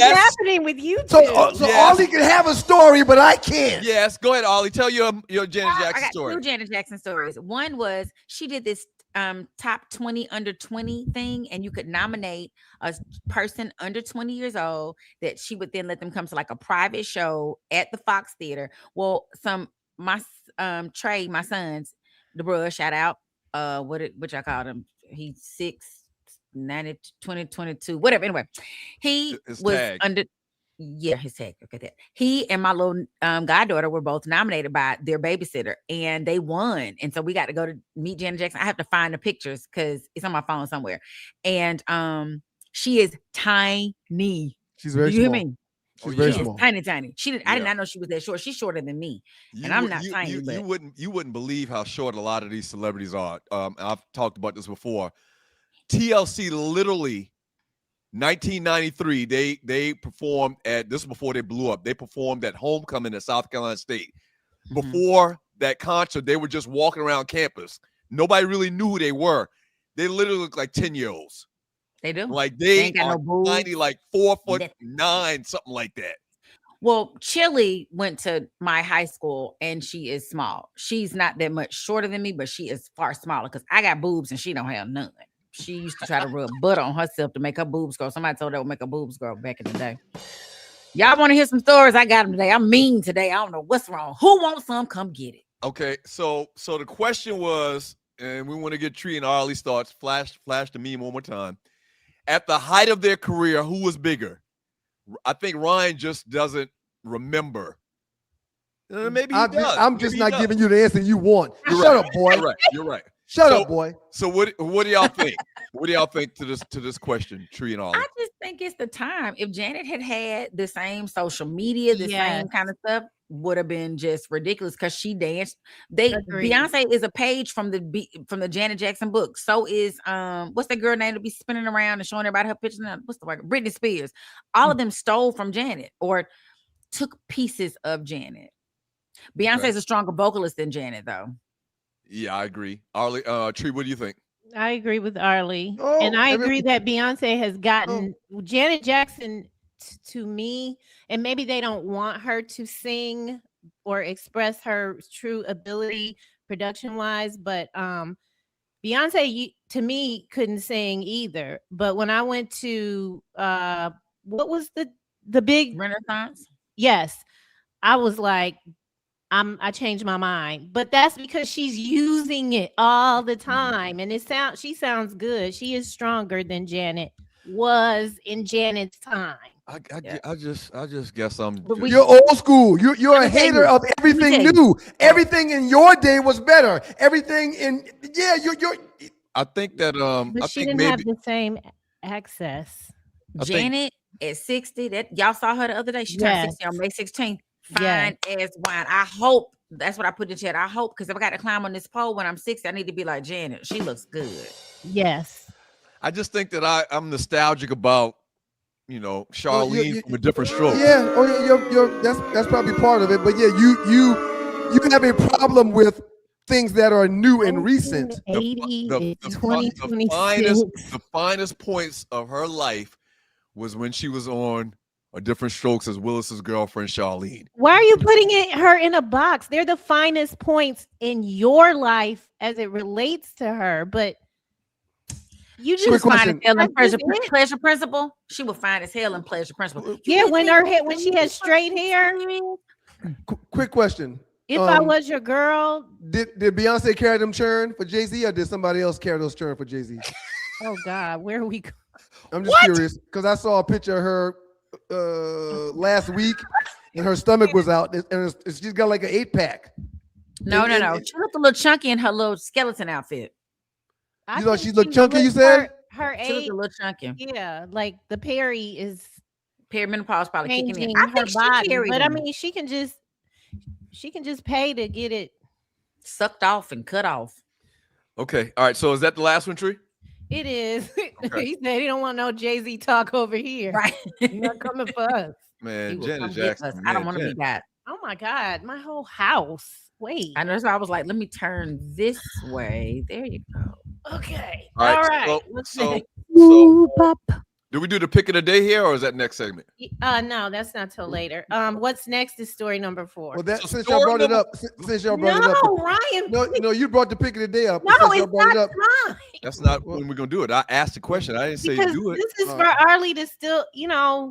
happening with you two? So Ollie can have a story, but I can't. Yes, go ahead, Ollie. Tell your Janet Jackson story. I got 2 Janet Jackson stories. One was she did this top 20 under 20 thing, and you could nominate a person under 20 years old that she would then let them come to like a private show at the Fox Theater. Well, Trey, my son's the bruh, shout out. What y'all called him? He's 6, 90, 20, 22, whatever. Anyway, he was tag. His tag. Look at that. He and my little goddaughter were both nominated by their babysitter, and they won. And so we got to go to meet Janet Jackson. I have to find the pictures because it's on my phone somewhere. And she is tiny. She's very small. You hear me? She's very small. Tiny. I did not know she was that short. She's shorter than me, and I'm not tiny. You wouldn't believe how short a lot of these celebrities are. I've talked about this before. TLC literally, 1993. They performed at this was before they blew up. They performed at Homecoming at South Carolina State. Before that concert, they were just walking around campus. Nobody really knew who they were. They literally looked like 10-year-olds. They do. Like they are tiny, like 4'9", something like that. Well, Chili went to my high school, and she is small. She's not that much shorter than me, but she is far smaller because I got boobs and she don't have none. She used to try to rub butter on herself to make her boobs grow. Somebody told her that would make her boobs grow back in the day. Y'all want to hear some stories? I got them today. I'm mean today. I don't know what's wrong. Who wants some? Come get it. Okay, so the question was, and we want to get Tree and Arlie's thoughts. Flash the meme one more time. At the height of their career, who was bigger? I think Ryan just doesn't remember. Maybe he does. I'm just not giving you the answer you want. Shut up, boy. You're right. Shut up, boy. So what do y'all think? What do y'all think to this question, Tree and Ollie? I just think it's the time. If Janet had the same social media, the same kind of stuff, would have been just ridiculous because she danced. Beyonce is a page from the Janet Jackson book. So is what's that girl name to be spinning around and showing everybody her picture? What's the word? Britney Spears. All of them stole from Janet or took pieces of Janet. Beyonce is a stronger vocalist than Janet, though. Yeah, I agree. Arlie, Tree, what do you think? I agree with Arlie, Oh, and I agree that Beyonce has gotten Janet Jackson to me, and maybe they don't want her to sing or express her true ability production wise, but Beyonce to me couldn't sing either. But when I went to what was the big Renaissance? Yes, I was like, I changed my mind, but that's because she's using it all the time, and she sounds good. She is stronger than Janet was in Janet's time. I just guess I'm. You're old school. You're a hater of everything new. Everything in your day was better. Everything in you're. I think that But I she think didn't maybe have the same access. Janet at 60. That y'all saw her the other day. She turned 60 on May 16th. Fine as wine. I hope that's what I put in chat. I hope, because if I got to climb on this pole when I'm 60, I need to be like Janet. She looks good. Yes. I just think that I'm nostalgic about, Charlene from a different stroke. Yeah. Oh, that's probably part of it. But yeah, you have a problem with things that are new and recent. The finest points of her life was when she was on A Different Strokes as Willis's girlfriend, Charlene. Why are you putting her in a box? They're the finest points in your life as it relates to her, but you just find as hell in Pleasure Principle. She will find as hell in Pleasure Principle. Yeah, when she has straight hair. Quick question. If I was your girl, did Beyonce carry them churn for Jay-Z, or did somebody else carry those churn for Jay-Z? Oh God, where are we going? I'm just curious because I saw a picture of her last week and her stomach was out, and she's got like an 8-pack. No. She looked a little chunky in her little skeleton outfit. You thought she looked chunky, you said? Her she looked a little chunky. Yeah, like the perimenopause probably kicking in. I think body, but I mean, she can just pay to get it sucked off and cut off. Okay, all right. So is that the last one, Tree? It is. Okay. He said he don't want no Jay-Z talk over here. Right. He's not coming for us. Man, Janet Jackson. I don't want to be that. Oh my God, my whole house. Wait. I know. So I was like, let me turn this way. There you go. Okay. All right. So do we do the pick of the day here, or is that next segment? No, that's not till later. What's next is story number 4. Well, since y'all brought it up, Ryan. No, you brought the pick of the day up. No, it's not time. That's not when we're gonna do it. I asked the question. I didn't say do it. This is for Arlie to still,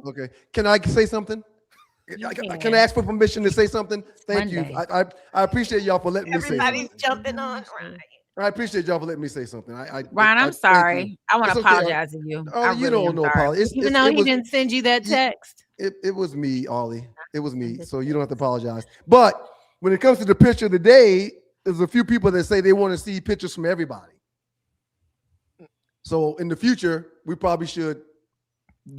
Okay. Can I say something? Can I ask for permission to say something? Thank you. I appreciate y'all for letting me say something. Everybody's jumping on, Ryan. I appreciate y'all for letting me say something. Ryan, I'm sorry. I want to apologize to you. Oh, you don't know apologize. Even though he didn't send you that text. It was me, Ollie. It was me. So you don't have to apologize. But when it comes to the picture of the day, there's a few people that say they want to see pictures from everybody. So in the future, we probably should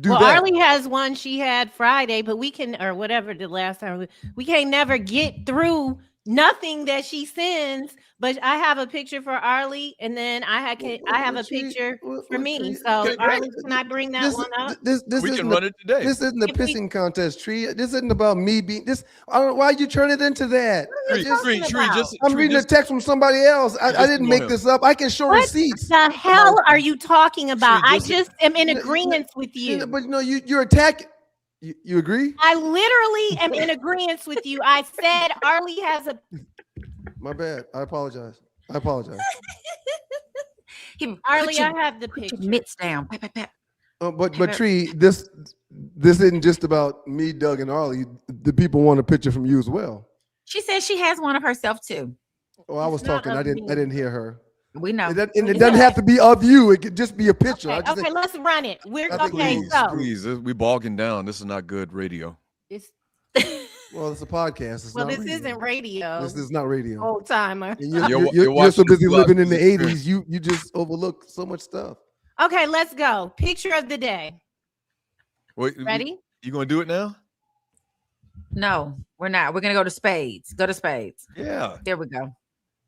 do that. Arlie has one she had Friday, but we can, or whatever the last time, we can't never get through nothing that she sends. But I have a picture for Arlie, and then I have a picture for me. So Arlie, can I bring that one up? We can run it today. This isn't a pissing contest, Tree. This isn't about me being this. I don't know why you turn it into that. I'm reading a text from somebody else. I didn't make this up. I can show receipts. What the hell are you talking about? I just am in agreement with you. But you're attacking. You agree? I literally am in agreement with you. I said Arlie has a. My bad. I apologize. Arlie, I have the picture. Mitts down. But Tree, this isn't just about me, Doug, and Arlie. The people want a picture from you as well. She says she has one of herself too. Oh, I was talking. I didn't hear her. We know. It doesn't have to be of you. It could just be a picture. Okay, let's run it. Please, we bogging down. This is not good radio. Well, it's a podcast. This isn't radio. This is not radio. Old timer. You're so busy living in the 80s. You just overlook so much stuff. Okay, let's go. Picture of the day. Wait, ready? You gonna do it now? No, we're not. We're gonna go to spades. Go to spades. Yeah. There we go.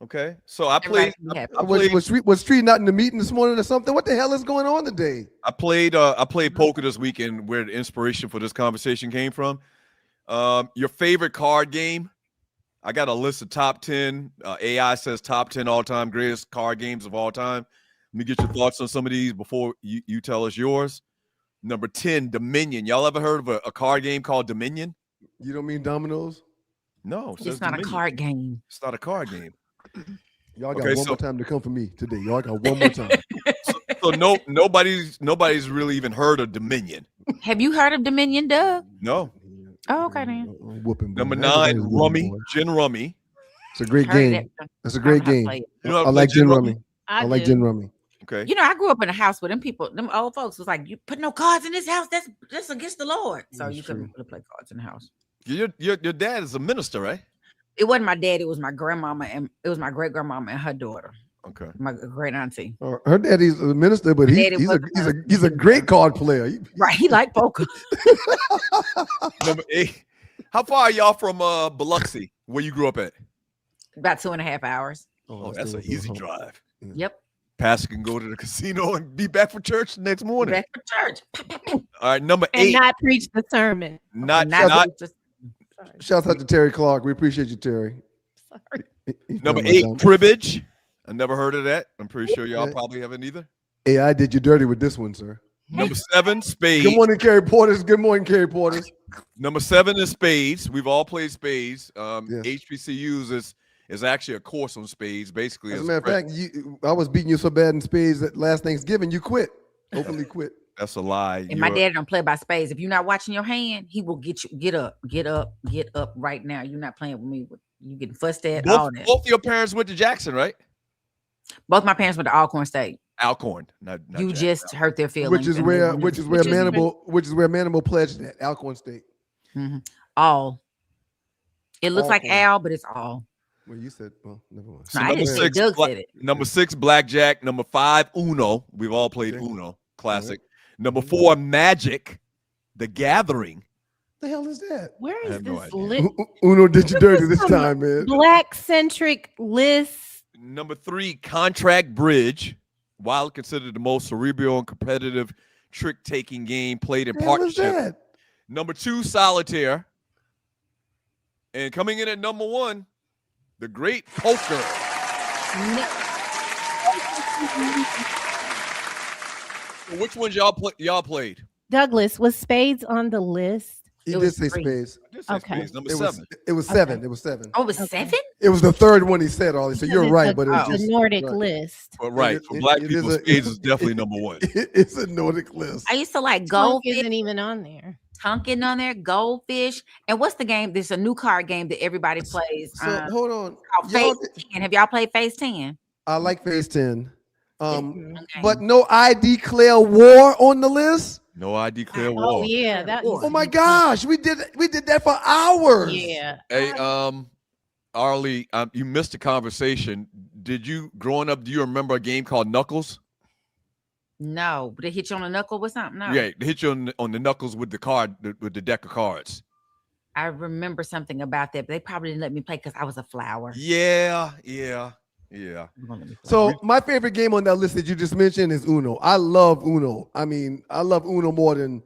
Okay. So I played. Was Tree not in the meeting this morning or something? What the hell is going on today? I played poker this weekend, where the inspiration for this conversation came from. Your favorite card game I got a list of top 10. AI says top 10 all-time greatest card games of all time. Let me get your thoughts on some of these before you tell us yours. Number 10, Dominion. Y'all ever heard of a card game called Dominion? You don't mean dominoes? No, It's not Dominion. a card game. It's not a card game. Y'all got one more time to come for me today. Y'all got one more time. So nobody's really even heard of Dominion. Have you heard of Dominion, Doug? No. Oh, okay then. Whooping. Number 9, Rummy. Gin Rummy. It's a great Heard game. that. That's a great game. You know how to I play like Gin Rummy. I like do. Gin Rummy. Okay. You know, I grew up in a house where them old folks was like, you put no cards in this house. That's against the Lord. So That's you true. couldn't play cards in the house. Your dad is a minister, right? It wasn't my dad. It was my grandmama and it was my great grandmama and her daughter, Okay. my great auntie. Her daddy's a minister, but he's a great card player. Right, he liked poker. Number 8. How far are y'all from Biloxi, where you grew up at? About 2.5 hours. Oh, that's an easy drive. Yep. Pastor can go to the casino and be back for church the next morning. Back for church. All right, number And 8. not preach the sermon. Not just Shout out to Terry Clark. We appreciate you, Terry. Sorry. number 8, cribbage. I never heard of that. I'm pretty sure y'all probably haven't either. Hey, I did you dirty with this one, sir. Number 7, spades. Good morning, Carrie Porters. Good morning, Carrie Porters. Number 7 is spades. We've all played spades. Yes. HBCUs is actually a course on spades. Basically, As a matter of fact, I was beating you so bad in spades that last Thanksgiving you quit. Openly quit. that's a lie. and my dad don't play by spades. If you're not watching your hand, he will get you. Get up right now. You're not playing with me. You getting fussed at. All that. Both your parents went to Jackson, right? Both my parents went to Alcorn State. Alcorn. Not You Jackson. just hurt their feelings. Which is and where they- Manimal pledged at Alcorn State. all. It looks like Alcorn. Al, but it's all. Well, you said, well, never mind. No, I didn't say it. Doug said it. Number 6, blackjack. Number 5, Uno. We've all played Okay. Uno. Classic. Number 4, Magic. The Gathering. The hell is that? Where I is have no this idea. lit? Uno did you dirty this Some time, man. Black centric list. Number 3, Contract Bridge. Widely considered the most cerebral and competitive trick-taking game played in The hell is partnership. that? Number 2, Solitaire. And coming in at number 1, the Great Poker. Which ones y'all played? Douglas, was spades on the list? He It did was say 3. spades. Okay. Number It 7. was 7. It was 7. Oh, it was Okay. 7? It was the third one he said, Ollie. So you're Because right, it's but it's a just Nordic right. list. But right, It- for it- black it people, is a- spades is definitely number 1. It's a Nordic list. I used to like Tunk goldfish, isn't even on there. Tunkin on there, goldfish. And what's the game? There's a new card game that everybody plays. So hold on. Called Y'all Phase 10. Have y'all played Phase 10? I like phase 10. Okay. But no I declare war on the list. No, I declare Oh war. yeah, that. Oh, Oh my gosh, we did that for hours. Yeah. Hey, Arlie, you missed a conversation. Did you, growing up, do you remember a game called Knuckles? No, but they hit you on the knuckle with something. No. Yeah, they hit you on the knuckles with with the deck of cards. I remember something about that, but they probably didn't let me play because I was a flower. Yeah. They won't let me play. So my favorite game on that list that you just mentioned is Uno. I love Uno. I mean, I love Uno more than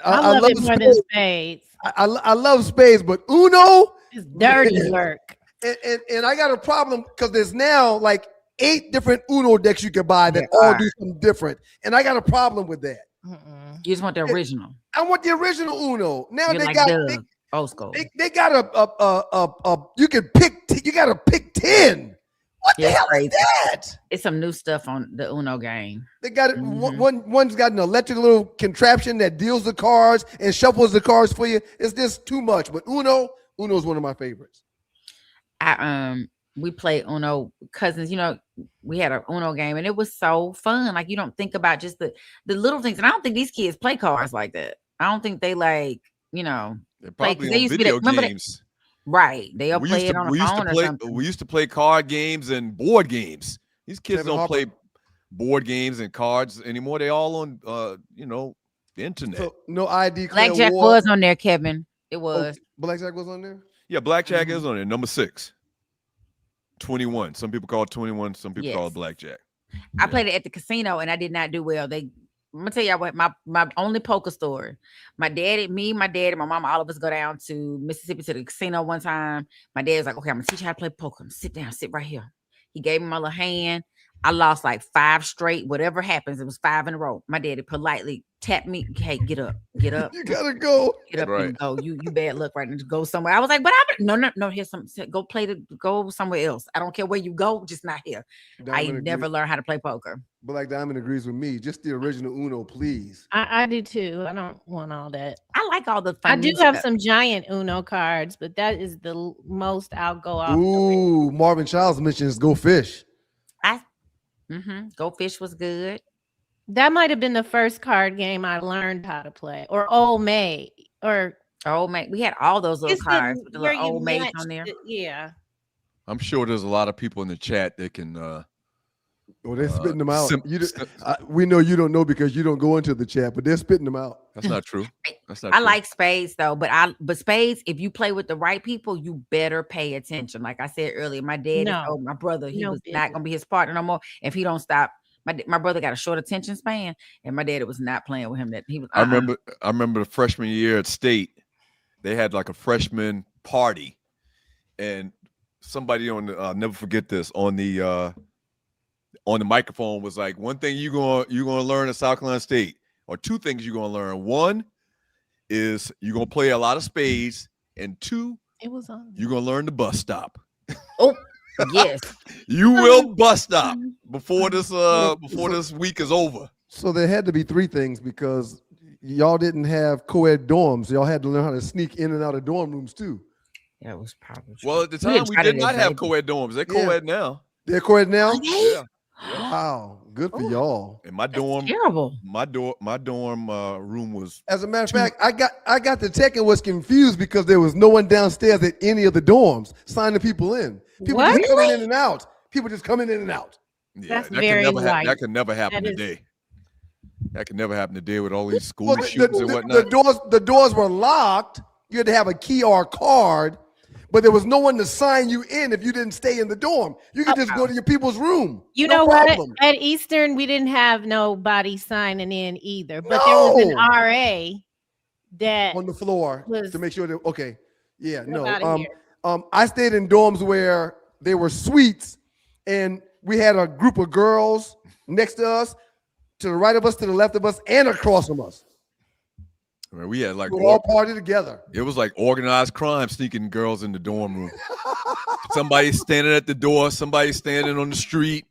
I love it more than spades. spades. I love spades, but Uno It's dirty work. and I got a problem because there's now like 8 different Uno decks you can buy that There all are. do something different, and I got a problem with that. Mm-mm. You just want the original. I want the original Uno. Now You're they like got Doug, old school. they got a you can pick you got to pick 10. What Yeah, the hell crazy. is that? It's some new stuff on the Uno game. They got it. Mhm. One's got an electric little contraption that deals the cards and shuffles the cards for you. It's just too much. But Uno is one of my favorites. We played Uno cousins. You know, we had an Uno game, and it was so fun. Like you don't think about just the little things, and I don't think these kids play cards like that. I don't think they like They're Like, probably they on used to be video the- remember they- games. right. They'll play it on the phone or something. We used to play card games and board games. These kids Kevin don't Harper. play board games and cards anymore. They all on the internet. So no ID. Claire Blackjack Ward. was on there, Kevin. It Oh, was. Blackjack was on there. Yeah, blackjack Mhm. is on there. Number 6. 21. Some people call it 21. Some people call Yes. it blackjack. I played it at the casino, and I did not do well. They I'm gonna tell y'all what my only poker story. My daddy, my mom, all of us go down to Mississippi to the casino one time. My dad's like, okay, I'm gonna teach you how to play poker. Sit down, sit right here. He gave me my little hand. I lost like 5 straight. Whatever happens, it was 5 in a row. My daddy politely tapped me. Hey, get up. You gotta go. Get up and go. You bad luck right now. Just go somewhere. I was like, but no. Here's some. Go somewhere else. I don't care where you go, just not here. I never learned how to play poker. But like Diamond agrees with me, just the original Uno, please. I do too. I don't want all that. I like all the fun. I do have some giant Uno cards, but that is the most I'll go off. Ooh, Marvin Childs mentions Go Fish. Go Fish was good. That might have been the first card game I learned how to play, or Old Maid, or Old Maid. We had all those little cards with the little Old Maids on there. Yeah. I'm sure there's a lot of people in the chat that can. They're spitting them out. We know you don't know because you don't go into the chat, but they're spitting them out. That's not true. I like spades though, but spades, if you play with the right people, you better pay attention. Like I said earlier, my dad told my brother he was not gonna be his partner no more if he don't stop. My brother got a short attention span, and my daddy was not playing with him. That he was. I remember the freshman year at State, they had like a freshman party, and somebody on the I'll never forget this on the microphone was like, one thing you're gonna learn at South Carolina State, or 2 things you're gonna learn. 1 is you're gonna play a lot of spades, and 2, you're gonna learn the bus stop. Oh, yes. You will bus stop before this week is over. So there had to be 3 things because y'all didn't have co-ed dorms. Y'all had to learn how to sneak in and out of dorm rooms too. That was probably true. Well, at the time we did not have co-ed dorms. They're co-ed now. They're co-ed now? Yeah. Wow, good for y'all. And my dorm, terrible. My dorm room was. As a matter of fact, I got the tech and was confused because there was no one downstairs at any of the dorms signing people in. People just coming in and out. People just coming in and out. Yeah, that could never happen today. That could never happen today with all these school shootings and whatnot. The doors were locked. You had to have a key or a card, but there was no one to sign you in if you didn't stay in the dorm. You could just go to your people's room. You know what? At Eastern, we didn't have nobody signing in either, but there was an RA that on the floor to make sure that I stayed in dorms where there were suites, and we had a group of girls next to us, to the right of us, to the left of us, and across from us. I mean, we had like we all party together. It was like organized crime sneaking girls in the dorm room. Somebody standing at the door, somebody standing on the street,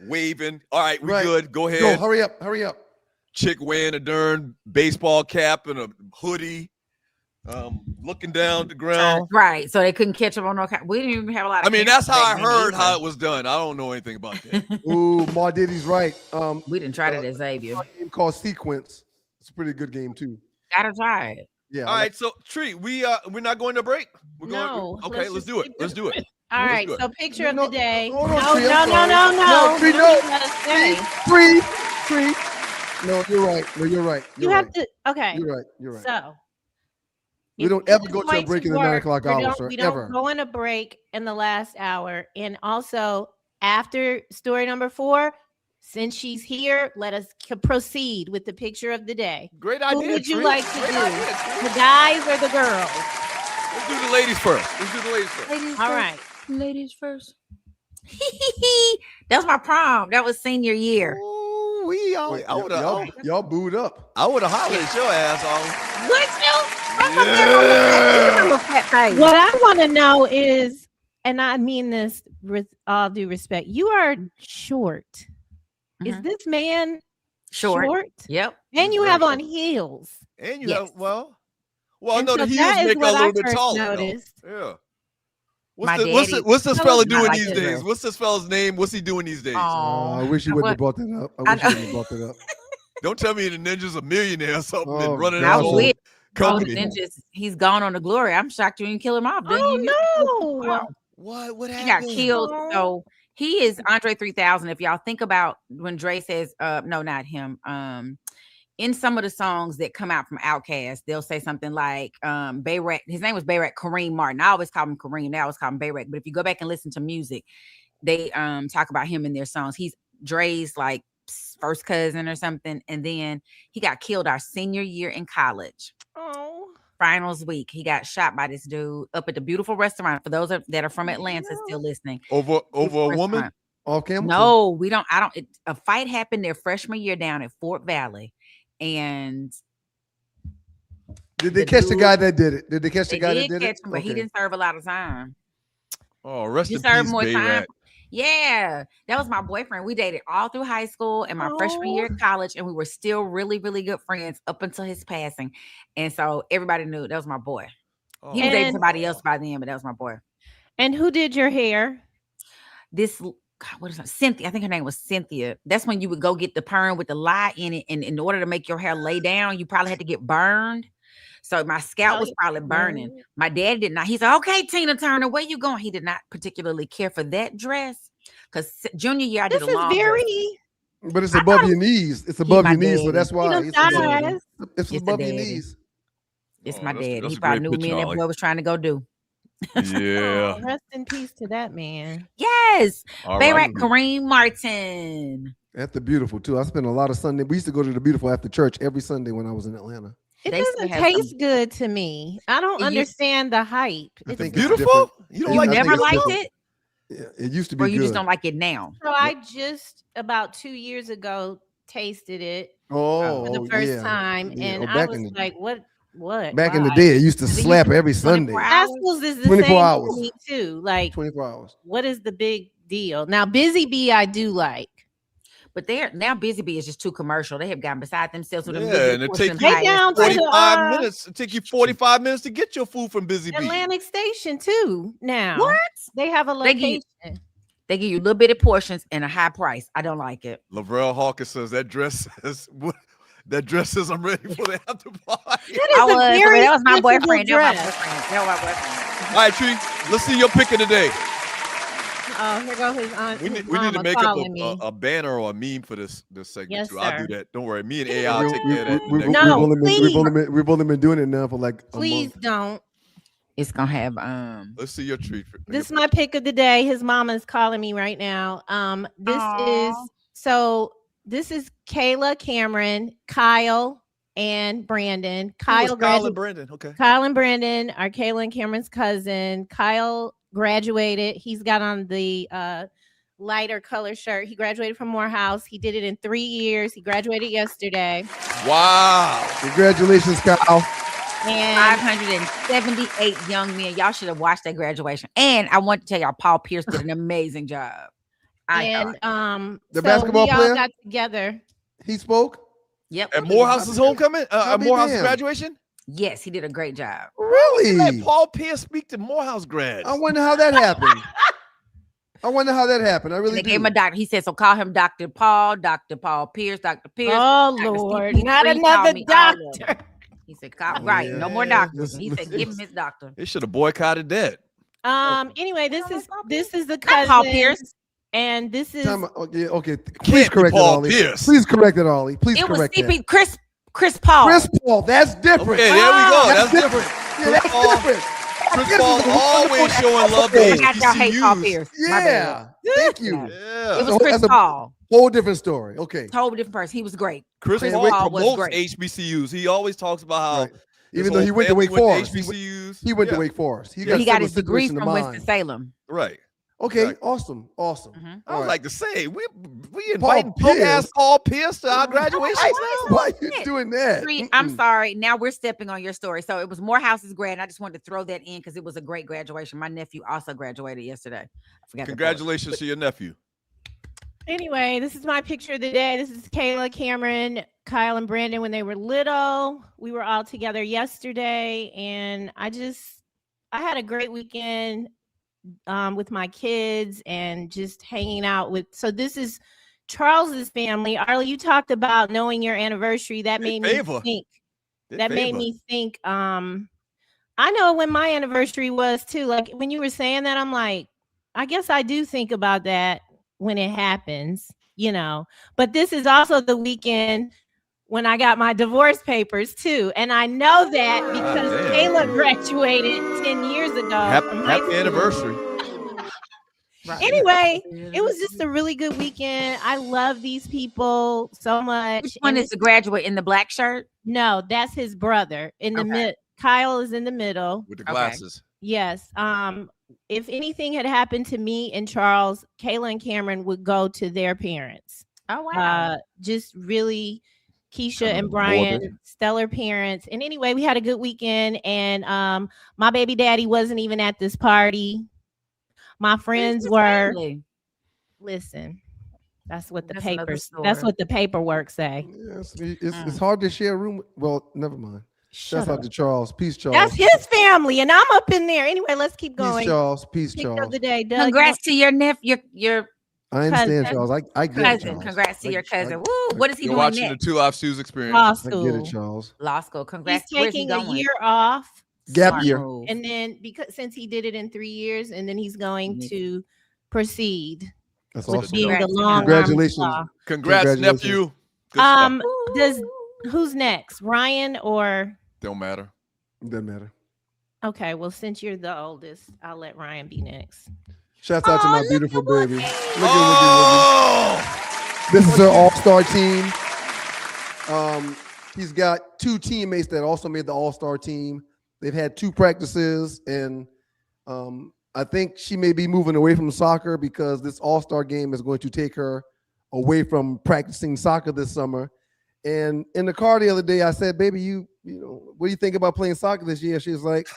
waving. All right, we good. Go ahead. Go, hurry up. Chick wearing a darn baseball cap and a hoodie, looking down the ground. Right, so they couldn't catch them on no. We didn't even have a lot of. I mean, that's how I heard how it was done. I don't know anything about that. Ooh, Ma Diddy's right. We didn't try that at Xavier. A game called Sequence. It's a pretty good game too. Gotta try it. Yeah. All right, so Tree, we're not going to break. We're going. Okay, let's do it. Let's do it. All right. So picture of the day. No. Tree. No, you're right. You're right. You have to. Okay. You're right. So we don't ever go to a break in the 9 o'clock hour, sir. We don't go in a break in the last hour, and also after story number 4. Since she's here, let us proceed with the picture of the day. Great idea. Who would you like to do? The guys or the girls? Let's do the ladies first. All right. Ladies first. That was my prom. That was senior year. Ooh, y'all booed up. I would have hollered at your ass off. What I want to know is, and I mean this with all due respect, you are short. Is this man short? Yep. And you have on heels. And you have, no, the heels make her a little bit taller. Yeah. What's this fella doing these days? What's this fella's name? What's he doing these days? I wish you wouldn't have brought that up. Don't tell me the Ninja's a millionaire or something and running his own company. Ninjas, he's gone on to glory. I'm shocked you didn't kill him off. No. Wow. What happened? He got killed. So he is Andre 3000. If y'all think about when Dre says, no, not him. In some of the songs that come out from Outkast, they'll say something like Bayrak. His name was Bayrak Kareem Martin. I always call him Kareem. They always call him Bayrak. But if you go back and listen to music, they talk about him in their songs. He's Dre's like first cousin or something. And then he got killed our senior year in college. Oh. Finals week. He got shot by this dude up at the beautiful restaurant. For those that are from Atlanta still listening. Over a woman? Off camera? No, we don't. A fight happened their freshman year down at Fort Valley. And did they catch the guy that did it? Did they catch the guy that did it? But he didn't serve a lot of time. Oh, rest in served peace, more time. Bayrat. Yeah, that was my boyfriend. We dated all through high school and my freshman year of college, and we were still really, really good friends up until his passing. And so everybody knew that was my boy. Oh. He was dating somebody else by then, but that was my boy. And who did your hair? What is it? Cynthia. I think her name was Cynthia. That's when you would go get the perm with the lye in it, and in order to make your hair lay down, you probably had to get burned. So my scalp was probably burning. My dad did not. He said, "Okay, Tina Turner, where you going?" He did not particularly care for that dress because junior year I did a long dress. But it's above your knees. It's above your knees, so that's why it's above your knees. It's my dad. He probably knew me and that boy was trying to go do. Yeah. Rest in peace to that man. Yes. Bayrat Right. Kareem Martin. At the Beautiful too. I spent a lot of Sunday. We used to go to the Beautiful after church every Sunday when I was in Atlanta. It doesn't taste good to me. I don't understand the hype. It's beautiful. You don't you never liked it? Yeah, it used to be. Or you good. just don't like it now? So I just about 2 years ago tasted it for the first time, and I was like, "What? Back in the day, it used to slap every Sunday. Haskell's is the 24 same hours. for me too. Like 24 hours. What is the big deal? Now, Busy Bee, I do like. But now Busy Bee is just too commercial. They have gotten beside themselves with them. Yeah, and it takes you 45 minutes. It take you 45 minutes to get your food from Busy Bee. Atlantic Station too. Now what? They have a location. They give you little bitty portions and a high price. I don't like it. Lavrell Hawkins says that dress says that dress says I'm ready for the after party. That was my boyfriend. That was my boyfriend. All right, Tree. Let's see your pick of the day. Oh, here goes his aunt. We need to make up a banner or a meme for this segment yes, too. sir. I'll do that. Don't worry. Me and AI will take care of that. We've only been doing it now for like a please month. don't. It's gonna have Let's see your treat. This is my pick of the day. His mama's calling me right now. This is Kayla, Cameron, Kyle, and Brandon. Kyle and Brandon. Okay. Kyle and Brandon are Kayla and Cameron's cousin. Kyle graduated. He's got on the lighter color shirt. He graduated from Morehouse. He did it in 3 years. He graduated yesterday. Wow. Congratulations, Kyle. And 578 young men. Y'all should have watched that graduation. And I want to tell y'all, Paul Pierce did an amazing job. The so basketball we all player got together. He spoke. Yep. At Morehouse's homecoming? Morehouse's graduation? Yes, he did a great job. Really? Let Paul Pierce speak to Morehouse grads. I wonder how that happened. I really They gave him a doctor. He said, so call him Dr. Paul Pierce, Dr. Pierce. Oh, Dr. Lord. CP3, Not call another me all of them. doctor. He said, right, no more doctors. He said, give him his doctor. They should have boycotted that. Anyway, this is the cousin. Paul Pierce. And this is okay. Please correct it, Ollie. Pierce. Please correct it, Ollie. Please it was correct CP that. Chris Paul. Chris Paul. That's different. Okay, there we go. That's different. Yeah, that's different. Chris Paul always showing love to I got y'all hate Paul Pierce. Yeah. Thank you. Yeah. It was Chris Paul. Whole different story. Okay. Totally different person. He was great. Chris Paul Paul was promotes great. HBCUs. He always talks about how even though he went to Wake Forest. HBCUs. He went to Wake Forest. He got civil his degree situation from in mind. Winston-Salem. Right. Okay, Exactly. awesome. I would like to say we Paul inviting punk-ass Paul Pierce to our graduation. Why are you doing that? I'm sorry. Now we're stepping on your story. So it was Morehouse's grad. And I just wanted to throw that in because it was a great graduation. My nephew also graduated yesterday. I forgot. Congratulations to your nephew. Anyway, this is my picture of the day. This is Kayla, Cameron, Kyle, and Brandon when they were little. We were all together yesterday, and I had a great weekend with my kids and just hanging out with. So this is Charles's family. Arlie, you talked about knowing your anniversary. That made me think. Made me think. I know when my anniversary was too. Like when you were saying that, I'm like, I guess I do think about that when it happens, you know. But this is also the weekend when I got my divorce papers too. And I know that because Kayla graduated 10 years ago. Happy anniversary. Anyway, it was just a really good weekend. I love these people so much. Which one is the graduate in the black shirt? No, that's his brother. In the mid, Kyle is in the middle with the glasses. Yes. If anything had happened to me and Charles, Kayla and Cameron would go to their parents. Oh wow. Just really Keisha and Brian, stellar parents. And anyway, we had a good weekend, and my baby daddy wasn't even at this party. My friends were. Listen, that's what the papers. That's what the paperwork say. Yes, it's hard to share a room. Well, never mind. Shouts out to Charles. Peace, Charles. That's his family, and I'm up in there. Anyway, let's keep going. Peace, Charles. Peace, Charles. Of the day, Doug. Congrats to your nephew. Your I understand, Charles. I get cousin. it, Charles. Congrats to your cousin. Woo! What is he doing watching next? the 2 Live Shoes experience. Law I school. get it, Charles. Law school. Congrats. He's taking a year off. Gap year. And then since he did it in 3 years, and then he's going to proceed. That's with awesome. being the long Congratulations. Congrats, nephew. Good who's next? Ryan or don't matter. Doesn't matter. Okay, well, since you're the oldest, I'll let Ryan be next. Shouts out to my beautiful baby. Look. This is her all-star team. He's got 2 teammates that also made the all-star team. They've had 2 practices, and I think she may be moving away from soccer because this all-star game is going to take her away from practicing soccer this summer. And in the car the other day, I said, baby, you know, what do you think about playing soccer this year? She was like,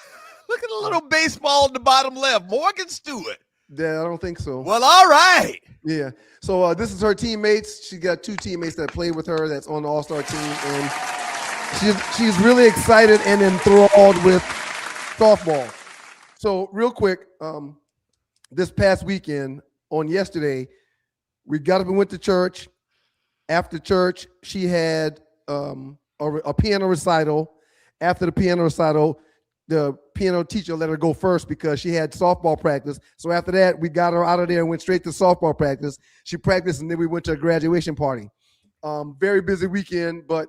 look at the little baseball in the bottom left. Morgan Stewart. Yeah, I don't think so. Well, all right. Yeah. So this is her teammates. She got 2 teammates that play with her that's on the all-star team. And she's really excited and enthralled with softball. So real quick, this past weekend on yesterday, we got up and went to church. After church, she had a piano recital. After the piano recital, the piano teacher let her go first because she had softball practice. So after that, we got her out of there and went straight to softball practice. She practiced, and then we went to a graduation party. Very busy weekend, but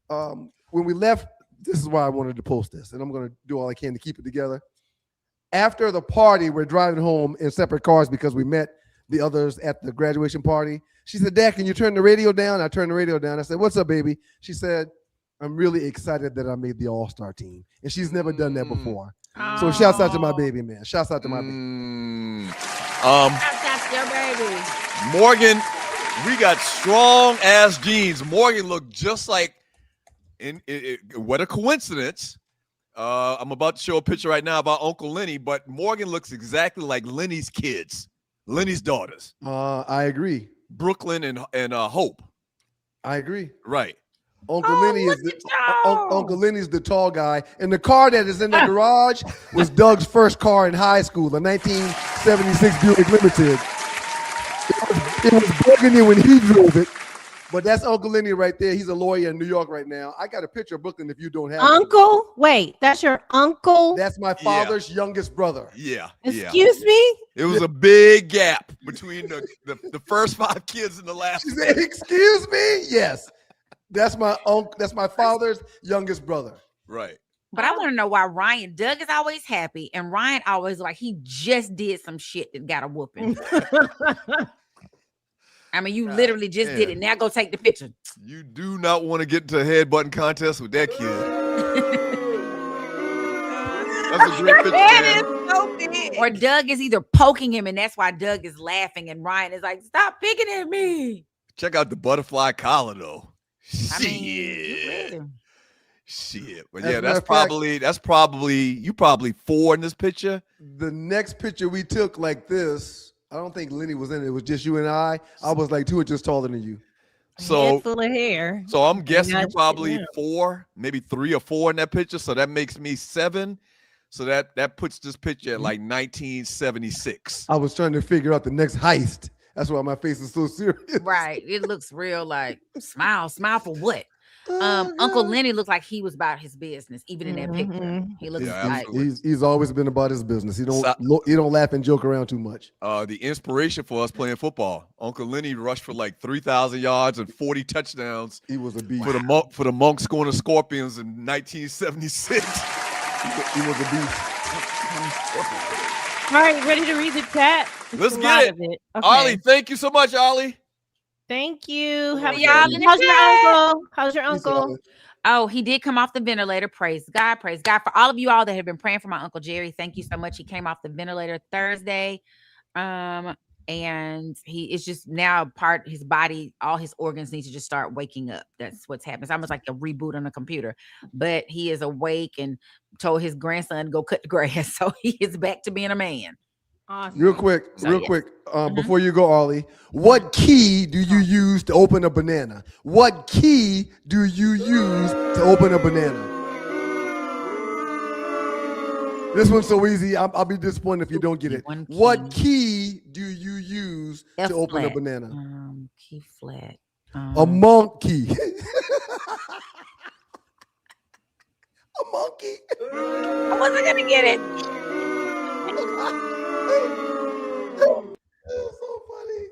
when we left, this is why I wanted to post this, and I'm going to do all I can to keep it together. After the party, we're driving home in separate cars because we met the others at the graduation party. She said, Dad, can you turn the radio down? I turned the radio down. I said, what's up, baby? She said, I'm really excited that I made the all-star team. And she's never done that before. So shouts out to my baby, man. Shouts out to my baby. Shouts out to your baby. Morgan, we got strong-ass jeans. Morgan looked just like, what a coincidence. I'm about to show a picture right now about Uncle Lenny, but Morgan looks exactly like Lenny's kids, Lenny's daughters. I agree. Brooklyn and Hope. I agree. Right. Uncle Lenny is Uncle Lenny's the tall guy, and the car that is in the garage was Doug's first car in high school, the 1976 Buick Limited. It was burgundy when he drove it, but that's Uncle Lenny right there. He's a lawyer in New York right now. I got a picture of Brooklyn if you don't have Uncle? It. Wait, that's your uncle? That's my father's youngest brother. Yeah. Excuse me? It was a big gap between the first 5 kids and the last. She said, excuse me? Yes. That's my uncle. That's my father's youngest brother. Right. But I want to know why Doug is always happy, and Ryan always like he just did some shit that got a whooping. I mean, you literally just did it. Now go take the picture. You do not want to get into a headbutting contest with that kid. That's a great picture. That is so big. Or Doug is either poking him, and that's why Doug is laughing, and Ryan is like, "Stop picking at me." Check out the butterfly collar, though. Shit. But yeah, that's probably you probably 4 in this picture. The next picture we took like this, I don't think Lenny was in it. It was just you and I. I was like 2 inches taller than you. So head full of hair. So I'm guessing you probably 4, maybe 3 or 4 in that picture. So that makes me 7. So that puts this picture at like 1976. I was trying to figure out the next heist. That's why my face is so serious. Right. It looks real like smile for what? Uncle Lenny looked like he was about his business, even in that picture. He looks like he's always been about his business. He don't laugh and joke around too much. The inspiration for us playing football. Uncle Lenny rushed for like 3,000 yards and 40 touchdowns. He was a beast. For the Monks going to Scorpions in 1976. He was a beast. right, ready to read the chat? Let's get it. Okay. Ollie, thank you so much, Ollie. Thank you. How's y'all in the How's your chat? uncle? How's your uncle? Oh, he did come off the ventilator. Praise God. Praise God. For all of you all that have been praying for my Uncle Jerry, thank you so much. He came off the ventilator Thursday. And he is just now his body, all his organs need to just start waking up. That's what's happening. It's almost like a reboot on a computer. But he is awake and told his grandson to go cut the grass. So he is back to being a man. Awesome. Real quick, before you go, Ollie, what key do you use to open a banana? What key do you use to open a banana? This one's so easy. I'll be disappointed if you don't get it. What key do you use to open a banana? Key flat. A monkey. A monkey. I wasn't gonna get it. It's so funny.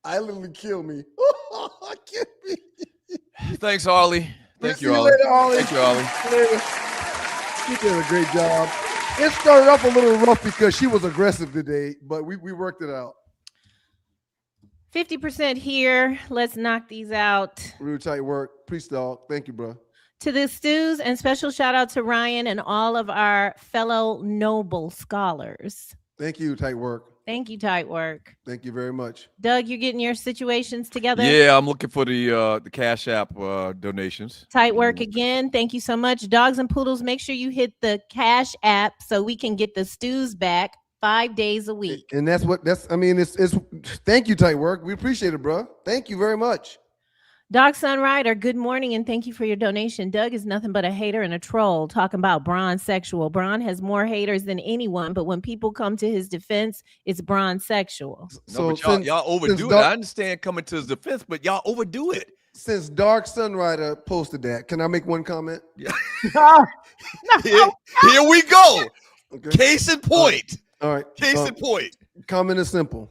I literally kill me. I can't be. Thanks, Ollie. Thank you, See Ollie. later, Ollie. Thank you, Ollie. Later. You did a great job. It started off a little rough because she was aggressive today, but we worked it out. 50% here. Let's knock these out. Really tight work. Peace, dog. Thank you, bro. To the Stews, and special shout out to Ryan and all of our fellow Noble scholars. Thank you, tight work. Thank you, tight work. Thank you very much. Doug, you're getting your situations together? Yeah, I'm looking for the Cash App donations. Tight work again. Thank you so much. Dogs and Poodles, make sure you hit the Cash App so we can get the Stews back 5 days a week. And it's thank you, tight work. We appreciate it, bro. Thank you very much. Doc Sunrider, good morning and thank you for your donation. Doug is nothing but a hater and a troll talking about Bron sexual. Bron has more haters than anyone, but when people come to his defense, it's Bron sexual. No, but y'all overdo it. I understand coming to his defense, but y'all overdo it. Since Dark Sunrider posted that, can I make one comment? Yeah. Here we go. Okay. Case in point. All right. Case in point. Comment is simple.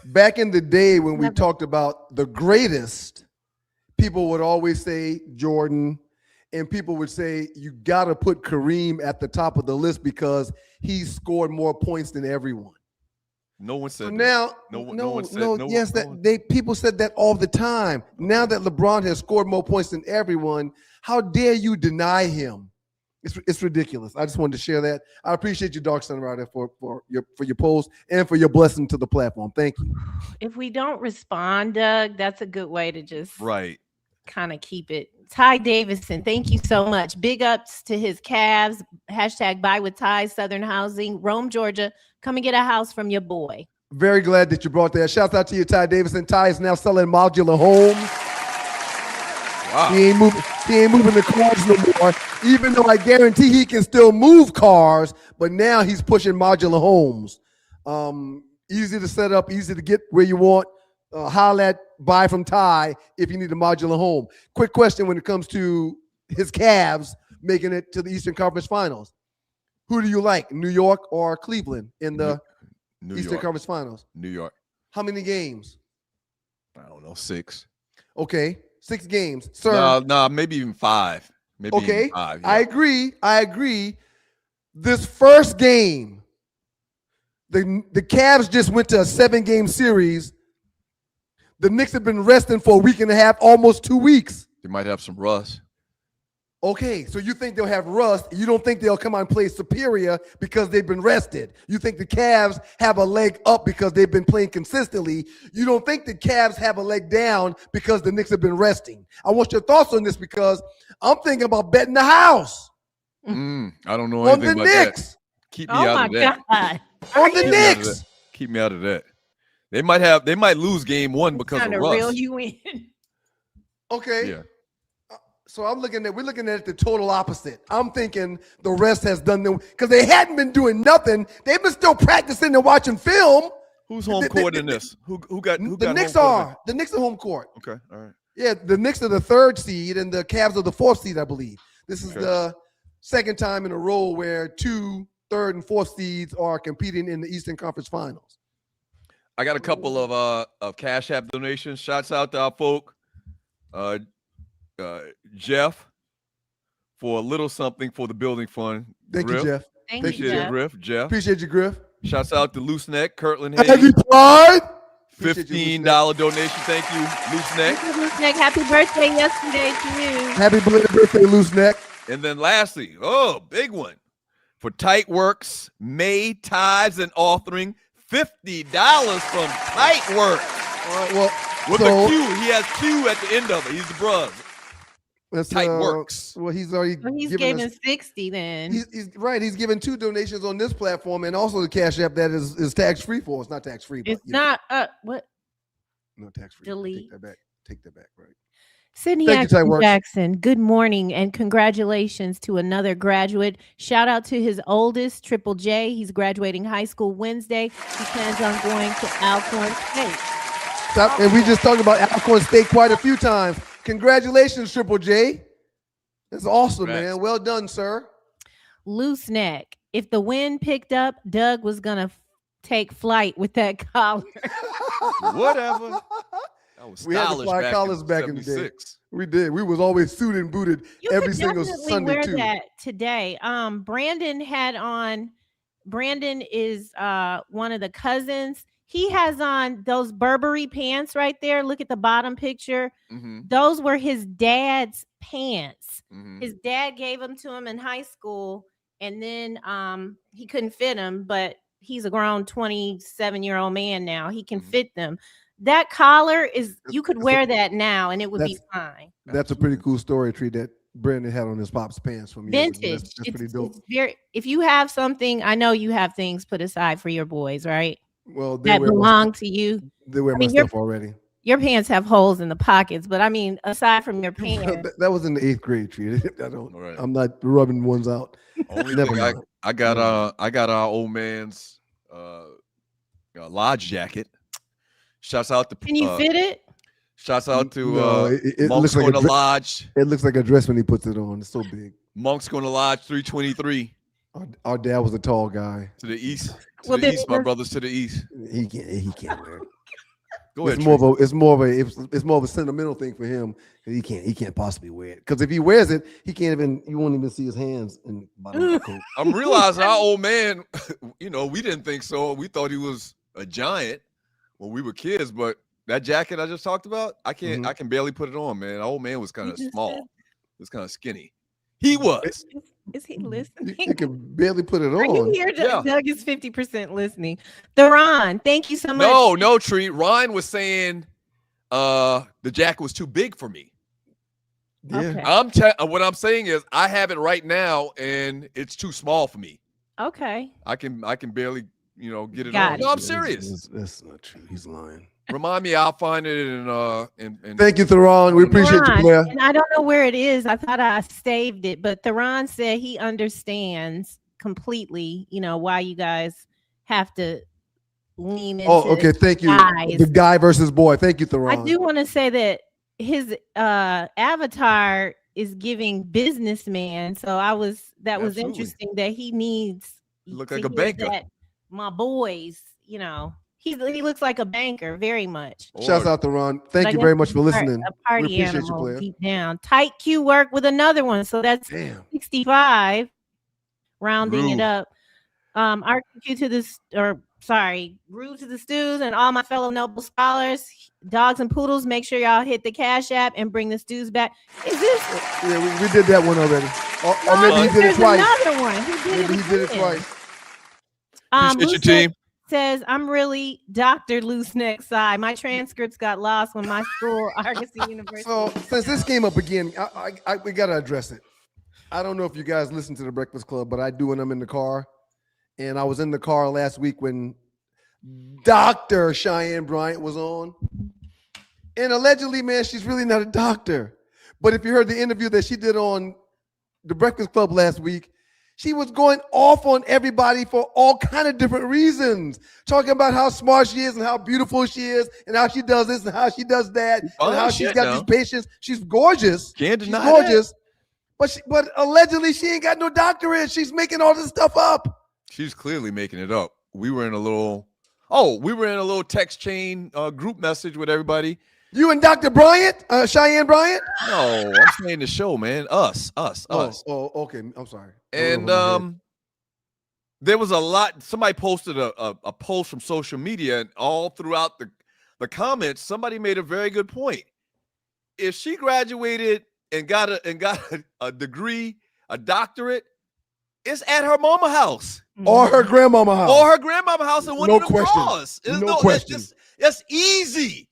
Back in the day when we talked about the greatest, people would always say Jordan, and people would say you got to put Kareem at the top of the list because he scored more points than everyone. No one said now. People said that all the time. Now that LeBron has scored more points than everyone, how dare you deny him? It's ridiculous. I just wanted to share that. I appreciate you, Dark Sunrider, for your post and for your blessing to the platform. Thank you. If we don't respond, Doug, that's a good way to just kind of keep it. Ty Davison, thank you so much. Big ups to his Cavs. # buy with Ty, Southern Housing, Rome, Georgia. Come and get a house from your boy. Very glad that you brought that. Shout out to you, Ty Davison. Ty is now selling modular homes. Wow. He ain't moving the cars no more, even though I guarantee he can still move cars, but now he's pushing modular homes. Easy to set up, easy to get where you want. Holla at buy from Ty if you need a modular home. Quick question when it comes to his Cavs making it to the Eastern Conference Finals. Who do you like, New York or Cleveland in the Eastern Conference Finals? New York. How many games? I don't know, 6. Okay. 6 games, sir. No, maybe even 5. Maybe even 5. Yeah. I agree. This first game, the Cavs just went to a 7-game series. The Knicks have been resting for a week and a half, almost 2 weeks. They might have some rust. Okay, so you think they'll have rust. You don't think they'll come out and play superior because they've been rested. You think the Cavs have a leg up because they've been playing consistently. You don't think the Cavs have a leg down because the Knicks have been resting. I want your thoughts on this because I'm thinking about betting the house. I don't know anything about Knicks. That. Keep me out of that. God. On the Knicks. Keep me out of that. They might lose game 1 because of rust. Reel you in. Okay. Yeah. So we're looking at it the total opposite. I'm thinking the rest has done them because they hadn't been doing nothing. They've been still practicing and watching film. Who's home court in this? Who got the Knicks are the Knicks are home court. Okay, all right. Yeah, the Knicks are the 3rd seed and the Cavs are the 4th seed, I believe. This is the second time in a row where 2 3rd and 4th seeds are competing in the Eastern Conference Finals. I got a couple of Cash App donations. Shouts out to our folk. Jeff for a little something for the building fund. Thank you, Jeff. Thank Thank you, Appreciate you, it, Jeff. Griff. Jeff. Appreciate you, Griff. Shouts out to Loose Neck, Kirtland Heavy Hayes. pride. Appreciate you, Loose $15 donation. Thank you, Loose Neck. Thank you, Loose Neck. Happy birthday yesterday to you. Happy belated birthday, Loose Neck. And then lastly, big one. For Tight Works, May tithes and authoring, $50 from Tight Works. All right, well, With so, a Q. He has Q at the end of it. He's the brother. that's, Tight Works. Well, he's already Well, he's given giving us, 60 then. he's right. He's given 2 donations on this platform and also the Cash App that is tax free for us. Not tax free, but It's not what? no tax free. Delete. Take that back. Take that back. Right. Sydney Thank you, Tight Works. Jackson, good morning and congratulations to another graduate. Shout out to his oldest, Triple J. He's graduating high school Wednesday. He plans on going to Alcorn State. And we just talked about Alcorn State quite a few times. Congratulations, Triple J. That's awesome, Congrats. man. Well done, sir. Loose Neck. If the wind picked up, Doug was gonna take flight with that collar. Whatever. That was We had to stylish fly back collars in back in the day. 76. We did. We was always suited and booted You every could single definitely Sunday wear too. that today. Brandon had on. Brandon is one of the cousins. He has on those Burberry pants right there. Look at the bottom picture. Mm-hmm. Those were his dad's pants. Mm-hmm. His dad gave them to him in high school, and then he couldn't fit them, but he's a grown 27-year-old man now. He can fit them. That collar is, you could wear that now and it would be fine. That's a pretty cool story tree that Brandon had on his pop's pants from years ago. Vintage. That's pretty dope. It's very, if you have something, I know you have things put aside for your boys, right? Well, they That wear belong to you. They wear I my mean, your- stuff already. Your pants have holes in the pockets, but I mean, aside from your pants, That was in the 8th grade tree. All right. I'm not rubbing ones out. Only Never thing mind. I got our old man's lodge jacket. Shouts out to can you fit it? Shouts out to No, it Monks looks like going a to dre- lodge. It looks like a dress when he puts it on. It's so big. Monks going to lodge 323 Our dad was a tall guy. to the east. To Well, the then east, my we're- brothers to the east. He can't wear it. Go ahead. It's more of a sentimental thing for him. He can't possibly wear it. Because if he wears it, you won't even see his hands in the bottom of the coat. I'm realizing our old man, we didn't think so. We thought he was a giant when we were kids, but that jacket I just talked about, I can barely put it on, man. Our old man was kind of small. He was kind of skinny. He was. Is he listening? You can barely put it Are you on. here? Yeah. Doug is 50% listening. Theron, thank you so much. No, Tree. Ryan was saying the jacket was too big for me. Yeah. Okay. What I'm saying is I have it right now and it's too small for me. Okay. I can barely, get it Got on. it. No, I'm serious. That's not true. He's lying. Remind me, I'll find it in Thank you, Theron. We appreciate you, Theron, player. and I don't know where it is. I thought I saved it, but Theron said he understands completely, why you guys have to lean into Okay. Thank you. guys. The guy versus boy. Thank you, Theron. I do want to say that his avatar is giving businessman. So that was Absolutely. interesting that he needs Look to like a hear banker. that my boys, he looks like a banker very much. Shouts out to Ron. Thank Like you a very much for part- listening. A party appreciate you, animal player. deep down. Tight Q work with another one. So that's Damn. 65, rounding Rude. it up. RQ to this, rude to the stews and all my fellow noble scholars, dogs and poodles. Make sure y'all hit the Cash App and bring the stews back. Is this? Yeah, we did that one already. Or No, maybe he did it there's twice. Another one. Maybe he did it again. twice. Appreciate your Lucy team. says, I'm really Dr. Loose Neck side. My transcripts got lost when my school, Argosy University. So since this came up again, we gotta address it. I don't know if you guys listen to the Breakfast Club, but I do when I'm in the car. And I was in the car last week when Dr. Cheyenne Bryant was on. And allegedly, man, she's really not a doctor. But if you heard the interview that she did on the Breakfast Club last week, she was going off on everybody for all kind of different reasons, talking about how smart she is and how beautiful she is and how she does this and how she does that and how she's got these patients. She's gorgeous. Can't She's deny gorgeous. But allegedly she ain't got no doctorate. She's making all this stuff up. She's clearly making it up. We were in a little text chain group message with everybody. You and Dr. Bryant, Cheyenne Bryant? No, I'm saying the show, man. Us. Oh, okay. I'm sorry. And there was a lot. Somebody posted a post from social media, and all throughout the comments, somebody made a very good point. If she graduated and got a degree, a doctorate, it's at her mama house or her grandmama house, or her grandmama house, and one of the bras. No question. That's easy.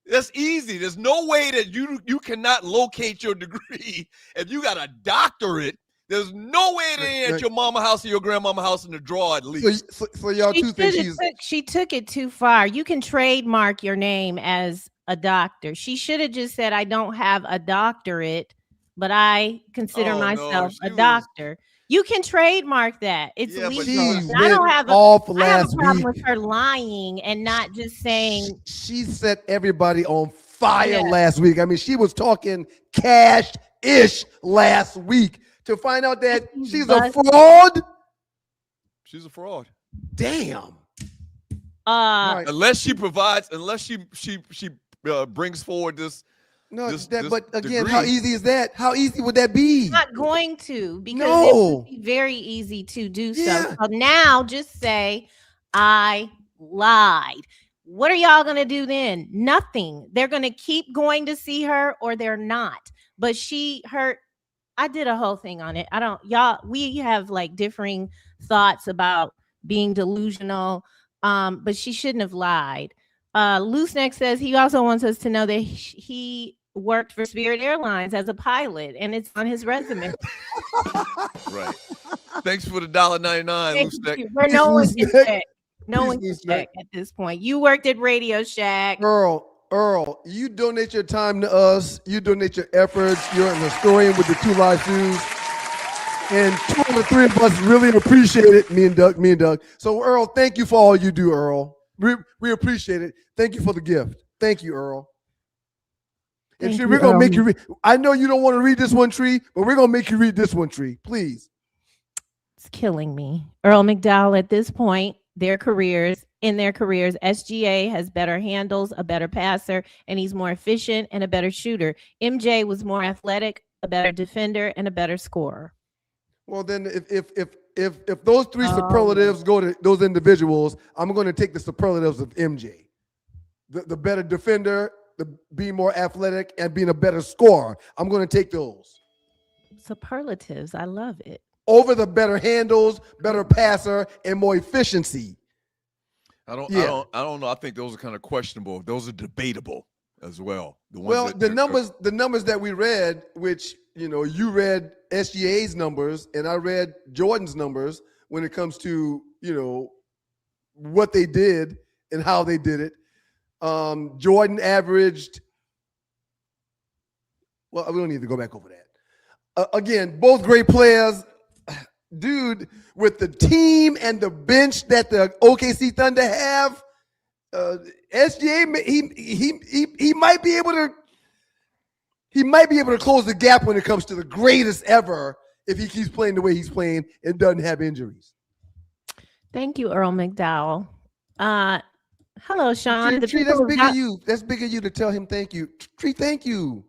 That's easy. There's no way that you cannot locate your degree if you got a doctorate. There's no way it ain't at your mama house or your grandmama house in the drawer at least. So y'all two think she took it too far. You can trademark your name as a doctor. She should have just said, I don't have a doctorate, but I consider myself a doctor. You can trademark that. It's legal. I don't have a problem with her lying and not just saying. She set everybody on fire last week. I mean, she was talking cash-ish last week. To find out that she's a fraud. She's a fraud. Damn. Unless she brings forward this. No, this but again, degree. how easy is that? How easy would that be? Not going to, because it would be very easy to do so. So now just say, I lied. What are y'all going to do then? Nothing. They're going to keep going to see her or they're not. But I did a whole thing on it. We have like differing thoughts about being delusional, but she shouldn't have lied. Loose Neck says he also wants us to know that he worked for Spirit Airlines as a pilot, and it's on his resume. Right. Thanks for the $1.99, Loose Neck. No one can check. No one can check at this point. You worked at Radio Shack. Earl, you donate your time to us. You donate your efforts. You're an historian with the Two Live Shoes. And two of the three of us really appreciate it, me and Doug. So, Earl, thank you for all you do, Earl. We appreciate it. Thank you for the gift. Thank you, Earl. And Tree, we're going to make you read. I know you don't want to read this one, Tree, but we're going to make you read this one, Tree. Please. It's killing me. Earl McDowell, at this point, in their careers, SGA has better handles, a better passer, and he's more efficient and a better shooter. MJ was more athletic, a better defender, and a better scorer. Well, then if those three superlatives go to those individuals, I'm going to take the superlatives of MJ. The better defender, being more athletic, and being a better scorer. I'm going to take those. Superlatives. I love it. Over the better handles, better passer, and more efficiency. I don't know. I think those are kind of questionable. Those are debatable as well. The numbers that we read, which you read SGA's numbers and I read Jordan's numbers when it comes to what they did and how they did it. Jordan averaged. Well, we don't need to go back over that. Again, both great players. Dude, with the team and the bench that the OKC Thunder have, SGA he might be able to close the gap when it comes to the greatest ever if he keeps playing the way he's playing and doesn't have injuries. Thank you, Earl McDowell. Hello, Sean. Tree, that's big of you. That's big of you to tell him thank you. Tree, thank you.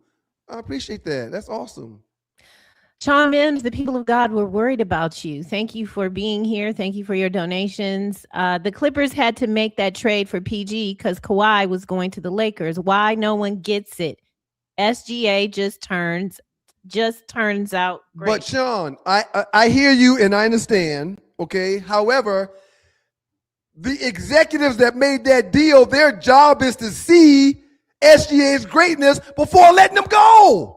I appreciate that. That's awesome. Sean Mims, the people of God were worried about you. Thank you for being here. Thank you for your donations. The Clippers had to make that trade for PG because Kawhi was going to the Lakers. Why? No one gets it. SGA just turns out great. But Sean, I hear you and I understand. Okay. However, the executives that made that deal, their job is to see SGA's greatness before letting them go.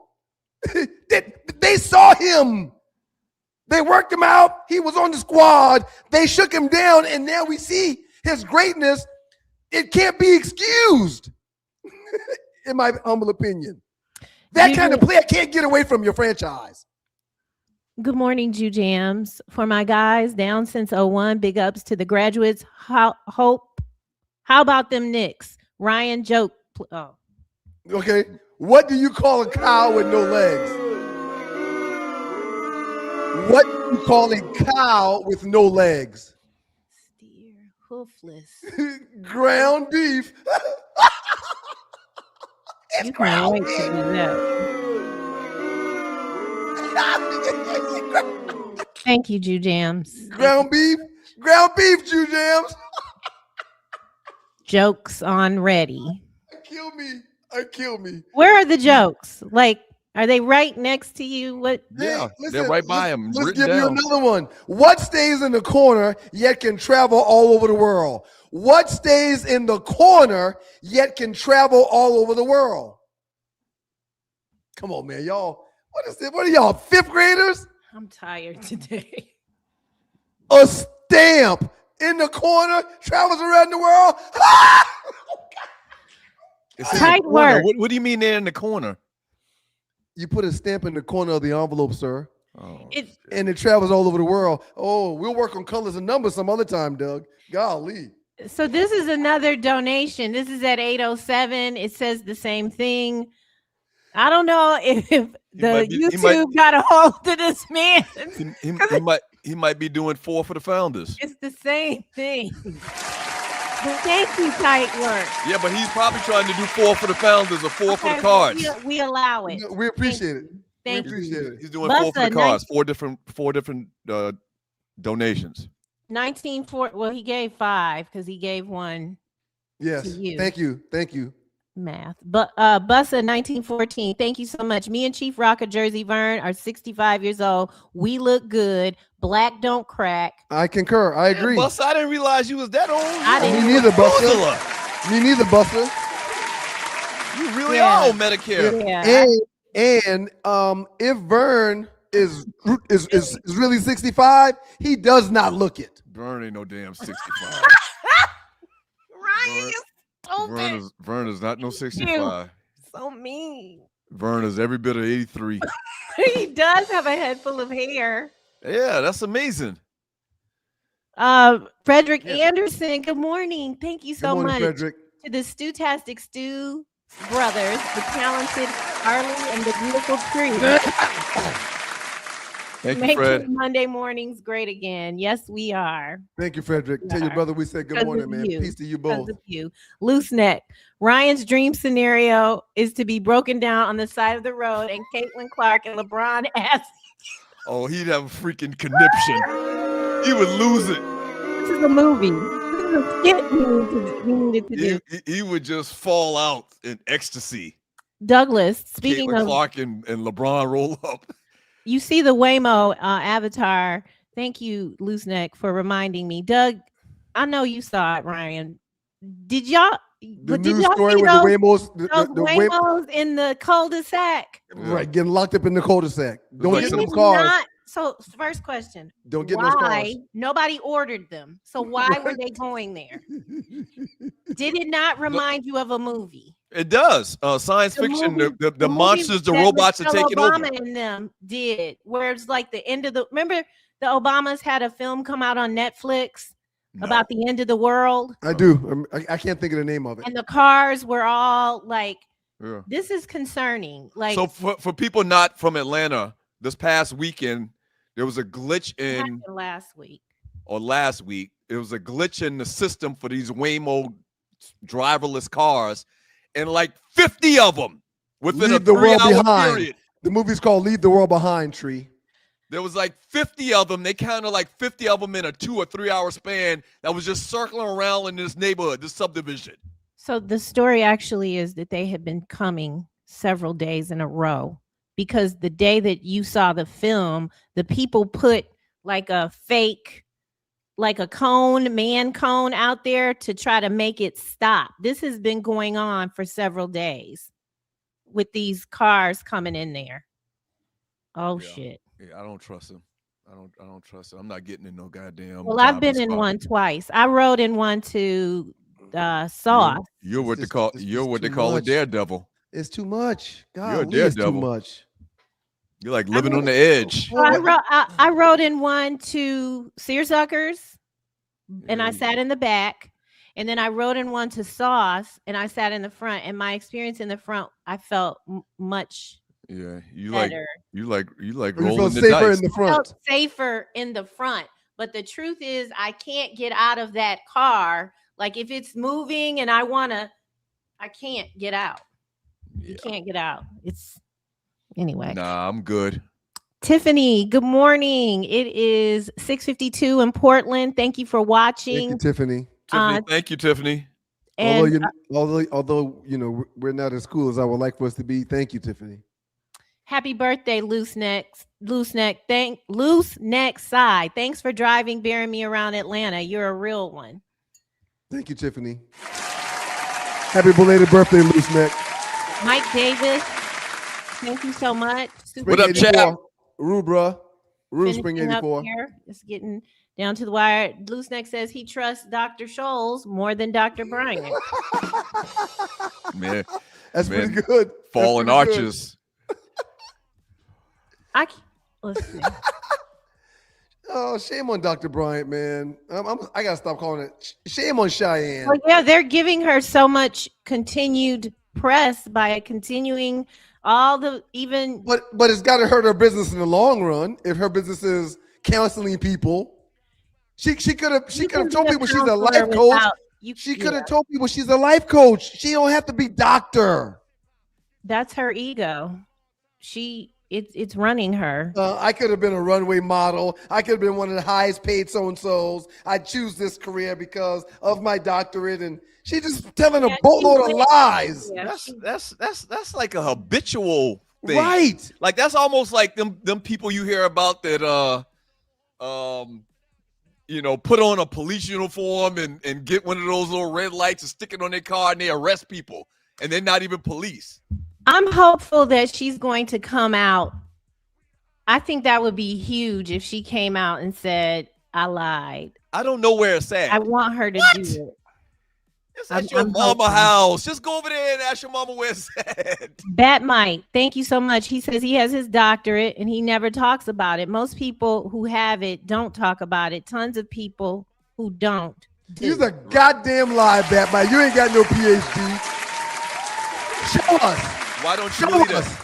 They saw him. They worked him out. He was on the squad. They shook him down, and now we see his greatness. It can't be excused, in my humble opinion. That kind of player can't get away from your franchise. Good morning, Jew Jams. For my guys down since 01, big ups to the graduates. Hope. How about them Knicks? Ryan joke. Oh. Okay. What do you call a cow with no legs? What do you call a cow with no legs? Steer, hoofless. Ground beef. It's ground beef. Thank you, Jew Jams. Ground beef. Ground beef, Jew Jams. Jokes on ready. Kill me. Where are the jokes? Like, are they right next to you? What? Yeah, Hey, they're right by him. Let's Written give you down. another one. What stays in the corner yet can travel all over the world? What stays in the corner yet can travel all over the world? Come on, man, y'all. What is it? What are y'all, 5th graders? I'm tired today. A stamp in the corner travels around the world. It's in the Tight corner. work. What do you mean they're in the corner? You put a stamp in the corner of the envelope, sir, Oh, and it travels all over the world. Oh, we'll work on colors and numbers some other time, Doug. Golly. So this is another donation. This is at 8:07. It says the same thing. I don't know if the YouTube got a hold of this man. he might be doing 4 for the founders. It's the same thing. But thank you, tight work. Yeah, but he's probably trying to do 4 for the founders or 4 for the cards. We allow it. We appreciate it. Thank we you. appreciate it. He's doing 4 for the cards. 4 different donations. 1940. Well, he gave 5 because he gave one. Yes. To you. Thank you. Math. But Bussa 1914. Thank you so much. Me and Chief Rock of Jersey Vern are 65 years old. We look good. Black don't crack. I concur. I agree. Bussa, I didn't realize you was that old. Me neither, Bussa. Me neither, Bussa. You really are on Medicare. Yeah. And if Vern is really 65, he does not look it. Vern ain't no damn 65. Ryan is so bad. Vern is not no 65. So mean. Vern is every bit of 83. He does have a head full of hair. Yeah, that's amazing. Frederick Anderson, good morning. Thank you so much Frederick. to the Stewtastic Stew brothers, the talented Harley and the beautiful Tree. Thank you, Make Fred. Monday mornings great again. Yes, we are. Thank you, Frederick. Tell your brother we said good morning, man. Peace to you both. Loose neck. Ryan's dream scenario is to be broken down on the side of the road, and Caitlin Clark and LeBron asked. Oh, he'd have a freaking conniption. He would lose it. This is a movie. This is a skit we needed to do. He would just fall out in ecstasy. Douglas, speaking Caitlin of Clark and LeBron roll up. You see the Waymo avatar. Thank you, Loose Neck, for reminding me. Doug, I know you saw it, Ryan. Did y'all? The news story with the Waymos, the Waymos in the cul-de-sac. Right, getting locked up in the cul-de-sac. Don't get in those cars. So, first question. Don't get in those cars. Nobody ordered them. So why were they going there? Did it not remind you of a movie? It does. Science fiction. The monsters, the robots are taking over. Obama and them did. Where it's like the end of the. Remember, the Obamas had a film come out on Netflix about the end of the world. I do. I can't think of the name of it. And the cars were all like, this is concerning. Like, so for people not from Atlanta, this past weekend there was a glitch in last week. It was a glitch in the system for these Waymo driverless cars, and like 50 of them within Leave a the world 3-hour behind. period. The movie's called Leave the World Behind, Tree. There was like 50 of them. They counted like 50 of them in a 2 or 3 hour span that was just circling around in this neighborhood, this subdivision. So the story actually is that they had been coming several days in a row, because the day that you saw the film, the people put like a fake, like a man cone out there to try to make it stop. This has been going on for several days with these cars coming in there. Oh, shit. Yeah, I don't trust him. I don't trust him. I'm not getting in no goddamn. Well, I've been in one twice. I rode in one to Sauce. You're what they call a daredevil. It's too much. God, you're a daredevil. It's too much. You're like living on the edge. I rode in one to Searsuckers, and I sat in the back. And then I rode in one to Sauce, and I sat in the front. And my experience in the front, I felt much better. You like rolling the dice. In the front. I felt safer in the front. But the truth is, I can't get out of that car. Like, if it's moving and I can't get out. You can't get out. Anyway. Nah, I'm good. Tiffany, good morning. It is 6:52 in Portland. Thank you for watching. Thank you, Tiffany. Thank you, Tiffany. And Although we're not as cool as I would like for us to be. Thank you, Tiffany. happy birthday, loose neck side. Thanks for driving, bearing me around Atlanta. You're a real one. Thank you, Tiffany. Happy belated birthday, loose neck. Mike Davis, thank you so much. What up, chap? Rubra. Spring 84. It's getting down to the wire. Loose neck says he trusts Dr. Scholes more than Dr. Bryant. Man, that's pretty good. Fallen arches. Let's see. Oh, shame on Dr. Bryant, man. I gotta stop calling it. Shame on Cheyenne. Well, yeah, they're giving her so much continued press by continuing all the even. But it's got to hurt her business in the long run. If her business is counseling people, she could have told people she's a life coach. She could have told people she's a life coach. She don't have to be doctor. That's her ego. It's running her. I could have been a runway model. I could have been one of the highest paid so-and-sos. I choose this career because of my doctorate, and she just telling a boatload of lies. Yeah. That's like a habitual thing. Right. Like that's almost like them people you hear about that put on a police uniform and get one of those little red lights and stick it on their car and they arrest people and they're not even police. I'm hopeful that she's going to come out. I think that would be huge if she came out and said, I lied. I don't know where it's at. I want her to do it. It's at your mama house. Just go over there and ask your mama where it's at. Bat Mike, thank you so much. He says he has his doctorate and he never talks about it. Most people who have it don't talk about it. Tons of people who don't. You're a goddamn lie, Bat Mike. You ain't got no PhD. Show us. Why don't you lead us?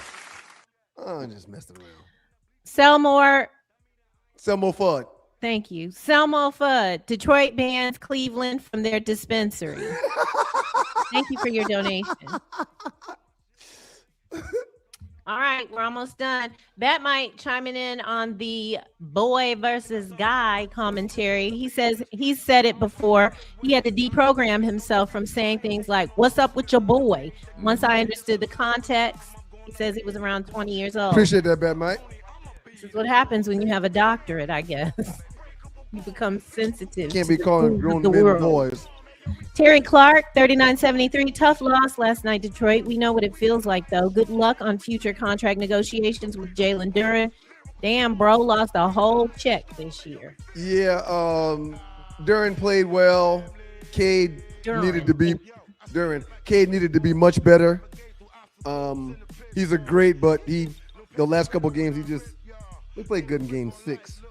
Oh, I just messed around. Selmore Fudd. Thank you. Selmo Fudd. Detroit bans Cleveland from their dispensary. Thank you for your donation. All right, we're almost done. Bat might chiming in on the boy versus guy commentary. He says he's said it before. He had to deprogram himself from saying things like, what's up with your boy? Once I understood the context, he says he was around 20 years old. Appreciate that, Bat Mike. This is what happens when you have a doctorate, I guess. You become sensitive. Can't be calling grown men boys. Terry Clark, 3973. Tough loss last night, Detroit. We know what it feels like, though. Good luck on future contract negotiations with Jalen Duren. Damn, bro, lost a whole check this year. Yeah, Duren played well. Cade needed to be much better. He's a great, but the last couple games he played good in game 6.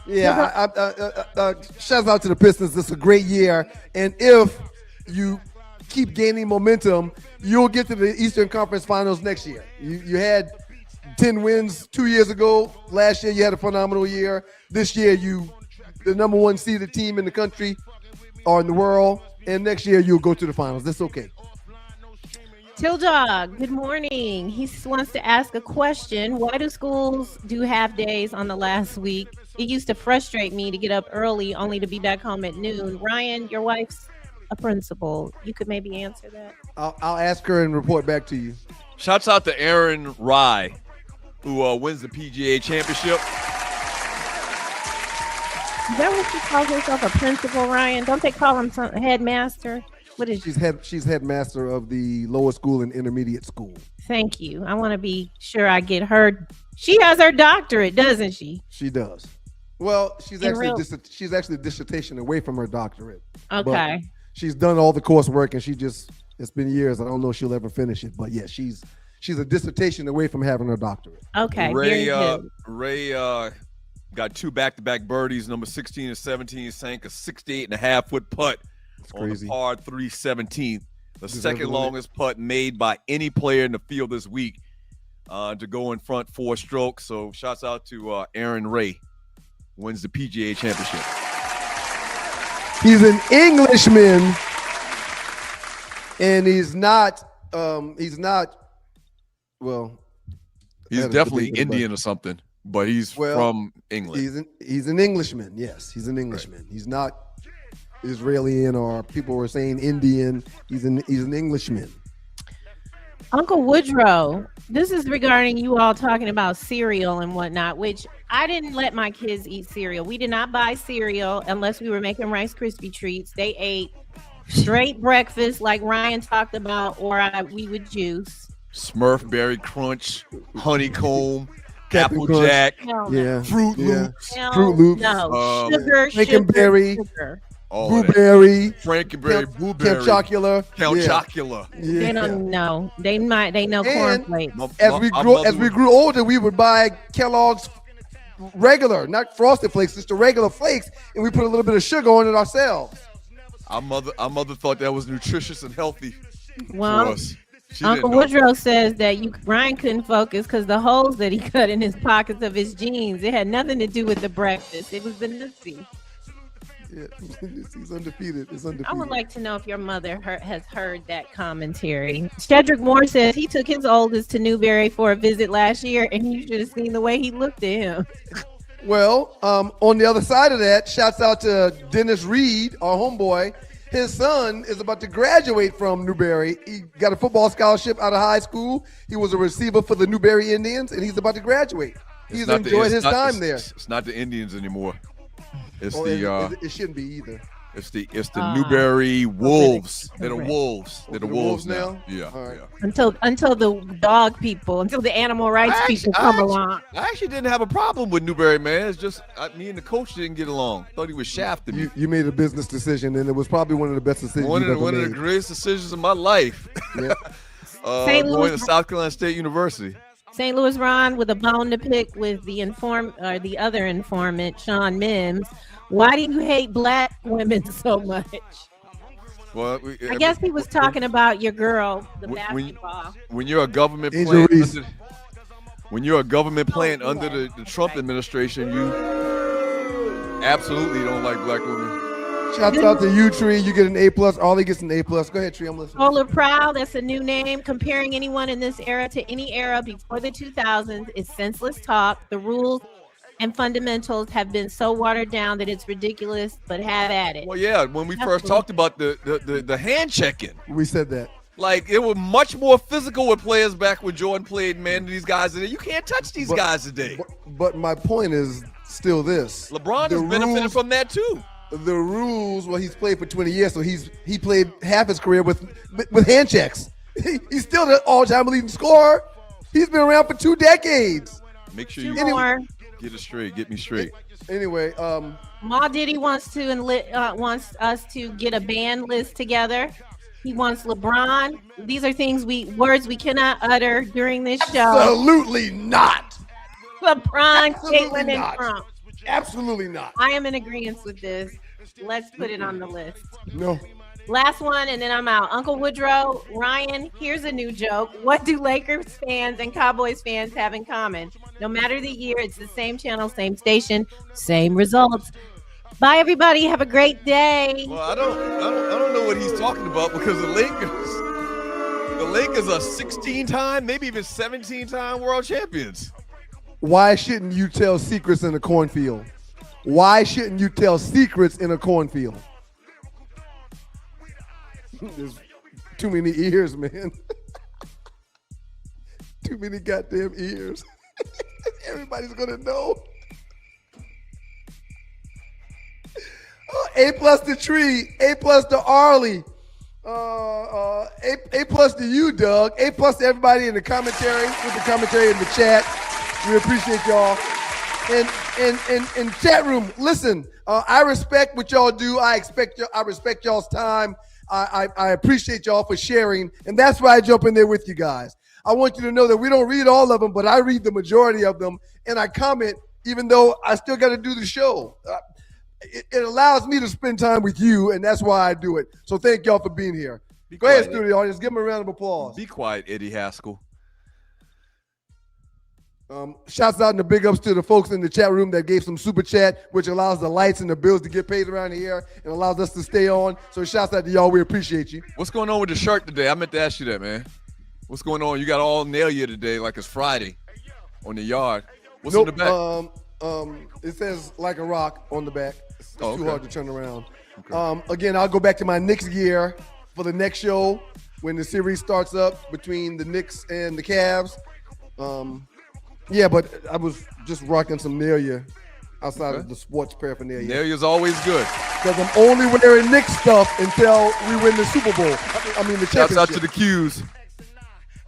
Yeah, shouts out to the Pistons. This is a great year. And if you keep gaining momentum, you'll get to the Eastern Conference Finals next year. You had 10 wins 2 years ago. Last year, you had a phenomenal year. This year, the number one seeded team in the country or in the world. And next year, you'll go to the finals. That's okay. Till Dog, good morning. He wants to ask a question. Why do schools do half days on the last week? It used to frustrate me to get up early only to be back home at noon. Ryan, your wife's a principal. You could maybe answer that. I'll ask her and report back to you. Shouts out to Aaron Rye, who wins the PGA Championship. Is that what she calls herself, a principal, Ryan? Don't they call him some headmaster? What is she's headmaster of the lower school and intermediate school. Thank you. I want to be sure I get her. She has her doctorate, doesn't she? She does. Well, she's actually a dissertation away from her doctorate. Okay. But she's done all the coursework, and it's been years. I don't know if she'll ever finish it, but yeah, she's a dissertation away from having her doctorate. Okay. Ray got 2 back-to-back birdies. Number 16 and 17 sank a 68.5-foot putt on the par 3 17th. The second longest putt made by any player in the field this week to go in front 4 strokes. So shouts out to Aaron Ray. Wins the PGA Championship. He's an Englishman, and he's not. Well, He's definitely Indian or something, but he's from England. He's an Englishman. Yes, he's an Englishman. Right. He's not Israeli or people were saying Indian. He's an Englishman. Uncle Woodrow, this is regarding you all talking about cereal and whatnot, which I didn't let my kids eat cereal. We did not buy cereal unless we were making Rice Krispie treats. They ate straight breakfast like Ryan talked about, or we would juice. Smurf Berry Crunch, Honeycomb, Applejack, Fruit Loops. Fruit Loops. No, Frankenberry. Sugar. Blueberry, Frankenberry, Blueberry, Count Chocula. Count Chocula. Yeah. They don't know. They know cornflakes. As we grew older, we would buy Kellogg's regular, not Frosted Flakes, just the regular flakes, and we put a little bit of sugar on it ourselves. Our mother thought that was nutritious and healthy for us. Uncle Woodrow says that Ryan couldn't focus because the holes that he cut in his pockets of his jeans, it had nothing to do with the breakfast. It was the nutty. Yeah, he's undefeated. It's undefeated. I would like to know if your mother has heard that commentary. Shedrick Moore says he took his oldest to Newberry for a visit last year, and you should have seen the way he looked at him. Well, on the other side of that, shouts out to Dennis Reed, our homeboy. His son is about to graduate from Newberry. He got a football scholarship out of high school. He was a receiver for the Newberry Indians, and he's about to graduate. He's enjoyed his time there. It's not the Indians anymore. It shouldn't be either. It's the Newberry Wolves. They're the Wolves. They're the Wolves now. Yeah. All right. Until the dog people, until the animal rights people come along. I actually didn't have a problem with Newberry, man. It's just me and the coach didn't get along. Thought he was shafting me. You made a business decision, and it was probably one of the best decisions one you've ever of made. the greatest decisions of my life. Yeah. Going to South Carolina State University. St. Louis Ron with a bone to pick with the other informant, Sean Mims. Why do you hate black women so much? Well, I guess he was talking about your girl, the basketball. When you're a government plant under the Trump administration, you absolutely don't like black women. Shouts out to you, Tree. You get an A+. Ollie gets an A+. Go ahead, Tree. I'm listening. Polar Proud, that's a new name. Comparing anyone in this era to any era before the 2000s is senseless talk. The rules and fundamentals have been so watered down that it's ridiculous, but have at it. Well, yeah, when we first talked about the hand checking. We said that. Like, it was much more physical with players back when Jordan played, man, than these guys today. You can't touch these guys today. But my point is still this. LeBron has benefited from that, too. The rules, well, he's played for 20 years, so he played half his career with hand checks. He's still the all-time leading scorer. He's been around for 2 decades. Make sure you get it straight. Get me straight. Anyway, Ma Diddy wants us to get a band list together. He wants LeBron. These are words we cannot utter during this show. Absolutely not. LeBron, Caitlin, and Trump. Absolutely not. I am in agreement with this. Let's put it on the list. No. Last one, and then I'm out. Uncle Woodrow, Ryan, here's a new joke. What do Lakers fans and Cowboys fans have in common? No matter the year, it's the same channel, same station, same results. Bye, everybody. Have a great day. Well, I don't know what he's talking about because the Lakers are 16-time, maybe even 17-time world champions. Why shouldn't you tell secrets in a cornfield? Why shouldn't you tell secrets in a cornfield? There's too many ears, man. Too many goddamn ears. Everybody's gonna know. A+ to Tree, A+ to Arlie, A+ to you, Doug, A+ to everybody in the commentary, with the commentary in the chat. We appreciate y'all. And chat room, listen, I respect what y'all do. I respect y'all's time. I appreciate y'all for sharing, and that's why I jump in there with you guys. I want you to know that we don't read all of them, but I read the majority of them, and I comment, even though I still got to do the show. It allows me to spend time with you, and that's why I do it. So thank y'all for being here. Go ahead, studio audience. Give them a round of applause. Be quiet, Eddie Haskell. Shouts out and the big ups to the folks in the chat room that gave some super chat, which allows the lights and the bills to get paid around here and allows us to stay on. So shouts out to y'all. We appreciate you. What's going on with the shirt today? I meant to ask you that, man. What's going on? You got all nail you today like it's Friday. on the yard. What's Nope. on the back? It says like a rock on the back. It's Oh, too okay. hard to turn around. Okay. Again, I'll go back to my Knicks gear for the next show when the series starts up between the Knicks and the Cavs. Yeah, but I was just rocking some Nelia outside of the sports paraphernalia. Nelia's always good. Because I'm only wearing Knicks stuff until we win the Super Bowl. I mean, the championship. Shouts out to the Qs.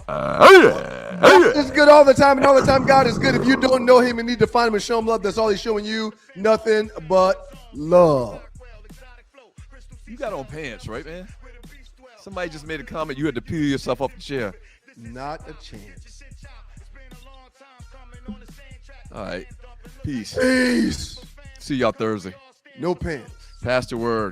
God is good all the time, and all the time God is good. If you don't know him and need to find him and show him love, that's all he's showing you. Nothing but love. You got on pants, right, man? Somebody just made a comment. You had to peel yourself off the chair. Not a chance. All right. Peace. Peace. See y'all Thursday. No pants. Pass the word.